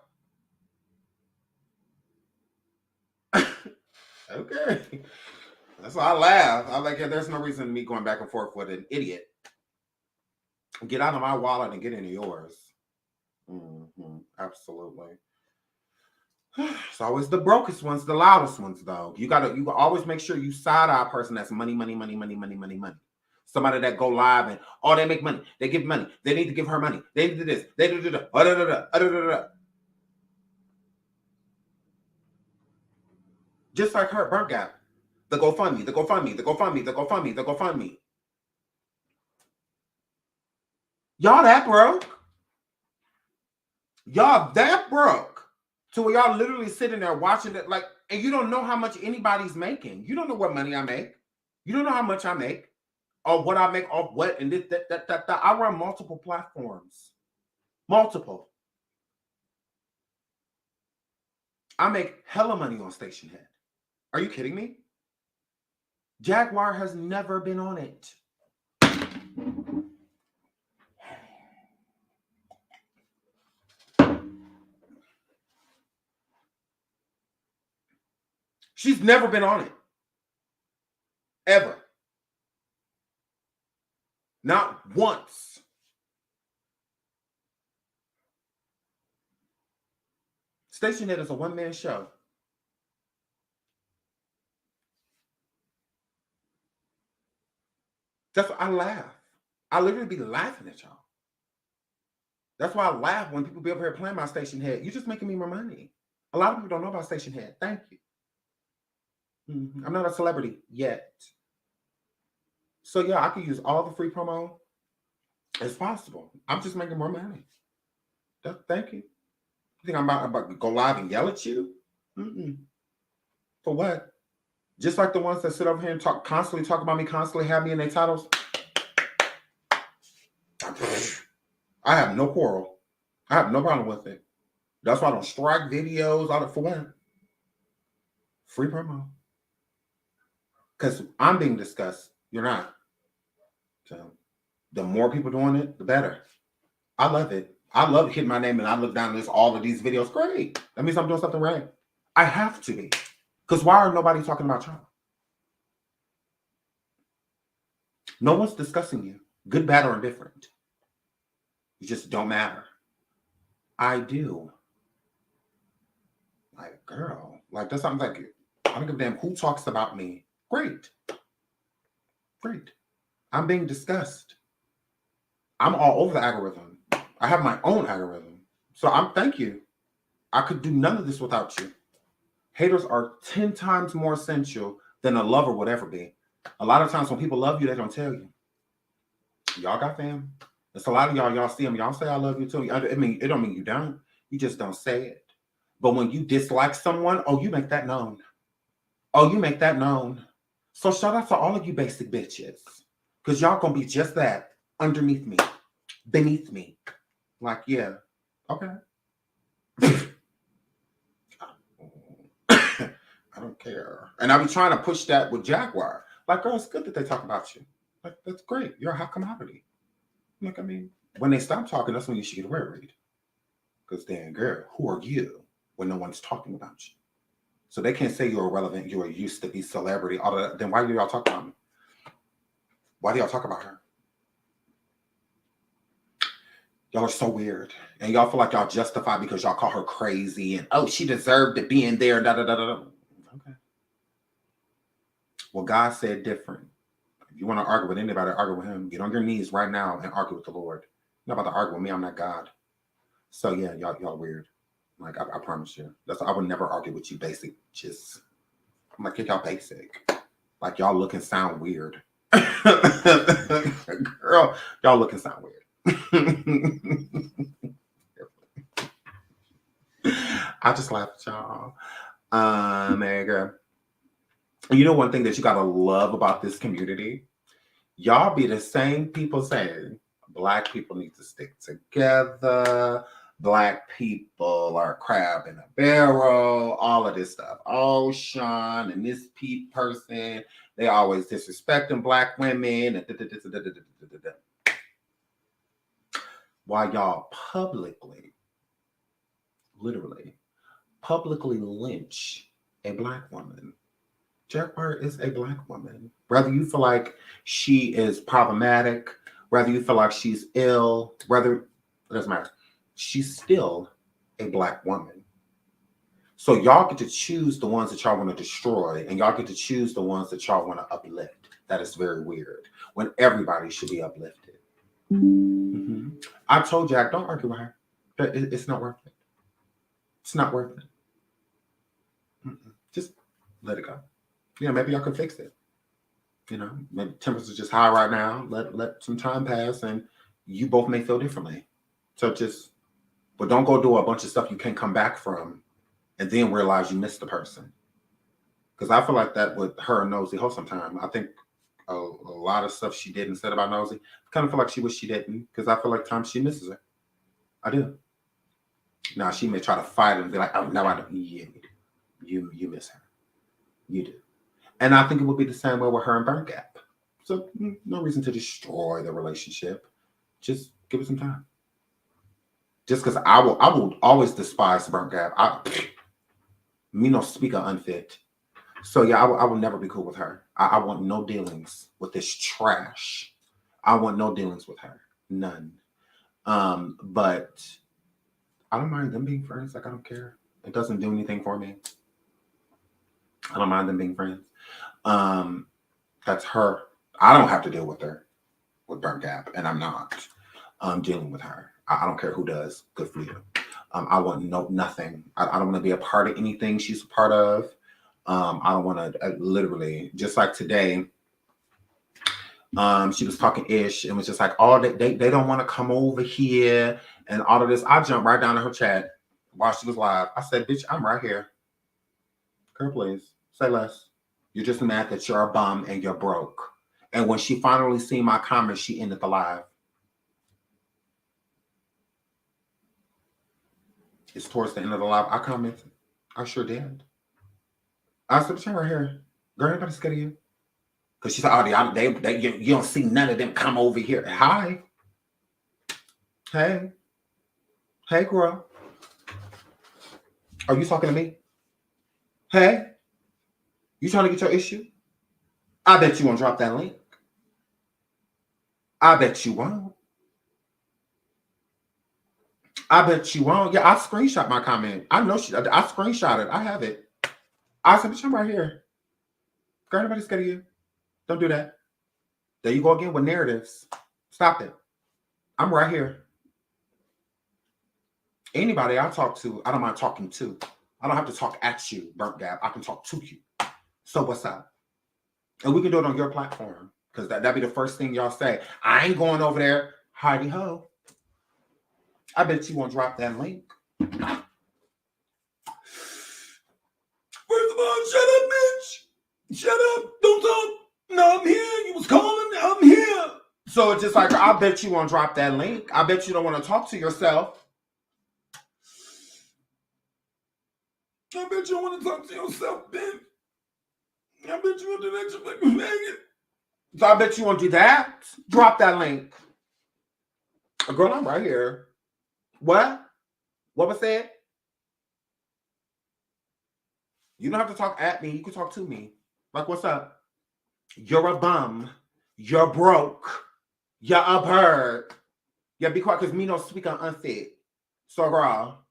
Okay. That's why I laugh. I'm like, there's no reason me going back and forth with an idiot. Get out of my wallet and get into yours. Absolutely. It's always the brokest ones, the loudest ones, though. You always make sure you side eye a person that's money. Somebody that go live and they make money. They give money. They need to give her money. They need to do this. They do that. Just like her, Burnt Gap. The GoFundMe. Y'all that broke. So where y'all literally sitting there watching it, like, and you don't know how much anybody's making. You don't know what money I make. You don't know how much I make, or what I make off what, and this, that. I run multiple platforms. Multiple. I make hella money on Station Head. Are you kidding me? Jaguar has never been on it. She's never been on it. Ever. Not once. Station Head is a one-man show. That's why I laugh. I literally be laughing at y'all. That's why I laugh when people be up here playing my Station Head. You're just making me more money. A lot of people don't know about Station Head. Thank you. I'm not a celebrity yet. So yeah, I can use all the free promo as possible. I'm just making more money. Thank you. You think I'm about to go live and yell at you? For what? Just like the ones that sit over here and constantly talk about me, constantly have me in their titles. I have no quarrel. I have no problem with it. That's why I don't strike videos. For what? Free promo. Because I'm being discussed. You're not. So The more people doing it, the better. I love it. I love hitting my name and I look down and there's all of these videos. Great. That means I'm doing something right. I have to be. Because why are nobody talking about y'all? No one's discussing you. Good, bad, or indifferent. You just don't matter. I do. Like, girl. Like, that's something like, I don't give a damn who talks about me. Great. Great. I'm being discussed. I'm all over the algorithm. I have my own algorithm. So thank you. I could do none of this without you. Haters are 10 times more essential than a lover would ever be. A lot of times when people love you, they don't tell you. Y'all got fam. It's a lot of y'all see them. Y'all say I love you too. I mean, it don't mean you don't. You just don't say it. But when you dislike someone, oh, you make that known. Oh, you make that known. So shout out to all of you basic bitches. Because y'all gonna be just that. Underneath me. Beneath me. Like, yeah. Okay. I don't care. And I be trying to push that with Jaguar. Like, girl, it's good that they talk about you. Like, that's great. You're a hot commodity. Like, I mean, when they stop talking, that's when you should get worried. Because then, girl, who are you when no one's talking about you? So they can't say you're irrelevant, you're a used to be celebrity, all of that. Then why do y'all talk about me? Why do y'all talk about her? Y'all are so weird. And y'all feel like y'all justified because y'all call her crazy and, oh, she deserved to be in there, da-da-da-da-da. Okay. Well, God said different. If you want to argue with anybody, argue with him. Get on your knees right now and argue with the Lord. You're not about to argue with me. I'm not God. So, yeah, y'all weird. Like, I promise you. I would never argue with you basic. I'm like, y'all basic. Like, y'all look and sound weird. Girl, y'all look and sound weird. I just laugh at y'all. Girl. You know one thing that you gotta love about this community? Y'all be the same people saying Black people need to stick together. Black people are crab in a barrel, all of this stuff. Oh, Sean and this person, they always disrespecting Black women. While y'all literally publicly lynch a Black woman. Jaguar is a Black woman. Whether you feel like she is problematic, whether you feel like she's ill, it doesn't matter. She's still a Black woman. So y'all get to choose the ones that y'all want to destroy, and y'all get to choose the ones that y'all want to uplift. That is very weird. When everybody should be uplifted. Mm-hmm. I told Jack, don't argue with her. It's not worth it. It's not worth it. Just let it go. Yeah, maybe y'all could fix it. You know, maybe temperatures are just high right now. Let some time pass, and you both may feel differently. So but don't go do a bunch of stuff you can't come back from, and then realize you missed the person. Because I feel like that with her and Nosy Ho sometime. I think a lot of stuff she did and said about Nosy, I kind of feel like she wish she didn't, because I feel like times she misses her. I do. Now she may try to fight and be like, oh no, I don't. Yeah, you miss her. You do. And I think it would be the same way with her and Burnt Gap. So no reason to destroy the relationship. Just give it some time. Just because I will always despise Burnt Gap. Me no speaker unfit. So yeah, I will never be cool with her. I want no dealings with this trash. I want no dealings with her. None. But I don't mind them being friends. Like, I don't care. It doesn't do anything for me. I don't mind them being friends. That's her. I don't have to deal with her with Burnt Gap, and I'm not dealing with her. I don't care who does. Good for you. I want nothing. I don't want to be a part of anything she's a part of. I don't want to literally, just like today, she was talking ish and was just like, oh, they don't want to come over here and all of this. I jumped right down to her chat while she was live. I said, bitch, I'm right here. Girl, please say less. You're just mad that you're a bum and you're broke. And when she finally seen my comments, she ended the live. It's towards the end of the live. I commented. I sure did. I said, I'm right here. Girl, anybody's scared of you? Because she said, oh, you don't see none of them come over here. Hi. Hey. Hey, girl. Are you talking to me? Hey. You trying to get your issue? I bet you won't drop that link. I bet you won't. I bet you won't. Yeah, I screenshot my comment. I know I screenshot it. I have it. I said, bitch, I'm right here. Girl, nobody's scared of you. Don't do that. There you go again with narratives. Stop it. I'm right here. Anybody I talk to, I don't mind talking to. I don't have to talk at you, Burnt Gap. I can talk to you. So what's up? And we can do it on your platform. Because that'd be the first thing y'all say. I ain't going over there. Heidi ho. I bet you won't drop that link. First of all, shut up, bitch. Shut up. Don't talk. No, I'm here. You was calling. I'm here. So it's just like, I bet you won't drop that link. I bet you don't want to talk to yourself. I bet you don't want to talk to yourself, bitch. I bet you won't do that. You fucking maggot. So I bet you won't do that. Drop that link. Girl, I'm right here. What? What was that? You don't have to talk at me. You can talk to me. Like, what's up? You're a bum. You're broke. You're a bird. Yeah, be quiet, because me no speak on unfit. So, girl,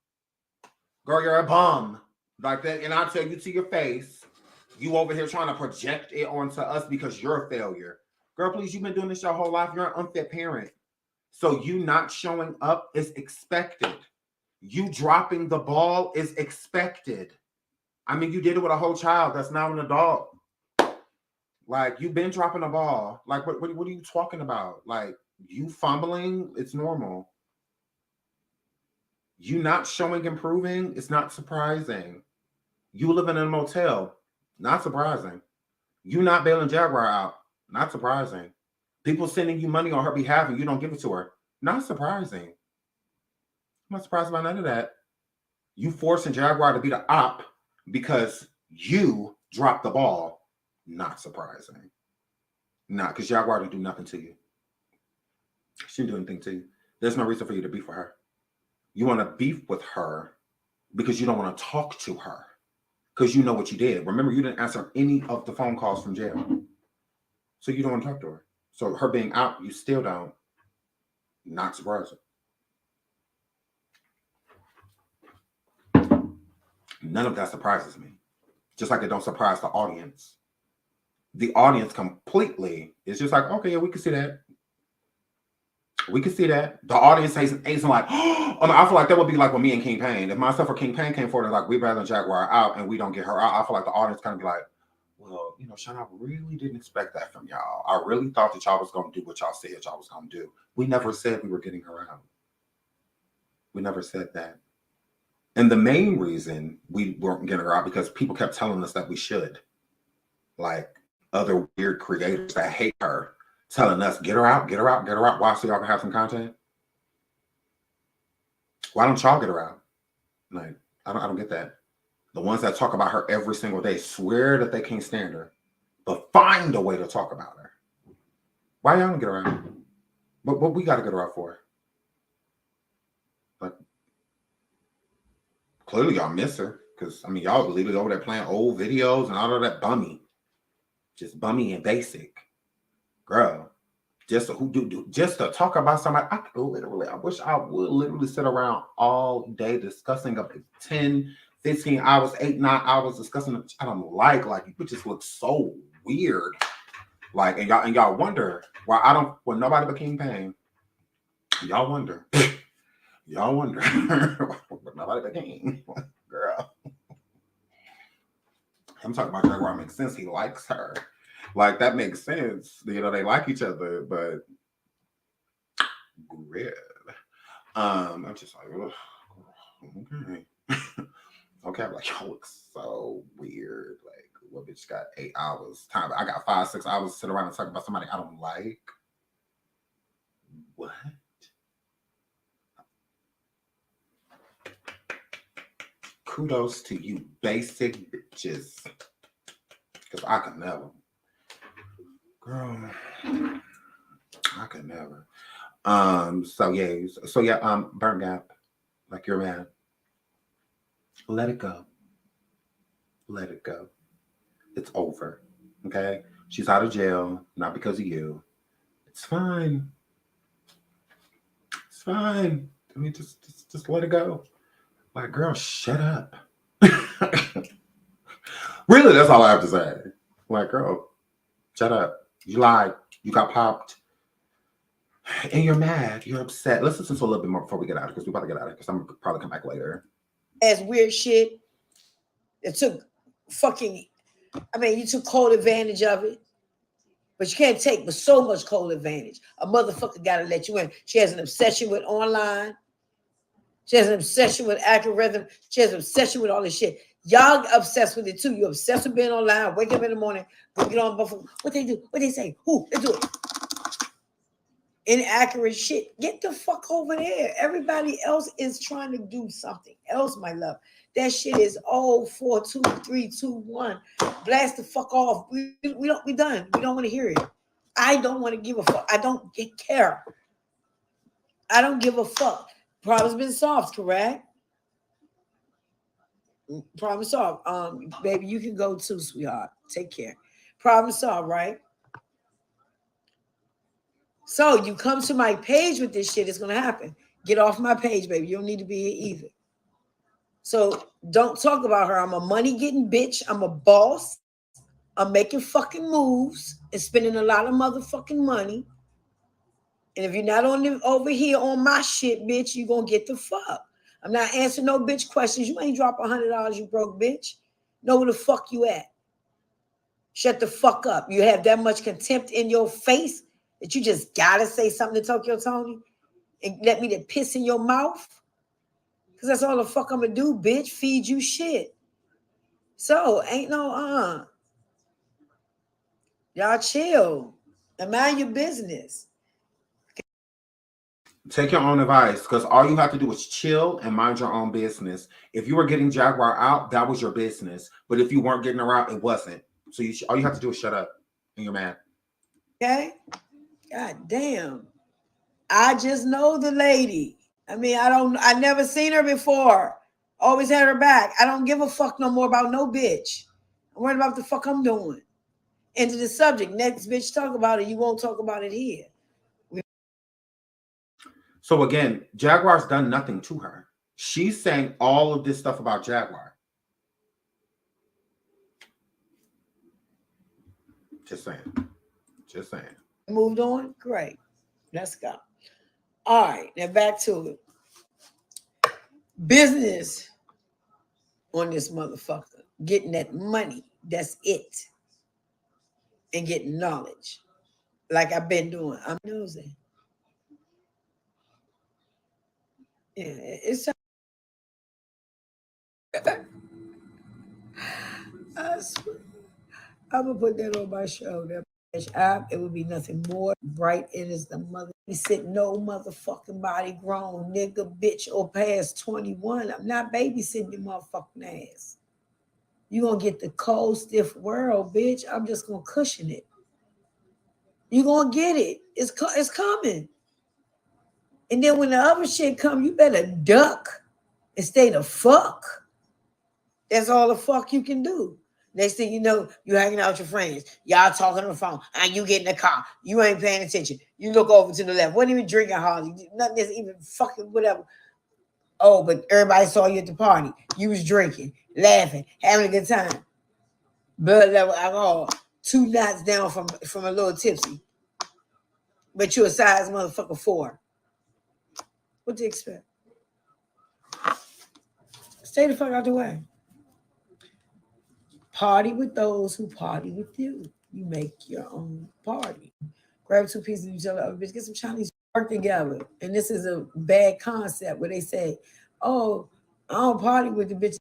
you're a bum. Like that, and I'll tell you to your face, you over here trying to project it onto us because you're a failure. Girl, please, you've been doing this your whole life. You're an unfit parent. So you not showing up is expected. You dropping the ball is expected. I mean, you did it with a whole child that's now an adult. Like, you've been dropping the ball. Like, what are you talking about? Like, you fumbling, it's normal. You not showing improving, it's not surprising. You living in a motel, not surprising. You not bailing Jaguar out, not surprising. People sending you money on her behalf and you don't give it to her, not surprising. I'm not surprised about none of that. You forcing Jaguar to be the op because you dropped the ball, not surprising. Not because Jaguar didn't do nothing to you. She didn't do anything to you. There's no reason for you to beef with her. You want to beef with her because you don't want to talk to her. Because you know what you did. Remember, you didn't answer any of the phone calls from jail. So you don't want to talk to her. So her being out, you still don't. Not surprising. None of that surprises me. Just like it don't surprise the audience. The audience completely is just like, okay, yeah, we can see that. We can see that. The audience ain't like, oh, I feel like that would be like with me and King Payne. If myself or King Payne came forward and like, we'd rather Jaguar out and we don't get her out, I feel like the audience kind of be like, well, you know, Sean, I really didn't expect that from y'all. I really thought that y'all was going to do what y'all said y'all was going to do. We never said we were getting her out. We never said that. And the main reason we weren't getting her out because people kept telling us that we should. Like other weird creators that hate her telling us, get her out, get her out, get her out. Why? So y'all can have some content? Why don't y'all get her out? Like, I don't get that. The ones that talk about her every single day swear that they can't stand her, but find a way to talk about her. Why y'all don't get her out? What we got to get her out for? Like, clearly y'all miss her because I mean y'all literally over there playing old videos and all of that bummy, just bummy and basic, girl. Just to talk about somebody. I wish I would literally sit around all day discussing up to 10, 15 hours, 8, 9 hours discussing. I don't like you just look so weird. Like, and y'all wonder why I don't. Well, nobody but King Payne. Y'all wonder. Y'all wonder. But nobody but King. Girl. I'm talking about Jaguar makes sense. He likes her. Like, that makes sense. You know, they like each other, but red. I'm just like, okay. Okay, I'm like, y'all look so weird. Like, what bitch got 8 hours time? I got 5, 6 hours to sit around and talk about somebody I don't like. What? Kudos to you basic bitches. Because I can never. Girl, I could never. So yeah, burnt gap, like you're mad. Let it go. Let it go. It's over. Okay? She's out of jail, not because of you. It's fine. It's fine. I mean, just let it go. Like, girl, shut up. Really, that's all I have to say. Like, girl, shut up. You lied. You got popped. And you're mad. You're upset. Let's listen to a little bit more before we get out because we're about to get out of because I'm gonna probably come back later. As weird shit. It took you took cold advantage of it. But you can't take but so much cold advantage. A motherfucker gotta let you in. She has an obsession with online. She has an obsession with algorithm. She has an obsession with all this shit. Y'all obsessed with it too. You're obsessed with being online. Wake up in the morning, go get on Buffalo. What they do? What they say? Who? They do it. Inaccurate shit. Get the fuck over there. Everybody else is trying to do something else, my love. That shit is 4, 2, 3, 2, 1. Blast the fuck off. We done. We don't want to hear it. I don't want to give a fuck. I don't care. I don't give a fuck. Problem's been solved, correct? Problem solved. Baby, you can go too, sweetheart. Take care. Problem solved, right? So you come to my page with this shit, it's gonna happen. Get off my page, baby. You don't need to be here either. So don't talk about her. I'm a money getting bitch. I'm a boss. I'm making fucking moves and spending a lot of motherfucking money. And if you're not over here on my shit, bitch, you gonna get the fuck. I'm not answering no bitch questions. You ain't drop $100, you broke bitch. Know where the fuck you at. Shut the fuck up. You have that much contempt in your face that you just gotta say something to Tokyo Tony and let me to piss in your mouth? Because that's all the fuck I'm gonna do, bitch. Feed you shit. So ain't no y'all chill and mind your business. Take your own advice because all you have to do is chill and mind your own business. If you were getting Jaguar out, that was your business. But if you weren't getting her out, it wasn't. So all you have to do is shut up and you're mad. Okay? God damn. I just know the lady. I mean, I never seen her before. Always had her back. I don't give a fuck no more about no bitch. I'm worried about what the fuck I'm doing. Into the subject. Next bitch talk about it. You won't talk about it here. So again, Jaguar's done nothing to her. She's saying all of this stuff about Jaguar. Just saying. Just saying. Moved on? Great. Let's go. All right. Now back to it. Business on this motherfucker. Getting that money. That's it. And getting knowledge. Like I've been doing. I'm nosing. Yeah, it's I swear. I'm gonna put that on my show. That app, it would be nothing more bright. It is the mother. He said no motherfucking body grown nigga, bitch, or past 21. I'm not babysitting your motherfucking ass. You gonna get the cold, stiff world, bitch. I'm just gonna cushion it. You gonna get it. It's coming. And then when the other shit come, you better duck and stay the fuck. That's all the fuck you can do. Next thing you know, you hanging out with your friends. Y'all talking on the phone. And you get in the car. You ain't paying attention. You look over to the left. Wasn't even drinking hardly. Nothing that's even fucking whatever. Oh, but everybody saw you at the party. You was drinking, laughing, having a good time. Blood level alcohol. 2 knots down from a little tipsy. But you a size motherfucker 4. What do you expect? Stay the fuck out the way. Party with those who party with you. You make your own party. Grab 2 pieces of each other. Bitch, get some Chinese work together. And this is a bad concept where they say, oh, I don't party with the bitch.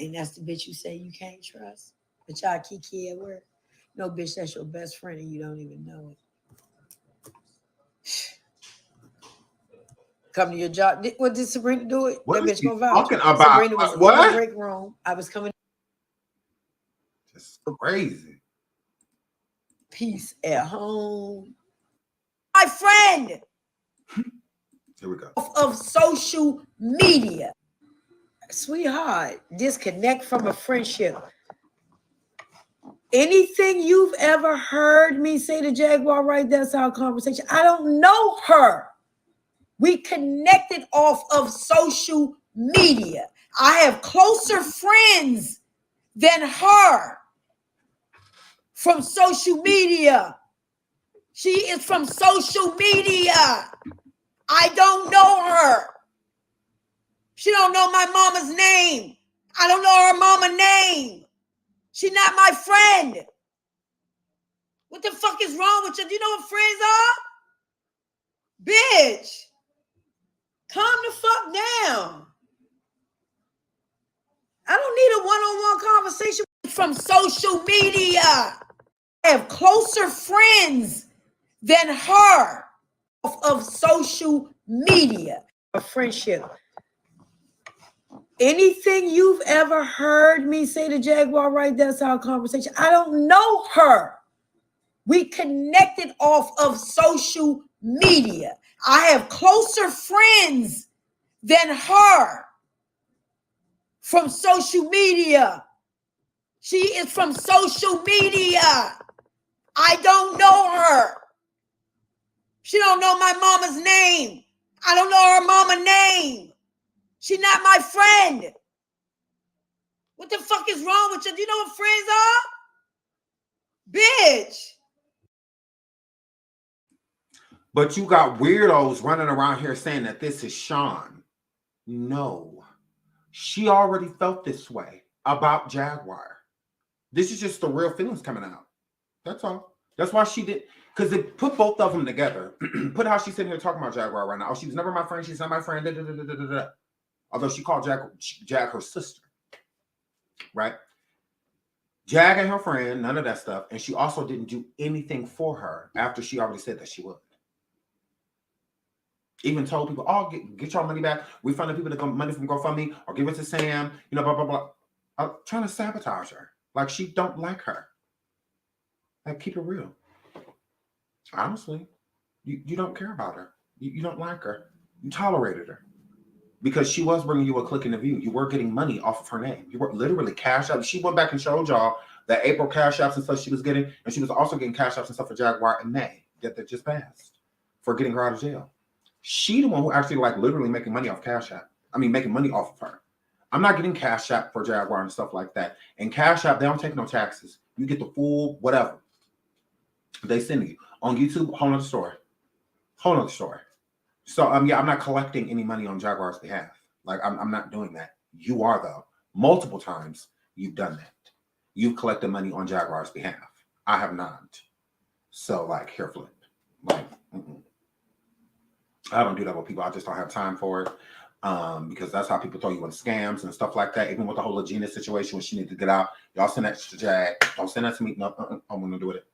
And that's the bitch you say you can't trust. But y'all kiki at work. No, bitch, that's your best friend and you don't even know it. Come to your job. What did Sabrina do it? What that is bitch she gonna vouch. talking about? Sabrina was in What? the break room. I was coming. It's crazy. peace at home. My friend. Here we go. Of social media. Sweetheart, disconnect from a friendship. Anything you've ever heard me say to Jaguar, right? That's our conversation. I don't know her. We connected off of social media. I have closer friends than her from social media. She is from social media. I don't know her. She don't know my mama's name. I don't know her mama name. She's not my friend. What the fuck is wrong with you? Do you know what friends are? Bitch. Calm the fuck down. I don't need a one-on-one conversation from social media. I have closer friends than her of social media. A friendship. Anything you've ever heard me say to Jaguar, right? That's our conversation. I don't know her. We connected off of social media. I have closer friends than her from social media. She is from social media. I don't know her. She don't know my mama's name. I don't know her mama name. She's not my friend. What the fuck is wrong with you? Do you know what friends are? Bitch. But you got weirdos running around here saying that this is Sean. No. She already felt this way about Jaguar. This is just the real feelings coming out. That's all. That's why she did. Because they put both of them together. Put how she's sitting here talking about Jaguar right now. Oh, she was never my friend. She's not my friend. Da, da, da, da, da, da. Although she called Jag her sister. Right? Jag and her friend, none of that stuff. And she also didn't do anything for her after she already said that she would. Even told people, oh, get your money back. Refund the people that got money from GoFundMe or give it to Sam. You know, blah, blah, blah. I'm trying to sabotage her. Like she don't like her. Like keep it real. Honestly, you don't care about her. You don't like her. You tolerated her. Because she was bringing you a click in the view. You were getting money off of her name. You were literally cash out. She went back and showed y'all that April cash apps and stuff she was getting. And she was also getting cash apps and stuff for Jaguar in May that just passed for getting her out of jail. She the one who actually like literally making money off Cash App. I mean, making money off of her. I'm not getting Cash App for Jaguar and stuff like that. And Cash App, they don't take no taxes. You get the full whatever they send you. On YouTube, whole nother story. Whole nother story. So yeah, I'm not collecting any money on Jaguar's behalf. Like I'm not doing that. You are though. Multiple times you've done that. You've collected money on Jaguar's behalf. I have not. So like here, flip. Like I don't do that with people. I just don't have time for it. Because that's how people throw you in scams and stuff like that. Even with the whole Legina situation when she needed to get out, y'all send that to Jag. Don't send that to me. No, I'm gonna do it.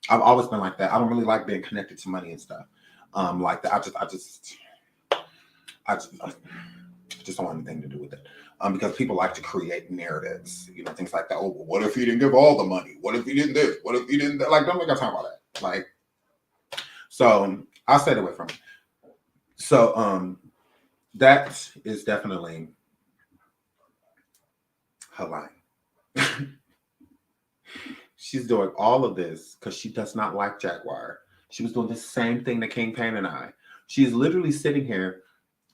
I've always been like that. I don't really like being connected to money and stuff. Like that. I just don't want anything to do with it. Because people like to create narratives, you know, things like that. Oh, well, what if he didn't give all the money? What if he didn't this? What if he didn't that? Like, don't make us talk about that. Like, so I stayed away from it. So that is definitely her line. She's doing all of this because she does not like Jaguar. She was doing the same thing to King Pain and I. She's literally sitting here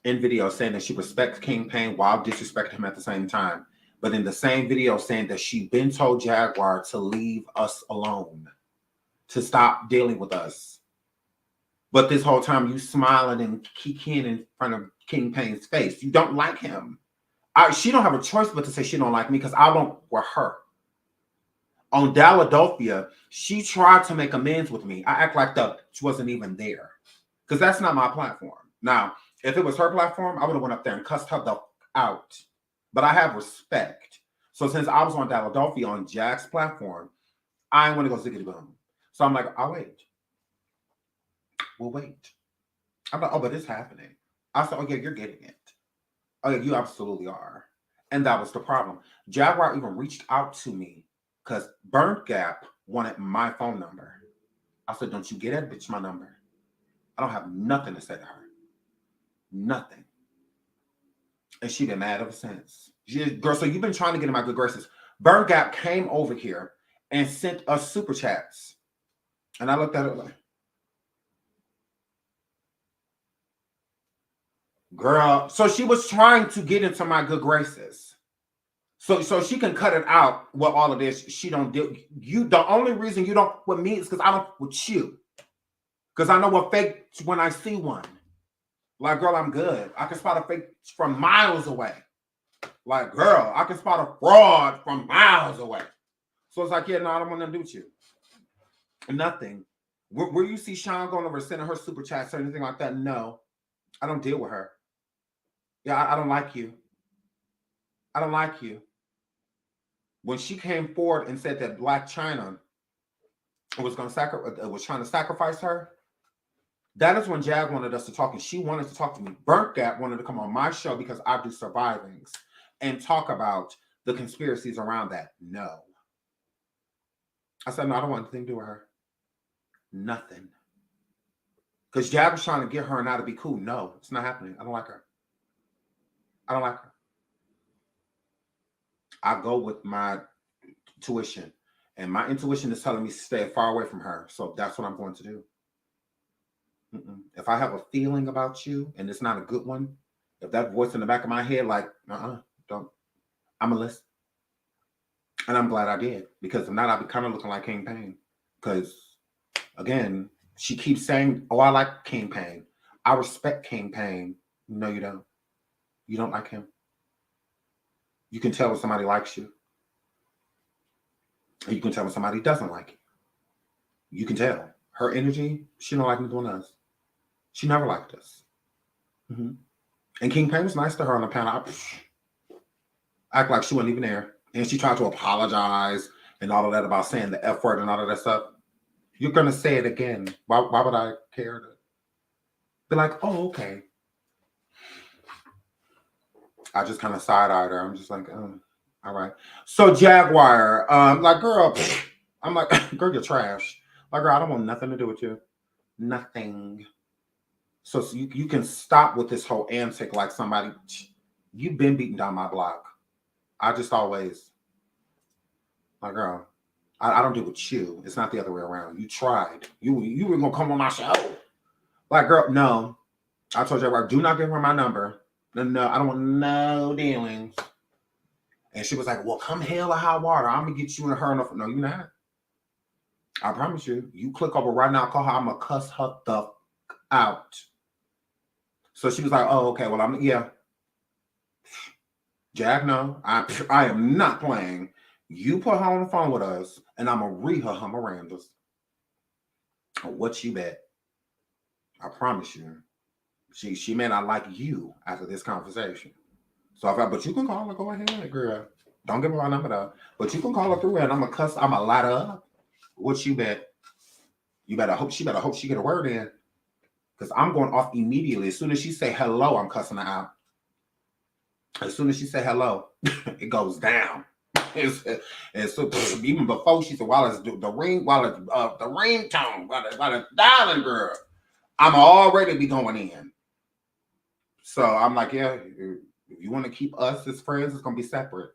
in video saying that she respects King Pain while disrespecting him at the same time. But in the same video saying that she'd been told Jaguar to leave us alone, to stop dealing with us. But this whole time you smiling and kicking in front of King Pain's face. You don't like him. She don't have a choice but to say she don't like me because I don't with her. On Dalladelphia, she tried to make amends with me. I act like she wasn't even there. Because that's not my platform. Now, if it was her platform, I would have went up there and cussed her out. But I have respect. So since I was on Dalladelphia on Jack's platform, I ain't want to go ziggity boom. So I'm like, I'll wait. We'll wait. I'm like, oh, but it's happening. I said, oh, yeah, you're getting it. Oh, yeah, you absolutely are. And that was the problem. Jaguar even reached out to me because Burnt Gap wanted my phone number. I said, don't you get that bitch my number. I don't have nothing to say to her. Nothing. And she been mad ever since. Girl, so you've been trying to get in my good graces. Burn Gap came over here and sent us super chats. And I looked at her like, girl. So she was trying to get into my good graces. So she can cut it out with all of this. She don't do you. The only reason you don't with me is because I don't with you. Because I know a fake when I see one. Like, girl, I'm good. I can spot a fake from miles away. Like, girl, I can spot a fraud from miles away. So it's like, yeah, no, I don't want nothing to do with you. Nothing. Where you see Sean going over sending her super chats or anything like that, no. I don't deal with her. Yeah, I don't like you. I don't like you. When she came forward and said that Black China was going to was trying to sacrifice her, that is when Jag wanted us to talk, and she wanted to talk to me. Burnt Gap wanted to come on my show because I do survivings and talk about the conspiracies around that. No. I said, no, I don't want anything to do with her. Nothing. Because Jag was trying to get her and I to be cool. No, it's not happening. I don't like her. I don't like her. I go with my tuition, and my intuition is telling me to stay far away from her. So that's what I'm going to do. If I have a feeling about you and it's not a good one, if that voice in the back of my head, like, don't, I'm going to listen. And I'm glad I did, because if not, I'd be kind of looking like King Pain. Because, again, she keeps saying, oh, I like King Pain. I respect King Pain. No, you don't. You don't like him. You can tell when somebody likes you. Or you can tell when somebody doesn't like you. You can tell. Her energy, she don't like neither one of us. She never liked us. And King Pain was nice to her on the panel. Act like she wasn't even there. And she tried to apologize and all of that about saying the F word and all of that stuff. You're going to say it again. Why would I care to be like, oh, okay. I just kind of side-eyed her. I'm just like, oh, all right. So Jaguar, like, girl, I'm like, girl, you're trash. Like, girl, I don't want nothing to do with you. Nothing. So you can stop with this whole antic like somebody, you've been beating down my block. I just always, like, girl, I don't do with you. It's not the other way around. You tried. You were going to come on my show. Like, girl, no. I told you, do not give her my number. No, I don't want no dealings. And she was like, well, come hell or high water. I'm going to get you and her. No, you're not. I promise you. You click over right now, call her. I'm going to cuss her the out. So she was like, oh, okay. Well, yeah. Jag, no. I am not playing. You put her on the phone with us, and I'm going to read her Mirandas. What you bet? I promise you. She may not like you after this conversation. So but you can call her, go ahead, girl. Don't give her my number though. But you can call her through and I'm gonna cuss, I'm gonna light her up. What you bet? You better hope she get a word in. Because I'm going off immediately. As soon as she say hello, I'm cussing her out. As soon as she say hello, it goes down. And so even before she said, while it's the ringtone, while it's dialing, girl, I'm already be going in. So I'm like, yeah, if you want to keep us as friends, it's going to be separate.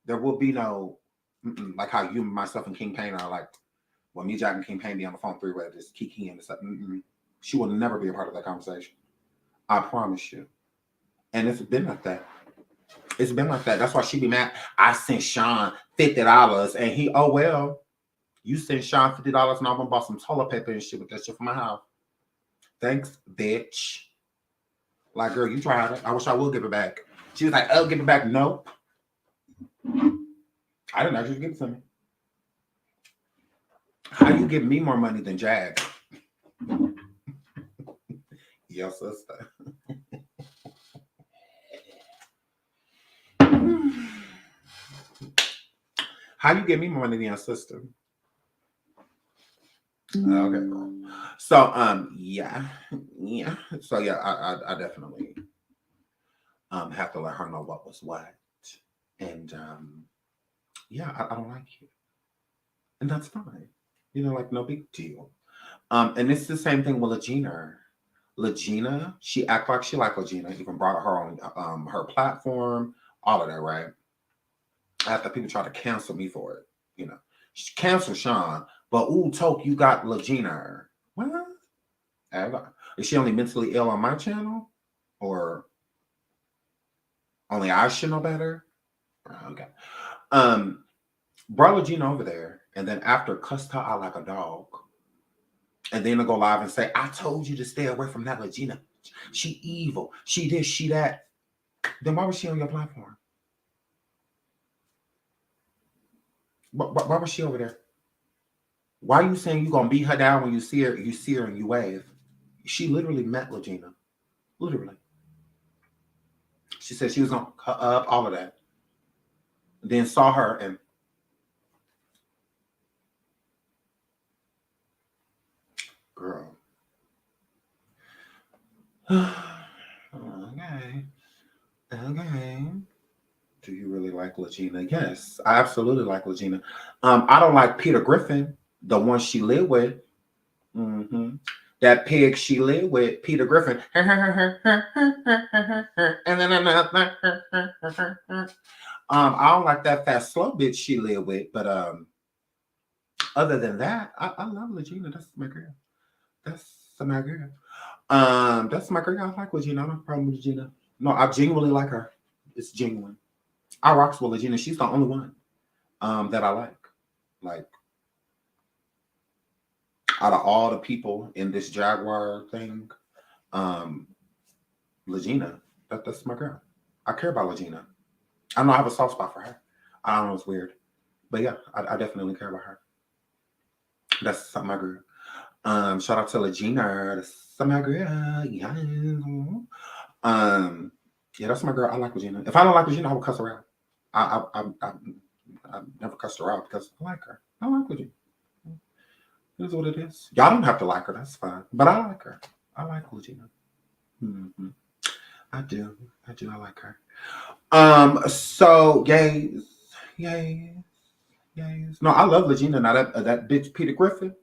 There will be no, like how you, myself, and King Pain are like, well, me, Jack, and King Pain be on the phone three-way, just kiki and stuff. She will never be a part of that conversation. I promise you. And it's been like that. It's been like that. That's why she be mad. I sent Sean $50 and he, oh, well, you sent Sean $50 and I'm going to buy some toilet paper and shit with that shit for my house. Thanks, bitch. Like, girl, you tried it. I wish I would give it back. She was like, oh, give it back. Nope. I didn't ask you to give it to me. How you give me more money than Jag? Yes, sister. How you give me more money than your sister? Okay, girl. So, yeah. So, yeah, I definitely have to let her know what was what. And, yeah, I don't like you. And that's fine. You know, like no big deal. And it's the same thing with Legina. Legina, she act like she like Legina, even brought her on her platform, all of that, right? After people try to cancel me for it, you know. She canceled Sean, but ooh, Toke, you got Legina. What? Is she only mentally ill on my channel? Or only I should know better? Okay. Brought Legina over there, and then after cussed her out like a dog. And then to go live and say, I told you to stay away from that Legina. She evil. She this, she that. Then why was she on your platform? Why was she over there? Why are you saying you're gonna beat her down when you see her and you wave? She literally met Legina. Literally. She said she was gonna cut up, all of that. Then saw her and girl. Okay. Do you really like Legina? Yes, I absolutely like Legina. I don't like Peter Griffin, the one she lived with. Mm-hmm. That pig she lived with, Peter Griffin. And then another. I don't like that fast slow bitch she lived with, but other than that, I love Legina. That's my girl. That's my girl. That's my girl. I like Legina. I don't have a problem with Legina. No, I genuinely like her. It's genuine. I rocks with Legina. She's the only one that I like. Like, out of all the people in this Jaguar thing, Legina, that's my girl. I care about Legina. I know I have a soft spot for her. I don't know, it's weird. But yeah, I definitely care about her. That's my girl. Shout out to Legina. That's my girl. Yeah. Yeah, that's my girl. I like Regina. If I don't like Regina, I will cuss her out. I never cussed her out because I like her. I like Regina. It is what it is. Y'all don't have to like her. That's fine. But I like her. I like Regina. Mm-hmm. I do. I like her. So yays. No, I love Regina. Now that bitch Peter Griffin,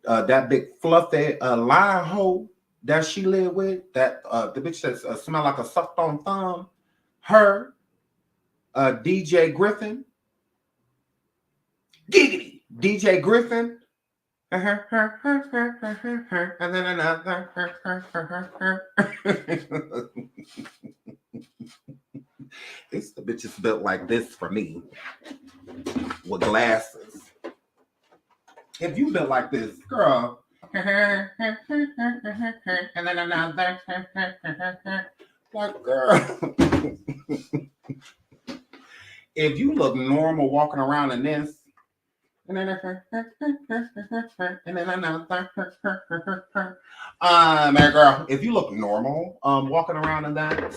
that big fluffy lion hole that she lived with, that the bitch that smell like a sucked on thumb, her, DJ Griffin, giggity, DJ Griffin, and then another. It's the bitch is built like this for me, with glasses. If you built like this, girl. And then another. Like, girl. If you look normal walking around in this, and then another. Man, girl, if you look normal, walking around in that,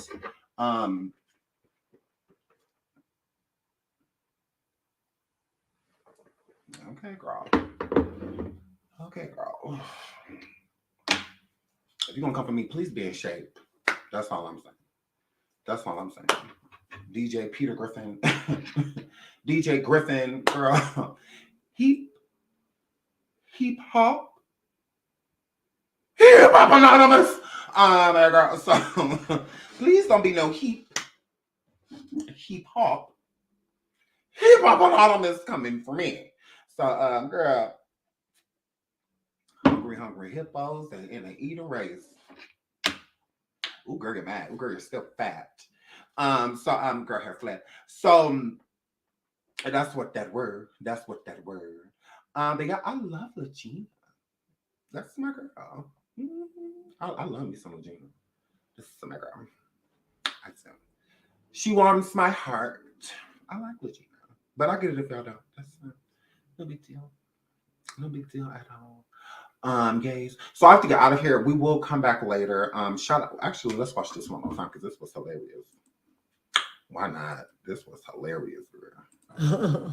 okay, girl. If you're gonna come for me, please be in shape. That's all I'm saying. DJ Peter Griffin. DJ Griffin, girl. Heap hop. Hip Hop Anonymous. Girl. So please don't be no hip hop. Hip Hop Anonymous coming for me. So girl. Hungry hippos and in an eating race. Ooh, girl, get mad. Ooh, girl, you're still fat. So girl, hair flat. So that's what that word. But yeah, I love Legina. That's my girl. I love me some Legina. This is my girl. I do. She warms my heart. I like Legina, but I get it if y'all don't. That's no big deal. No big deal at all. Gays. So I have to get out of here. We will come back later. Shout out. Actually, let's watch this one more time because this was hilarious. Why not? This was hilarious, girl.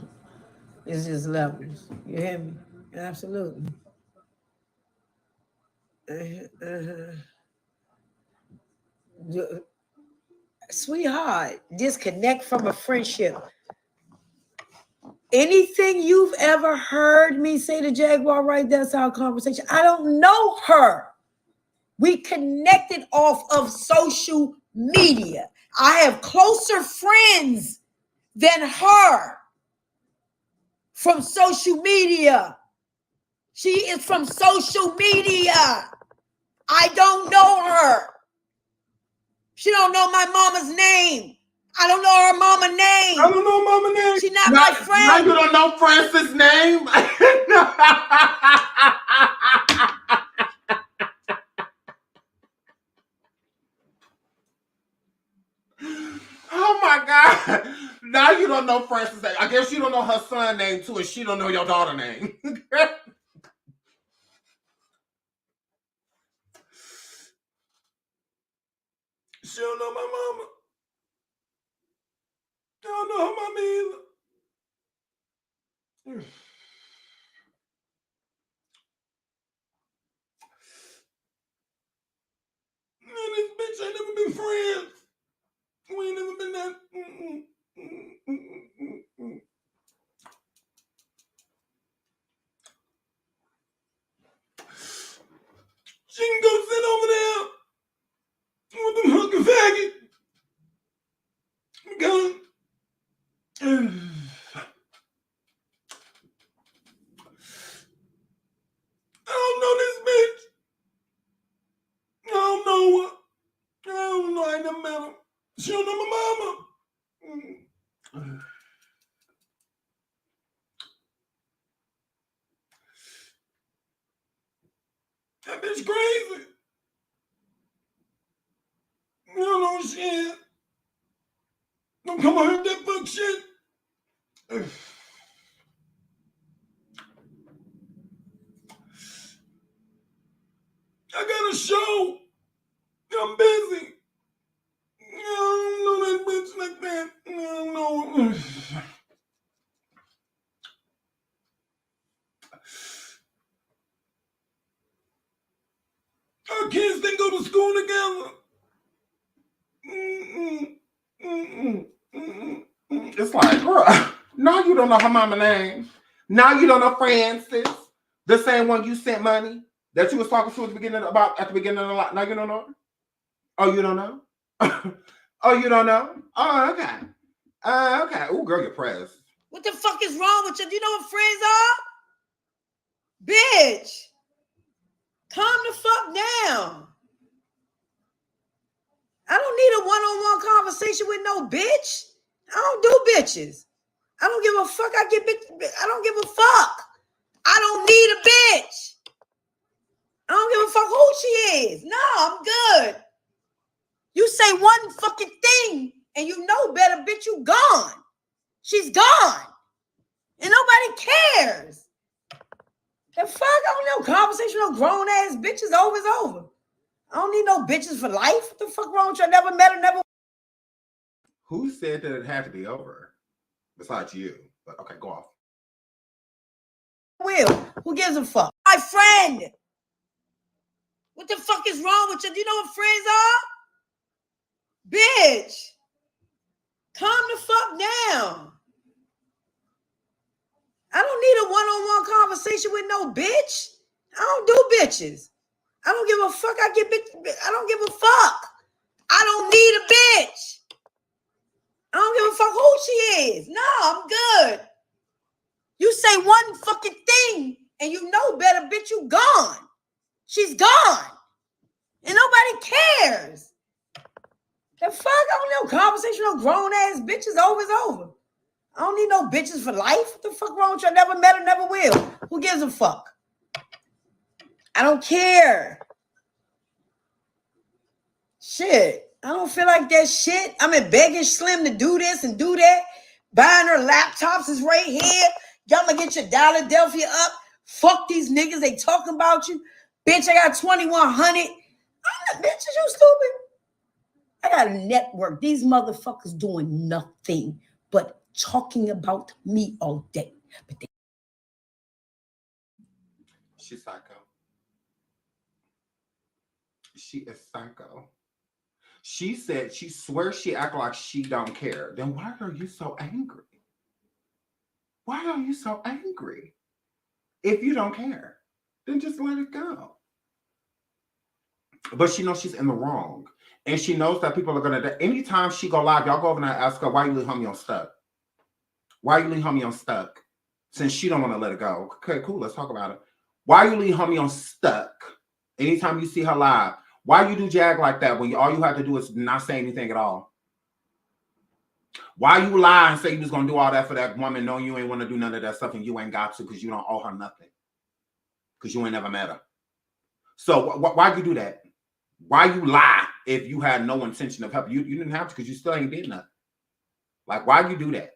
It's just levels. You hear me? Absolutely. Sweetheart, disconnect from a friendship. Anything you've ever heard me say to Jaguar, right? That's our conversation. I don't know her. We connected off of social media. I have closer friends than her from social media. She is from social media. I don't know her. She don't know my mama's name. I don't know her mama name. I don't know mama name. She's not my friend. Now you don't know Francis' name? Oh my God. Now you don't know Francis' name. I guess you don't know her son's name too, and she don't know your daughter's name. She don't know my mama. I don't know her mama either. Man, this bitch ain't never been friends. We ain't never been that. She can go sit over there with them hooking faggot. Go. I don't know this bitch. I don't know her. I don't know. I ain't never met her. She don't know my mama. That bitch crazy. I don't know shit. Don't come on here with that fuck shit. I got a show. I'm busy. I don't know that bitch like that. I don't know. Our kids didn't go to school together. It's like, bro, now you don't know her mama name. Now you don't know Francis, the same one you sent money that you was talking to at the beginning of the lot. Now you don't know her? Oh, you don't know? Oh, you don't know? Oh, okay. Okay. Oh, girl, you're pressed. What the fuck is wrong with you? Do you know what friends are? Bitch. Calm the fuck down. I don't need a one-on-one conversation with no bitch. I don't do bitches. I don't give a fuck. I don't give a fuck. I don't need a bitch. I don't give a fuck who she is. No, I'm good. You say one fucking thing and you know better, bitch, you gone. She's gone. And nobody cares. The fuck? I don't know. Conversation with no grown ass bitches over is over. I don't need no bitches for life. What the fuck wrong with you? I never met her, never. Who said that it had to be over? Besides you. But okay, go off. Will. Who gives a fuck? My friend. What the fuck is wrong with you? Do you know what friends are? Bitch. Calm the fuck down. I don't need a one-on-one conversation with no bitch. I don't do bitches. I don't give a fuck. I don't give a fuck. I don't need a bitch. I don't give a fuck who she is. No, I'm good. You say one fucking thing and you know better, bitch, you gone. She's gone. And nobody cares. The fuck? I don't know. Conversation on grown ass bitches over is over. I don't need no bitches for life. What the fuck wrong with you? I never met her, never will. Who gives a fuck? I don't care. Shit. I don't feel like that shit. I'm begging Slim to do this and do that. Buying her laptops is right here. Y'all gonna get your Philadelphia up. Fuck these niggas. They talking about you. Bitch, I got 2,100. Bitch, is you stupid? I got a network. These motherfuckers doing nothing but talking about me all day. But She's psycho. She is psycho. She said she swears she act like she don't care. Then why are you so angry? why are you so angry? If you don't care, then just let it go. But she knows she's in the wrong. And she knows that people are going to, anytime she go live, y'all go over there and ask her, why you leave homie on stuck? Why you leave homie on stuck? Since she don't want to let it go. Okay, cool, let's talk about it. Why you leave homie on stuck? Anytime you see her live. Why you do Jag like that when all you have to do is not say anything at all? Why you lie and say you was going to do all that for that woman knowing you ain't want to do none of that stuff and you ain't got to because you don't owe her nothing? Because you ain't never met her. So why you do that? Why you lie if you had no intention of helping? You didn't have to because you still ain't did nothing. Like, why you do that?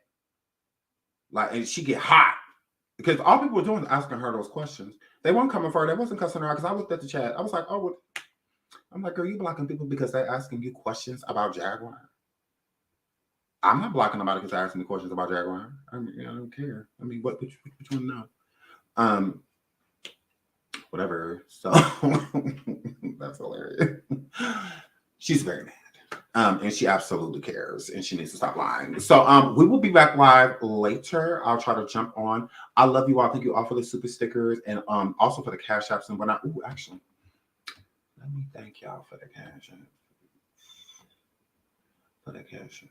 Like, and she get hot. Because all people were doing is asking her those questions. They weren't coming for her. They wasn't cussing her out because I looked at the chat. I was like, oh, well. I'm like, are you blocking people because they're asking you questions about Jaguar? I'm not blocking nobody because they're asking me questions about Jaguar. I mean, I don't care. I mean, what you want to know? Whatever. So that's hilarious. She's very mad. And she absolutely cares and she needs to stop lying. So we will be back live later. I'll try to jump on. I love you all. Thank you all for the super stickers and also for the cash apps and whatnot. Ooh, actually, let me thank y'all for the cash app. For the cash app.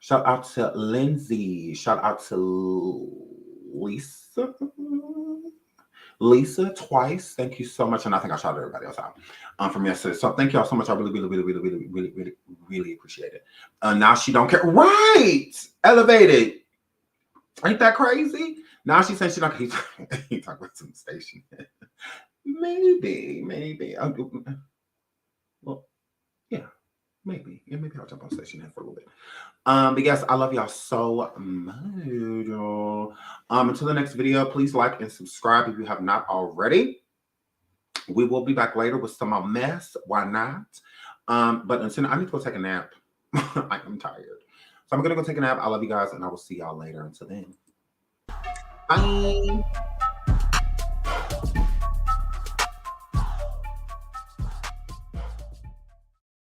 Shout out to Lindsay. Shout out to Lisa. Lisa twice. Thank you so much. And I think I shouted everybody else out from yesterday. So thank y'all so much. I really appreciate it. Now she don't care. Right. Elevated. Ain't that crazy? Now she's saying she don't care. He talking about some station. Maybe. Well, yeah. Maybe. Yeah, maybe I'll jump on station here for a little bit. But yes, I love y'all so much. Until the next video, please like and subscribe if you have not already. We will be back later with some more mess. Why not? But until I need to go take a nap. I am tired. So I'm gonna go take a nap. I love you guys, and I will see y'all later. Until then. Bye.